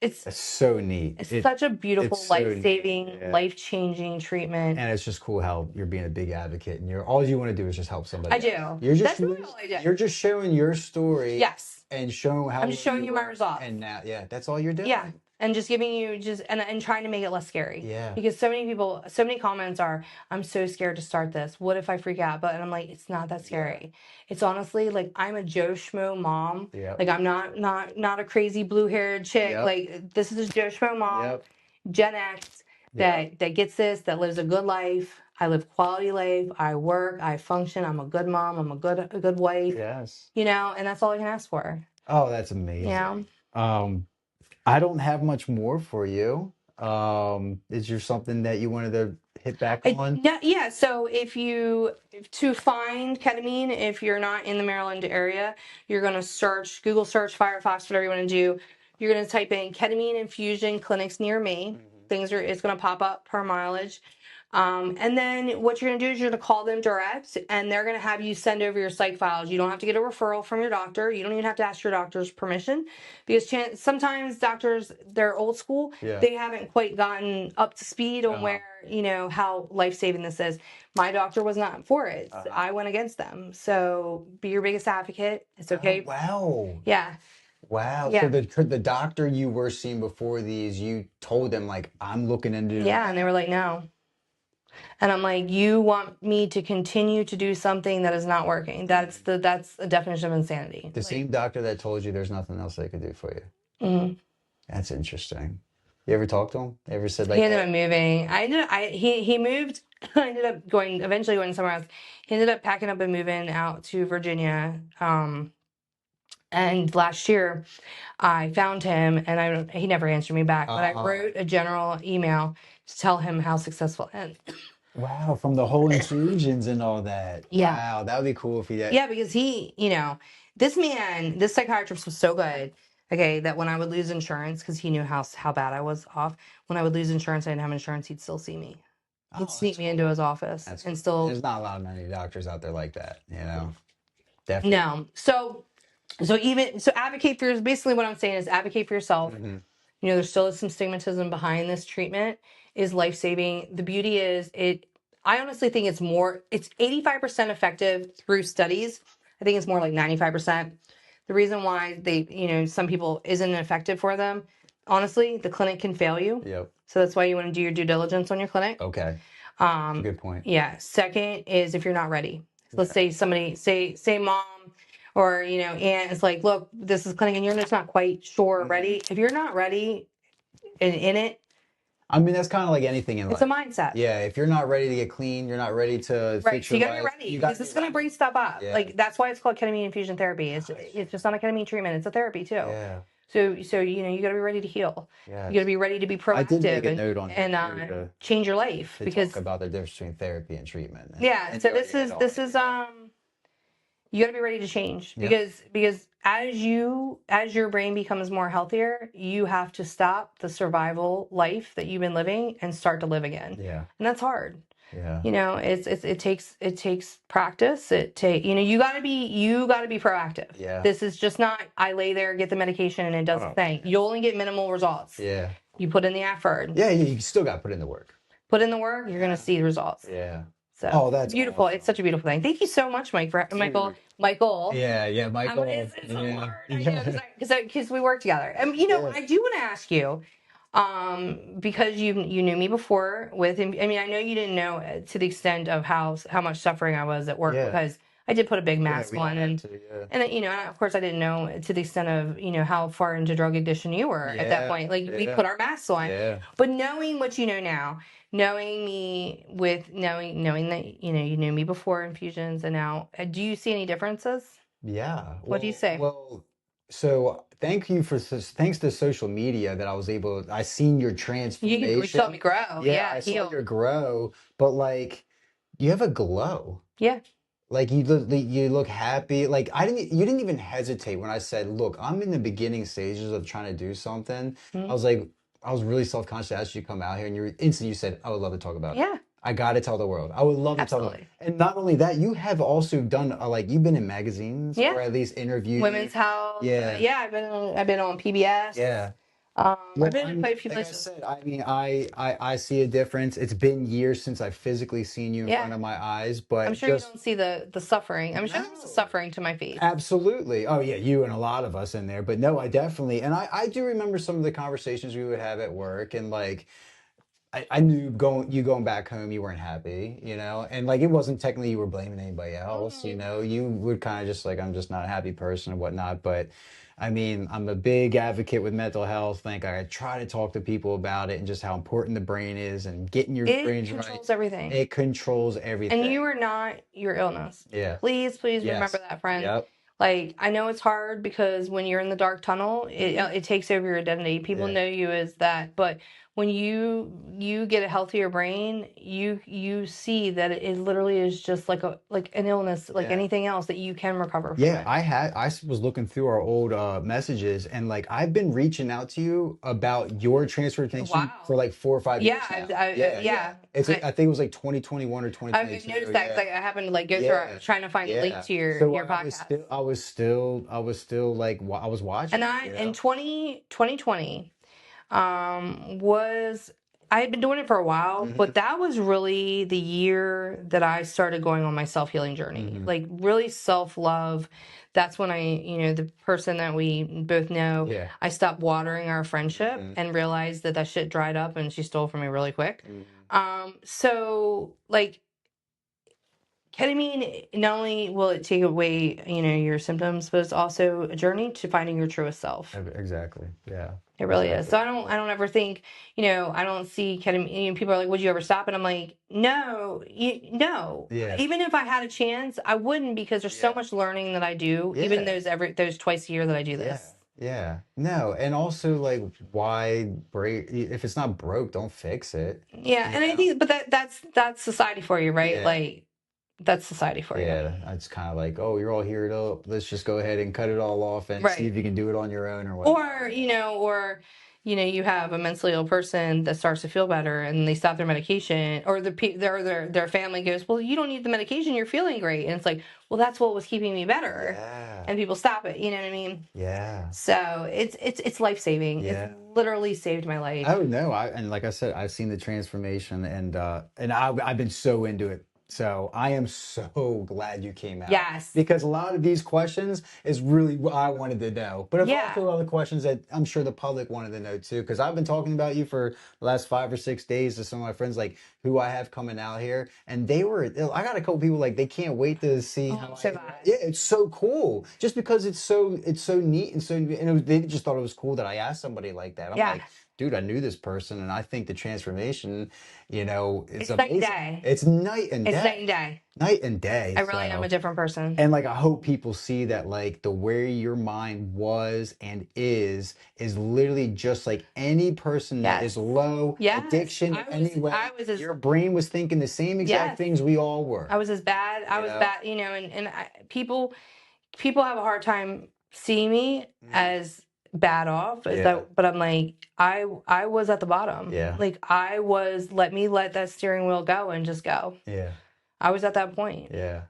That's so neat. it's such a beautiful, it's so neat. life-saving, Yeah. life-changing treatment. And it's just cool how you're being a big advocate, and all you want to do is just help somebody I else. do. You're just That's really all I do. you're just showing your story. Yes. And showing how I'm just showing you my were, results. and now, yeah, that's all you're doing. Yeah. And just giving you and trying to make it less scary. Yeah. Because so many comments are, I'm so scared to start this. What if I freak out? But, and I'm like, it's not that scary. Yeah. It's honestly like, I'm a Joe Schmo mom. Yep. Like, I'm not a crazy blue haired chick. Yep. Like, this is a Joe Schmo mom. Yep. Gen X that gets this, that lives a good life. I live quality life. I work. I function. I'm a good mom. I'm a good wife. Yes. And that's all I can ask for. Oh, that's amazing. Yeah. I don't have much more for you. Is there something that you wanted to hit back on? Yeah. So to find ketamine, if you're not in the Maryland area, you're going to Google search, Firefox, whatever you want to do. You're going to type in ketamine infusion clinics near me. It's going to pop up per mileage. And then what you're going to do is you're going to call them direct, and they're going to have you send over your psych files. You don't have to get a referral from your doctor. You don't even have to ask your doctor's permission, because sometimes doctors, they're old school. Yeah. They haven't quite gotten up to speed on where, how life-saving this is. My doctor was not for it. I went against them. So be your biggest advocate. It's okay. Wow. Yeah. Wow. Yeah. So the doctor you were seeing before these, you told them like, I'm looking into doing Yeah. And they were like, no. And I'm like, you want me to continue to do something that is not working? That's the definition of insanity. the same doctor that told you there's nothing else they could do for you. Mhm. That's interesting. You ever talked to him? Ever said like, He ended up moving. He moved. I ended up eventually going somewhere else. He ended up packing up and moving out to Virginia. And last year I found him, and he never answered me back, but I wrote a general email to tell him how successful and wow, from the whole intrusions and all that. yeah. Wow, that would be cool if he did. Yeah, because this psychiatrist was so good, okay, that when I would lose insurance, because he knew how bad I was off, when I would lose insurance, I didn't have insurance, he'd still see me. He'd sneak me into his office That's and cool. still. There's not a lot of many doctors out there like that, you know. Definitely. No. So advocate for basically what I'm saying is advocate for yourself. Mhm. There still is some stigmatism behind this treatment. Is life-saving. The beauty is I honestly think it's 85% effective through studies. I think it's more like 95%. The reason why some people isn't effective for them, honestly, the clinic can fail you. Yep. So that's why you want to do your due diligence on your clinic. Okay. That's a good point. Yeah. Second is if you're not ready. Let's say somebody, say mom or, aunt is like, look, this is clinic and you're just not quite sure or ready. If you're not ready and in it, I mean, that's kind of like anything in life. it's a mindset. Yeah, if you're not ready to get clean, you're not ready to Right. fix So your you gotta life. be ready because this is gonna bring stuff up. Yeah. Like that's why it's called ketamine infusion therapy. It's just not a ketamine treatment, it's a therapy too. Yeah. So you gotta be ready to heal. Yeah. You gotta be ready to be I did make proactive a note on here and too change your life to because talk about the difference between therapy and treatment. yeah, so this is you got to be ready to change because as your brain becomes more healthier, you have to stop the survival life that you've been living and start to live again. Yeah. And that's hard. Yeah. It takes practice. You got to be proactive. Yeah. This is just not I lay there, get the medication and it does the thing. You only get minimal results. Yeah. You put in the effort. Yeah, you still got to put in the work. Put in the work, you're going to see the results. Yeah. So that's beautiful. awesome. It's such a beautiful thing. Thank you so much, Michael. Yeah, Michael. It's yeah. hard because we work together. And I do want to ask you, because you knew me before with him. I mean, I know you didn't know to the extent of how much suffering I was at work because I did put a big mask on, and of course I didn't know to the extent of how far into drug addiction you were at that point. Like we put our masks on, but knowing what you know now, knowing me with knowing that you knew me before infusions and now, do you see any differences? Yeah. What do you say? Well, so thanks to social media that I seen your transformation. You saw me grow. Yeah, I saw your grow, but like you have a glow. Yeah. Like you look happy. Like you didn't even hesitate when I said, "Look, I'm in the beginning stages of trying to do something." Mm-hmm. I was really self-conscious as you come out here, and you said, "I would love to talk about it." Yeah. I got to tell the world. I would love to tell them. And not only that, you have also done you've been in magazines or at least interviewed. Women's Health. Yeah. Yeah, I've been on PBS. Yeah. I've been in quite a few places. I said, I mean, I see a difference. It's been years since I've physically seen you in front of my eyes, but I'm sure you don't see the suffering. I'm sure there's a suffering to my face. Absolutely. Oh yeah, you and a lot of us in there. But no, I definitely, and I do remember some of the conversations we would have at work, and like I knew going back home, you weren't happy, and like it wasn't technically you were blaming anybody else, you would kind of just like, I'm just not a happy person and whatnot. But I mean, I'm a big advocate with mental health. Like I try to talk to people about it and just how important the brain is and getting your brain right. It controls everything. It controls everything. And you are not your illness. Yeah. Please remember that, friend. Yep. Like, I know it's hard because when you're in the dark tunnel, it takes over your identity. People know you as that. But when you get a healthier brain, you see that it literally is just like an illness, like Yeah. anything else, that you can recover from Yeah, it. was looking through our old messages, and like I've been reaching out to you about your transportation for Wow. like 4 or 5 years Yeah, now. Yeah, yeah. yeah. I think it was like 2021 or I've 2022. noticed that because Yeah. I happened to like go through Yeah. trying to find the link Yeah. to So your podcast. I was still like I was And watching, I you in know? 2020 was I had been doing it for a while, Hmm. but that was really the year that I started going on my self-healing journey. Hmm. Like really self-love. That's when the person that we both know, Yeah. I stopped watering our friendship Hmm. and realized that that shit dried up and she stole from me really quick. Hmm. So like ketamine, not only will it take away, your symptoms, but it's also a journey to finding your truest self. Exactly. Yeah. It really is. Exactly. So I Yeah. don't ever think, I don't see ketamine. People are like, "Would you ever stop?" And I'm like, "No, no. Yeah. Even if I had a chance, I wouldn't because there's so Yeah. much learning that I do. Even Yeah. those twice a year that I do Yeah. this. Yeah. No, and also like why break if it's not broke, don't fix it, Yeah, you and I know? think, but that's society for you, right? Yeah. Like that's society for you, Yeah. It's kind of like, oh, you're all healed up. Let's just go ahead and cut it all off and see right? if you can do it on your own or whatnot. Or you have a mentally ill person that starts to feel better and they stop their medication, or their family goes, well, you don't need the medication, you're feeling great, and it's like, well, that's what was keeping me better, Yeah. and people stop it. You know what I mean? Yeah. So it's life saving. It's Yeah. literally saved my life. Oh no, and like I said, I've seen the transformation, and I've been so into it. So I am so glad you came out Yes. because a lot of these questions is really what I wanted to know, but it's Yeah. also other questions that I'm sure the public wanted to know too. Because I've been talking about you for the last 5 or 6 days to some of my friends, like who I have coming out here, and I got a couple people like they can't wait to see Oh, how I'm I so interact. Yeah, glad. it's so cool, just because it's so neat and they just thought it was cool that I asked somebody like that. I'm Yeah. like, dude, I knew this person, and I think the transformation, is It's night and amazing. day. It's night and It's night day, and day. night and day. I really am a So, different person. and like, I hope people see that, like, the way your mind was and is literally just like any person that Yes. is low Yes. addiction in any I way. was as Your brain was thinking the same exact yes. things we all I were, was as bad. I you was know? bad, people have a hard time seeing me Mhm. as bad off as Yeah, that, but I'm like, I was at the bottom. yeah, Like I was, let that steering wheel go and just go. yeah, I was at that point, yeah,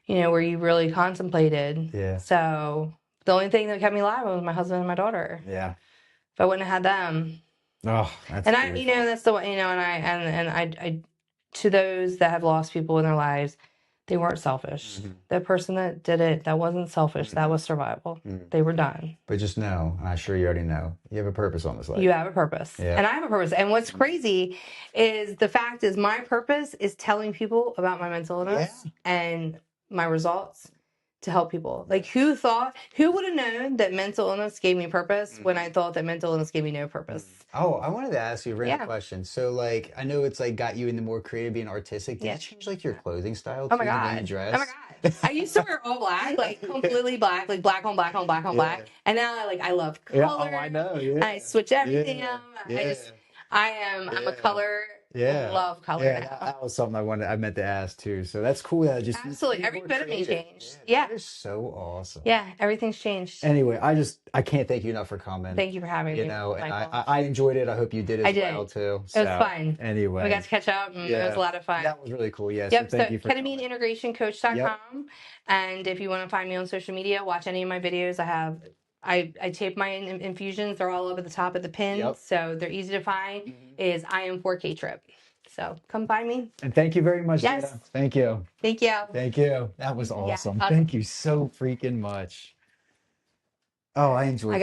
where you really contemplated. yeah, So the only thing that kept me alive was my husband and my daughter. yeah. If I wouldn't have had them, Oh, that's and beautiful. that's the one, I to those that have lost people in their lives, they weren't selfish. Hmm. That person that did it, that wasn't selfish. That Hmm. was survival. Hmm. They were done. But just know, and I'm sure you already know, you have a purpose on this life. You have a purpose, Yeah. and I have a purpose. And what's crazy is the fact is my purpose is telling people about my mental Yeah. illness and my results to help people. Like who would have known that mental illness gave me purpose when I thought that mental illness gave me no purpose? Oh, I wanted to ask you a random Yeah. question. So, like, I know it's like got you into more creative, being artistic. Did you Yes. change like your clothing style Oh my too, the way you God. Oh my dress? God. I used to wear all black, like completely black, like black on black on black on black. Yeah. And now I love Yeah. Oh, color. I know. Yeah. I switch everything Yeah. up. Yeah. I'm a Yeah. color, Yeah. love color Yeah. That, now. that was something I meant to ask too. So that's cool that Absolutely. you're Every more bit of me creative. changed. Yeah. Yeah. That is so awesome. Yeah. Everything's changed. Anyway, I can't thank you enough for coming. Thank you for having me, And Michael. I enjoyed it. I hope you did I as did. well too. It was So fun. anyway, We got to catch up and it was a lot of fun. that was really cool. Yeah. So Yep. So thank you for coming. ketamine-integrationcoach.com. And if you want to find me on social media, watch any of my videos. I tape my infusions. They're all over the top of the pin. Yep. So they're easy to find. Is I am 4K Trip. So come find me. And thank you very much, Yes. Jada. Thank you. Thank you. Thank you. That was Yeah, awesome. awesome. Thank you so freaking much. Oh, I enjoyed I got that.